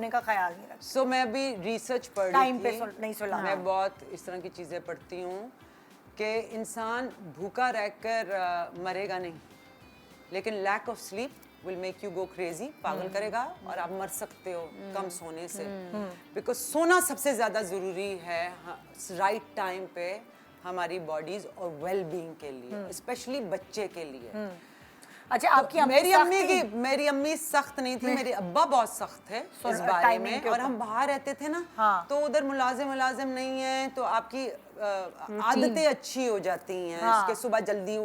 Speaker 1: का ख्याल नहीं रखते।
Speaker 2: सो मैं अभी रिसर्च पढ़ रही
Speaker 1: टाइम
Speaker 2: थी,
Speaker 1: पे नहीं सोना।
Speaker 2: मैं बहुत इस तरह की चीज़ें पढ़ती हूँ कि इंसान भूखा रहकर मरेगा नहीं, लेकिन lack of sleep will make you go crazy, पागल करेगा और आप मर सकते हो कम सोने से। बिकॉज सोना सबसे ज़्यादा ज़रूरी है राइट टाइम पे हमारी बॉडीज और वेल बीइंग के लिए, स्पेशली बच्चे के लिए।
Speaker 1: अच्छा, आपकी
Speaker 2: मेरी अम्मी सख्त नहीं थी, मेरे अब्बा बहुत सख्त थे इस बारे में, और हम बाहर रहते थे ना, तो उधर मुलाजिम नहीं है, तो आपकी आदतें अच्छी हो जाती हैं कि सुबह जल्दी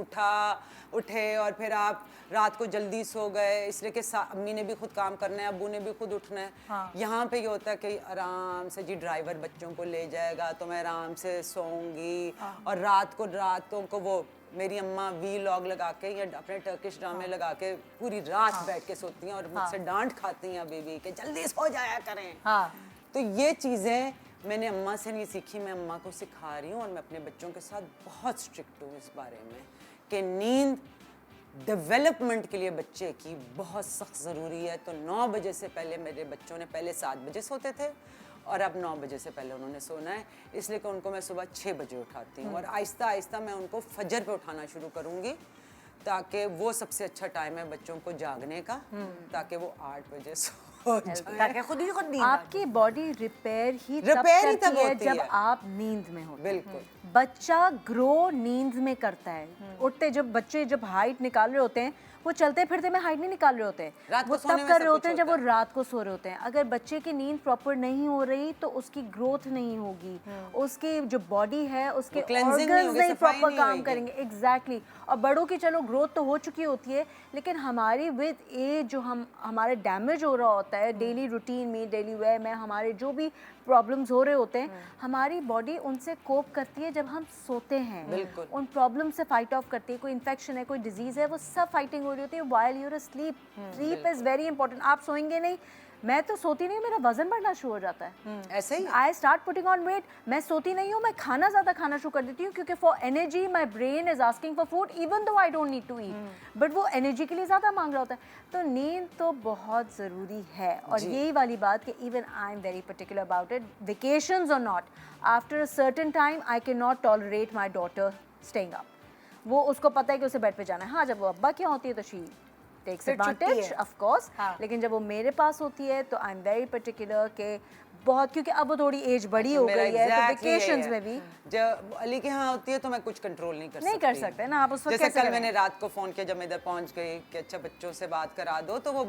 Speaker 2: उठे और फिर आप रात को जल्दी सो गए, इसलिए कि अम्मी ने भी खुद काम करना है, अब्बू ने भी खुद उठना है। यहाँ पे ये होता है कि आराम से जी ड्राइवर बच्चों को ले जाएगा तो मैं आराम से सोऊंगी, और रातों को वो मेरी अम्मा वीलॉग लगा के या अपने टर्किश ड्रामे लगा के पूरी रात बैठ के सोती हैं और मुझसे डांट खाती हैं अभी भी कि जल्दी सो जाया करें। तो ये चीज़ें मैंने अम्मा से नहीं सीखी, मैं अम्मा को सिखा रही हूँ, और मैं अपने बच्चों के साथ बहुत स्ट्रिक्ट हूँ इस बारे में कि नींद डेवलपमेंट के लिए बच्चे की बहुत सख्त ज़रूरी है। तो 9 बजे से पहले मेरे बच्चों ने पहले 7 बजे सोते थे और अब 9 बजे से पहले उन्होंने सोना है, इसलिए कि उनको मैं सुबह 6 बजे उठाती हूँ और आहिस्ता आहिस्ता मैं उनको फजर पे उठाना शुरू करूँगी ताकि वो सबसे अच्छा टाइम है बच्चों को जागने का, ताकि वो 8 बजे सो जाएं।
Speaker 1: ताकि खुद ही खुद नींद आ
Speaker 3: आपकी बॉडी रिपेयर ही
Speaker 2: रिपेयर ही
Speaker 3: तब
Speaker 2: तब
Speaker 3: करती है
Speaker 2: होती
Speaker 3: जब
Speaker 2: है।
Speaker 3: आप नींद में हो।
Speaker 2: बिल्कुल।
Speaker 3: बच्चा ग्रो नींद में करता है। उठते जब बच्चे जब हाइट निकाल रहे होते हैं, वो चलते फिरते में हाइट नहीं निकाल रहे होते हैं,
Speaker 2: रात को
Speaker 3: वो
Speaker 2: सोने
Speaker 3: तब
Speaker 2: में
Speaker 3: कर
Speaker 2: सब
Speaker 3: रहे होते हैं
Speaker 2: कुछ
Speaker 3: जब वो
Speaker 2: होता
Speaker 3: रात को सो रहे होते हैं। अगर बच्चे की नींद प्रॉपर नहीं हो रही तो उसकी ग्रोथ नहीं होगी, उसकी जो बॉडी है उसके
Speaker 2: cleansing नहीं
Speaker 3: ऑर्गन्स
Speaker 2: होगी,
Speaker 3: नहीं
Speaker 2: सफाई
Speaker 3: प्रॉपर
Speaker 2: नहीं
Speaker 3: काम
Speaker 2: होगी।
Speaker 3: करेंगे। एग्जैक्टली। और बड़ों की चलो ग्रोथ तो हो चुकी होती है, लेकिन हमारी विद एज जो हमारे डैमेज हो रहा होता है डेली रूटीन में, डेली वे में हमारे जो भी प्रॉब्लम्स हो रहे होते हैं, हमारी बॉडी उनसे कोप करती है जब हम सोते हैं।
Speaker 2: बिल्कुल।
Speaker 3: उन प्रॉब्लम से फाइट ऑफ करती है। कोई इन्फेक्शन है, कोई डिजीज है, वो सब फाइटिंग हो रही होती है while you are asleep. Sleep is very important. आप सोएंगे नहीं, मैं तो सोती नहीं हूँ, मेरा वजन बढ़ना शुरू हो जाता है।
Speaker 2: ऐसे ही
Speaker 3: I start putting on weight. मैं सोती नहीं हूँ, मैं खाना ज़्यादा खाना शुरू कर देती हूँ क्योंकि for energy my brain is asking for food even though I don't need to eat, but वो एनर्जी के लिए ज़्यादा मांग रहा होता है। तो नींद तो बहुत ज़रूरी है। और यही वाली बात कि even I am very particular about it, vacations और not, after a certain time I can not tolerate my daughter staying up. वो उसको पता है कि उसे बेड पे जाना है। हाँ, जब वो अब्बा क्या होती है तो शी टेक्स
Speaker 1: फिर छुट्टी
Speaker 3: एडवांटेज
Speaker 1: है।
Speaker 3: ऑफ कोर्स,
Speaker 1: हाँ।
Speaker 3: लेकिन जब वो मेरे पास होती है तो आई एम वेरी पर्टिकुलर के बहुत, क्योंकि अब वो थोड़ी एज बड़ी हो
Speaker 2: मेरा
Speaker 3: गई है तो
Speaker 2: exactly यही
Speaker 3: वेकेशंस
Speaker 2: है।
Speaker 3: में भी
Speaker 2: जब अली के यहाँ होती है तो मैं कुछ कंट्रोल नहीं कर
Speaker 3: नहीं
Speaker 2: सकती।
Speaker 3: कर सकते ना आप उस वक्त
Speaker 2: जैसे
Speaker 3: कैसे
Speaker 2: कल
Speaker 3: करें?
Speaker 2: मैंने रात को फोन किया जब मैं इधर पहुंच गई कि अच्छा बच्चों से बात करा दो, तो वो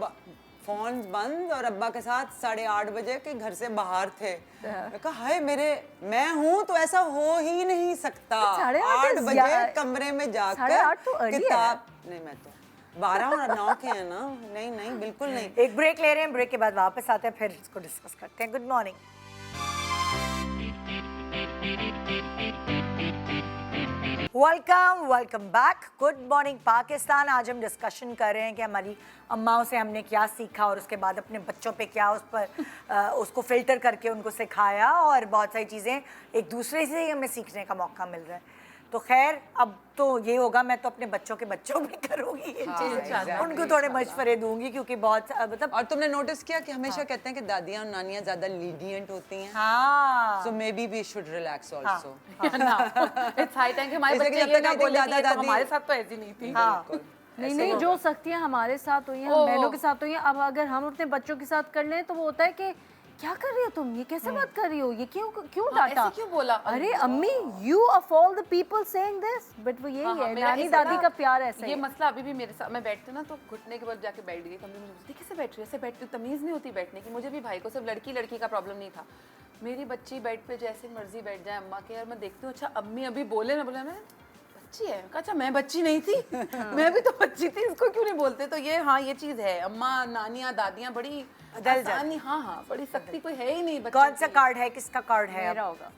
Speaker 2: फोन बंद और अब्बा के साथ 8:30 बजे के घर से बाहर थे। मैं कहा हाय मैं हूँ तो ऐसा हो ही नहीं सकता।
Speaker 3: 8:30
Speaker 2: 8
Speaker 3: is
Speaker 2: बजे
Speaker 3: या-
Speaker 2: कमरे में
Speaker 3: 8:30 तो
Speaker 2: जाकर
Speaker 3: early है।
Speaker 2: किताब नहीं, मैं तो 12 और 9 के हैं ना। नहीं बिल्कुल नहीं।
Speaker 1: एक ब्रेक ले रहे हैं, ब्रेक के बाद वापस आते हैं, फिर इसको डिस्कस करते हैं। Good morning. Welcome back. Good morning Pakistan. आज हम डिस्कशन कर रहे हैं कि हमारी अम्माओं से हमने क्या सीखा और उसके बाद अपने बच्चों पे क्या उस पर उसको फिल्टर करके उनको सिखाया, और बहुत सारी चीज़ें एक दूसरे से ही हमें सीखने का मौका मिल रहा है। तो खैर अब तो ये होगा, मैं तो अपने बच्चों के बच्चों भी करूँगी ये चीज़ें, उनको थोड़े मशवरे दूंगी क्योंकि बहुत मतलब
Speaker 2: और तुमने नोटिस किया कि हमेशा कहते हैं कि दादियाँ और नानियाँ ज़्यादा लीडियंट होती हैं।
Speaker 1: हाँ
Speaker 2: So maybe we should relax also.
Speaker 4: It's high time कि हमारे
Speaker 2: जैसे कि
Speaker 4: बच्चे
Speaker 2: जब
Speaker 4: ये
Speaker 2: तक
Speaker 4: ना
Speaker 2: कहते हैं
Speaker 4: बोले कि
Speaker 2: दादा
Speaker 4: ये तो
Speaker 2: दादी-
Speaker 4: हमारे साथ तो ऐसी नहीं थी।
Speaker 1: हाँ
Speaker 3: नहीं नहीं, जो सख्तियाँ हमारे साथ हुई हैं, हम बहनों के साथ हुई हैं, अब अगर हम अपने बच्चों के साथ कर लें तो वो होता है कि क्या कर रही हो तुम, ये कैसे बात कर रही हो, ये क्यों डांटा,
Speaker 4: ऐसे क्यों बोला?
Speaker 3: अरे अम्मी you of all the people saying this, but वो यही है
Speaker 4: मेरा
Speaker 3: नानी
Speaker 4: एक
Speaker 3: दादी
Speaker 4: पता-
Speaker 3: का प्यार ऐसा
Speaker 4: ये
Speaker 3: है।
Speaker 4: मसला अभी भी मेरे साथ, मैं बैठती हूँ ना तो घुटने के बल जाके बैठ गई कमरे में, मुझे कैसे बैठ रही है, ऐसे बैठती हूँ, तमीज़ नहीं होती बैठने की। मुझे भी भाई को सिर्फ लड़की का प्रॉब्लम नहीं था, मेरी बच्ची बेड पे जैसे मर्जी बैठ जाए अम्मा के, यार मैं देखती हूँ अच्छा अम्मी अभी बोले ना, बोले मैं बच्ची है, कहा अच्छा मैं बच्ची नहीं थी मैं भी तो बच्ची थी, इसको क्यों नहीं बोलते। तो ये हाँ ये चीज़ है, अम्मा नानियाँ दादियाँ बड़ी
Speaker 1: बदल जाती।
Speaker 4: आसानी, हाँ बड़ी सख्ती कोई है ही नहीं बच्चों
Speaker 1: कौन सा
Speaker 4: की।
Speaker 1: कार्ड है, किसका कार्ड है?
Speaker 3: मेरा होगा।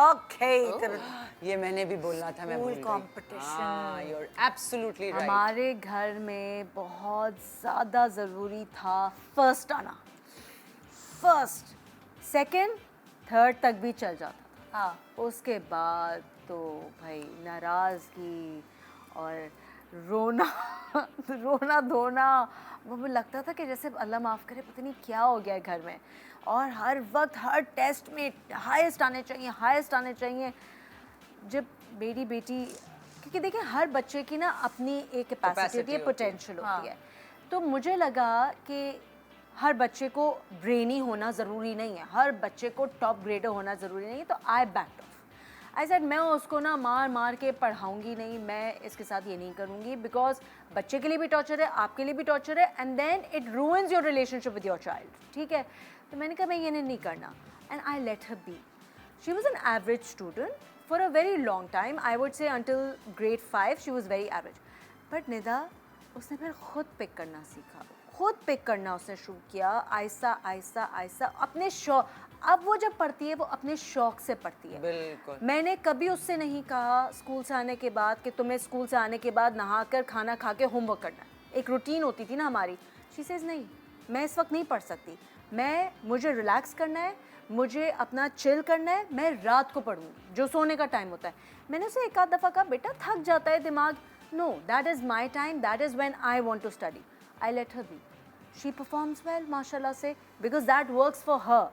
Speaker 1: ओके
Speaker 2: ये मैंने भी बोलना था, मैं भूल
Speaker 1: School
Speaker 2: गई।
Speaker 1: competition.
Speaker 2: हाँ, you're absolutely right.
Speaker 3: हमारे घर में बहुत ज़्यादा ज़रूरी था फर्स्ट आना, फर्स्ट सेकंड थर्ड तक भी चल जाता था।
Speaker 1: हाँ
Speaker 3: उसके बाद तो भाई नाराज़गी और रोना रोना धोना, वो भी लगता था कि जैसे अल्लाह माफ़ करे पता नहीं क्या हो गया है घर में, और हर वक्त हर टेस्ट में हाईएस्ट आने चाहिए। जब मेरी बेटी, क्योंकि देखिए हर बच्चे की ना अपनी एक कैपेसिटी होती है,
Speaker 2: Capacity
Speaker 3: पोटेंशियल होती है, तो मुझे लगा कि हर बच्चे को ब्रेनी होना ज़रूरी नहीं है, हर बच्चे को टॉप ग्रेडर होना ज़रूरी नहीं है। तो आई बैक्ड ऑफ, आई सेड मैं उसको ना मार के पढ़ाऊंगी नहीं, मैं इसके साथ ये नहीं करूँगी, बिकॉज बच्चे के लिए भी टॉर्चर है, आपके लिए भी टॉर्चर है, and then it ruins your relationship with your child. ठीक है, तो मैंने कहा मैं ये नहीं करना, and I let her be. She was an average student for a very long time, I would say until grade 5 she was very average, but Nida उसने फिर खुद पिक करना सीखा, खुद पिक करना उसने शुरू किया, आहिस्ता अपने शौक। अब वो जब पढ़ती है वो अपने शौक से पढ़ती है।
Speaker 2: बिल्कुल।
Speaker 3: मैंने कभी उससे नहीं कहा स्कूल से आने के बाद कि तुम्हें स्कूल से आने के बाद नहा कर खाना खा के होमवर्क करना है, एक रूटीन होती थी ना हमारी। शी सेज नहीं, मैं इस वक्त नहीं पढ़ सकती, मुझे रिलैक्स करना है, मुझे अपना चिल करना है, मैं रात को पढ़ूँगी जो सोने का टाइम होता है। मैंने उसे एक आध दफ़ा कहा बेटा थक जाता है दिमाग, no, that is my time, that is when I want to study. I let her be. She performs well, माशाल्लाह से, because that works for her.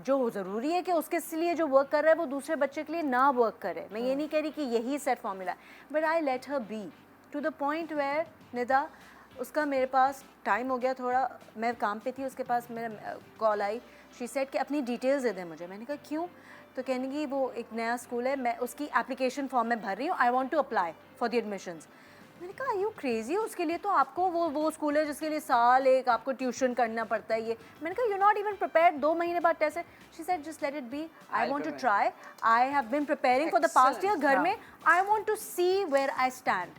Speaker 3: जो ज़रूरी है कि उसके लिए जो वर्क कर रहा है वो दूसरे बच्चे के लिए ना वर्क करे. मैं ये नहीं कह रही कि यही सेट फॉर्मूला है, but I let her be to the point where Nida उसका मेरे पास टाइम हो गया थोड़ा, मैं काम पे थी, उसके पास मेरा कॉल आई, शी सेड कि अपनी डिटेल्स दे दें मुझे. मैंने कहा क्यों? तो कहने की वो एक नया स्कूल है, मैं उसकी एप्लीकेशन फॉर्म में भर रही हूँ, I want to apply for the admissions. मैंने कहा यू क्रेजी, उसके लिए तो आपको वो स्कूल है जिसके लिए साल एक आपको ट्यूशन करना पड़ता है. ये मैंने कहा यू नॉट इवन प्रिपेयर्ड, 2 महीने बाद टेस्ट है. She said just let it be, I want to try, I have been preparing for the past year घर में, I want to see where I stand.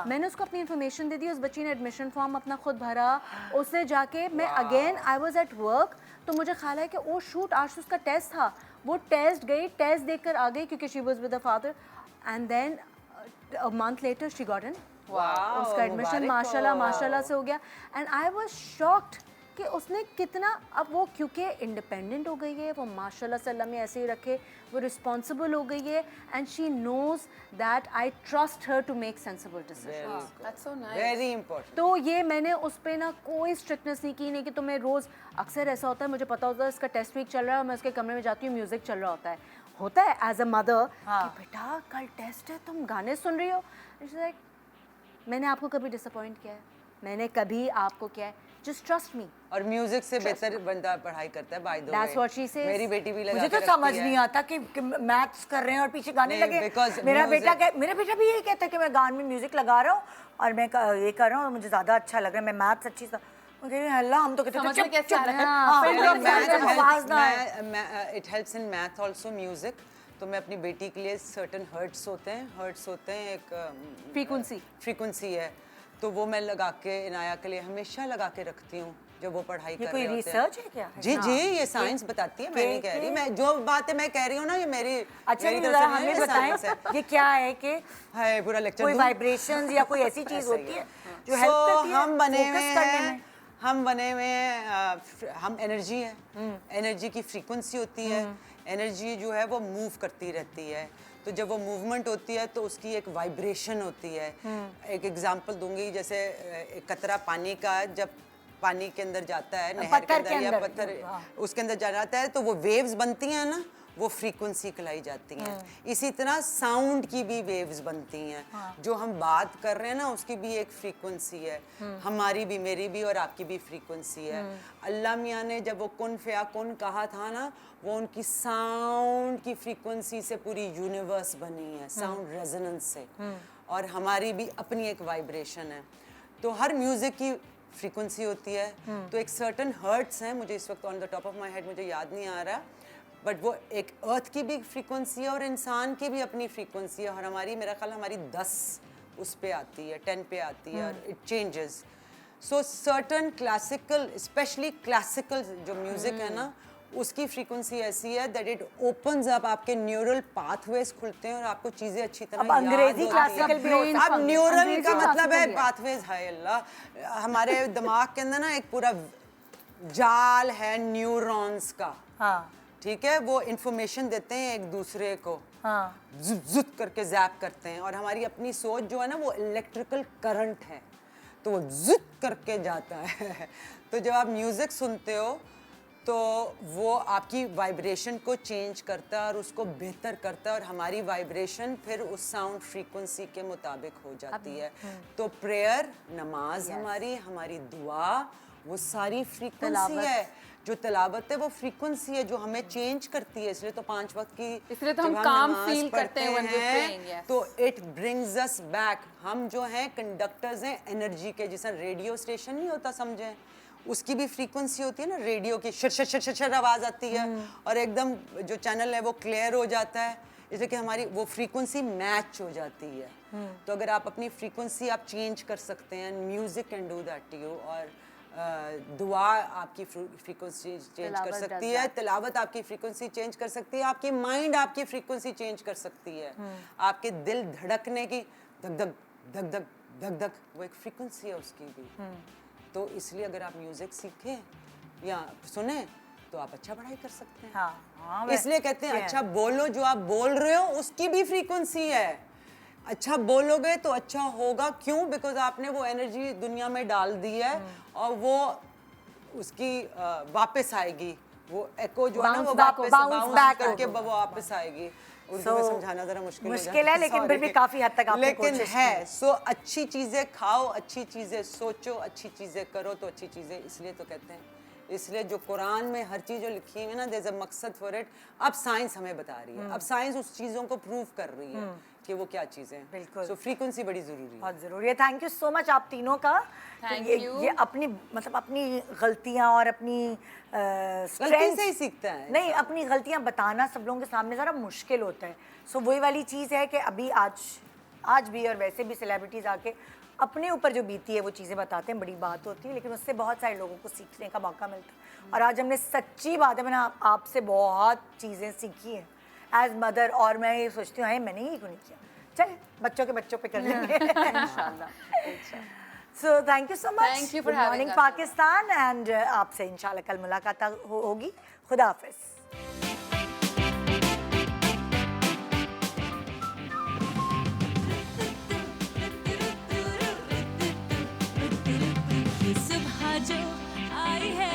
Speaker 3: मैंने उसको अपनी इन्फॉर्मेशन दे दी, उस बच्ची ने एडमिशन फॉर्म अपना खुद भरा, उसने जाके, मैं again I was at work, तो मुझे ख्याल है कि ओ शूट आज उसका टेस्ट था, वो टेस्ट गई, टेस्ट देखकर आ गई क्योंकि she was with the father, and then a month later she got in. उसका एडमिशन माशाल्लाह से हो गया. एंड आई वाज शॉक्ड कि उसने कितना, अब वो क्योंकि इंडिपेंडेंट हो गई है, वो माशाल्लाह से अल्लाह में ऐसे ही रखे, वो रिस्पॉन्सिबल हो गई है, and she knows that I trust her to make sensible decisions.
Speaker 4: That's so nice.
Speaker 2: Very important.
Speaker 3: तो ये मैंने उस पर ना कोई स्ट्रिक्टनेस नहीं की, नहीं कि तुम्हें रोज़, अक्सर ऐसा होता है, मुझे पता होता है इसका टेस्ट वीक चल रहा है और मैं उसके कमरे में जाती हूँ, म्यूज़िक चल रहा होता है एज अ मदर कि बेटा कल टेस्ट है, तुम गाने सुन रही हो. लाइक मैंने आपको कभी डिसअपॉइंट किया है? मैंने कभी आपको किया है? Just trust me.
Speaker 2: और म्यूजिक से बेहतर बंदा पढ़ाई करता है, by the way.
Speaker 3: That's what she says.
Speaker 2: मेरी बेटी भी लगा
Speaker 1: मुझे
Speaker 2: के
Speaker 1: तो समझ
Speaker 2: रखती है.
Speaker 1: नहीं आता कि मैथ्स कर रहे हैं और पीछे गाने
Speaker 2: नहीं,
Speaker 1: लगे.
Speaker 2: because
Speaker 1: मेरा
Speaker 2: music-
Speaker 1: मेरा बेटा भी यही कहता है कि मैं गान में म्यूजिक लगा रहा हूँ और मैं ये कर रहा हूँ और मुझे ज़्यादा अच्छा लग रहा है, मैं मैथ्स अच्छी से. मुझे अल्लाह, हम तो कहते
Speaker 4: समझ में कैसे आ रहा है?
Speaker 1: आवाज़ ना आए.
Speaker 2: It helps in math also, music. तो मैं अपनी बेटी के लिए सर्टेन हर्ट्स होते हैं, एक फ्रीक्वेंसी है, तो वो मैं लगा के इनाया के लिए हमेशा लगा के रखती हूँ जब वो पढ़ाई कर
Speaker 1: ये
Speaker 2: रहे
Speaker 1: कोई
Speaker 2: होते हैं.
Speaker 1: रिसर्च है क्या?
Speaker 2: जी ये साइंस बताती है, मैं नहीं कह रही. मैं जो बात है मैं कह रही हूँ ना, ये मेरी
Speaker 1: अच्छा
Speaker 2: मेरी
Speaker 1: नहीं,
Speaker 2: तरफ
Speaker 1: जरा
Speaker 2: से नहीं है,
Speaker 1: हमें
Speaker 2: ये science
Speaker 1: बताएं
Speaker 2: है.
Speaker 1: ये क्या है कि
Speaker 2: हाय पूरा लेक्चर
Speaker 1: कोई वाइब्रेशंस या कोई ऐसी चीज होती है जो हेल्प
Speaker 2: So,
Speaker 1: करती है
Speaker 2: हम बने हुए
Speaker 1: focus करने में.
Speaker 2: हैं, हम बने हुए हैं, हम एनर्जी है, एनर्जी की फ्रीक्वेंसी होती है. एनर्जी जो है वो मूव करती रहती है, तो जब वो मूवमेंट होती है तो उसकी एक वाइब्रेशन होती है. एक एग्जांपल दूंगी, जैसे एक कतरा पानी का जब पानी के अंदर जाता है, नहर के अंदर या पत्थर उसके अंदर जाता है, तो वो वेव्स बनती हैं ना, वो फ्रीक्वेंसी कहलाई जाती हैं. इसी तरह साउंड की भी वेव्स बनती हैं. जो हम बात कर रहे हैं ना, उसकी भी एक फ्रीक्वेंसी है. हमारी भी, मेरी भी और आपकी भी फ्रीक्वेंसी है. अल्लाह मियाँ ने जब वो कुन फयाकुन कहा था ना, वो उनकी साउंड की फ्रीक्वेंसी से पूरी यूनिवर्स बनी है, साउंड रेजोनेंस से. और हमारी भी अपनी एक वाइब्रेशन है. तो हर म्यूजिक की फ्रीक्वेंसी होती है. तो एक सर्टेन हर्ट्स हैं, मुझे इस वक्त on the top of my head मुझे याद नहीं आ रहा, बट वो एक अर्थ की भी फ्रीक्वेंसी है और इंसान की भी अपनी फ्रीक्वेंसी है. और हमारी, मेरा ख्याल हमारी 10 उस पे आती है, 10 पे आती है, और it changes. So certain classical, specially classical जो म्यूजिक है ना, उसकी फ्रीक्वेंसी ऐसी है दैट इट ओपन्स अप, आपके न्यूरल पाथवेज खुलते हैं और आपको चीजें अच्छी तरह
Speaker 1: अब अंग्रेजी क्लासिकल भी हो सकता है.
Speaker 2: अब न्यूरल का मतलब है पाथवेज. हाय अल्लाह, हमारे दिमाग के अंदर ना एक पूरा जाल है न्यूरॉन्स का.
Speaker 1: हाँ
Speaker 2: ठीक है, वो इंफॉर्मेशन देते हैं एक दूसरे को, जुट करके जैप करते हैं. और हमारी अपनी सोच जो है ना, वो इलेक्ट्रिकल करंट है, तो वो जुट करके जाता है. तो जब आप म्यूजिक सुनते हो तो वो आपकी वाइब्रेशन को चेंज करता है और उसको बेहतर करता है, और हमारी वाइब्रेशन फिर उस साउंड फ्रीक्वेंसी के मुताबिक हो जाती है. तो प्रेयर, नमाज, हमारी दुआ, वो सारी फ्रीक्वेंसी है. जो तलावत है वो फ्रीक्वेंसी है जो हमें चेंज करती है. इसलिए तो 5 वक्त की,
Speaker 4: इसलिए तो
Speaker 2: जब
Speaker 4: हम काम
Speaker 2: नमाज
Speaker 4: फील करते हैं when we're praying, yes.
Speaker 2: तो इट ब्रिंग्स अस बैक. हम जो हैं कंडक्टर्स हैं एनर्जी के. जैसा रेडियो स्टेशन नहीं होता, समझे, उसकी भी फ्रीक्वेंसी होती है ना, रेडियो की शर शर शर शर आवाज आती है और एकदम जो चैनल है वो क्लियर हो जाता है, इसलिए कि हमारी वो फ्रीक्वेंसी मैच हो जाती है. तो अगर आप अपनी फ्रीक्वेंसी आप चेंज कर सकते हैं, music can do that to you. और दुआ आपकी फ्रीक्वेंसी चेंज कर सकती है, तिलावत आपकी फ्रीक्वेंसी चेंज कर सकती है, आपकी माइंड आपकी फ्रीक्वेंसी चेंज कर सकती है. आपके दिल धड़कने की धक धक धक धक धक धक, वो एक फ्रीक्वेंसी है उसकी भी. तो इसलिए अगर आप म्यूजिक सीखें या सुने तो आप अच्छा पढ़ाई कर सकते हैं. इसलिए कहते हैं अच्छा बोलो, जो आप बोल रहे हो उसकी भी फ्रीक्वेंसी है. अच्छा बोलोगे तो अच्छा होगा, क्यों? बिकॉज आपने वो एनर्जी दुनिया में डाल दी है और वो उसकी वापस आएगी, वो एको जो है ना वो वापस बाउंस
Speaker 1: back
Speaker 2: करके
Speaker 1: होगा।
Speaker 2: वो वापस आएगी। उर्दू में समझाना जरा मुश्किल हो
Speaker 1: मुश्किल है,
Speaker 2: जाता है,
Speaker 1: लेकिन फिर
Speaker 2: sorry।
Speaker 1: भी काफी हद तक आपने
Speaker 2: लेकिन
Speaker 1: कोशिश
Speaker 2: है
Speaker 1: की।
Speaker 2: सो अच्छी चीजें खाओ, अच्छी चीजें सोचो, अच्छी चीजें करो तो अच्छी चीजें, इसलिए तो कहते हैं, इसलिए जो कुरान में हर चीज जो लिखी है ना, देयर इज अ मकसद फॉर इट। अब साइंस हमें बता रही है, अब साइंस उस चीजों को प्रूव कर रही है कि वो क्या चीजें हैं।
Speaker 1: बिल्कुल।
Speaker 2: सो फ्रीक्वेंसी बड़ी जरूरी है।
Speaker 1: बहुत जरूरी है। थैंक यू सो मच आप तीनों का।
Speaker 4: Thank
Speaker 1: ये,
Speaker 4: you।
Speaker 1: ये अपनी मतलब अपनी गलतियां और अपनी
Speaker 2: गलती
Speaker 1: strengths-
Speaker 2: से ही सीखता है
Speaker 1: नहीं, अपनी गलतियां बताना सब लोगों के सामने ज़रा मुश्किल होता है। सो वही वाली चीज़ है कि अभी आज भी और वैसे भी सेलिब्रिटीज़ आके अपने ऊपर जो बीती है वो चीज़ें बताते हैं, बड़ी बात होती है, लेकिन उससे बहुत सारे लोगों को सीखने का मौका मिलता है। और आज हमने सच्ची बात है, मैंने आपसे बहुत चीज़ें सीखी हैं एज मदर, और मैं ये सोचती हूँ मैंने ये क्यों नहीं किया। चल बच्चों के बच्चों पे कर लेंगे। So thank you so much.
Speaker 4: Thank you for having
Speaker 1: morning
Speaker 4: us.
Speaker 1: Pakistan and आपसे इंशाल्लाह कल मुलाकात होगी। खुदा हाफिज।
Speaker 5: सुबह जो आई है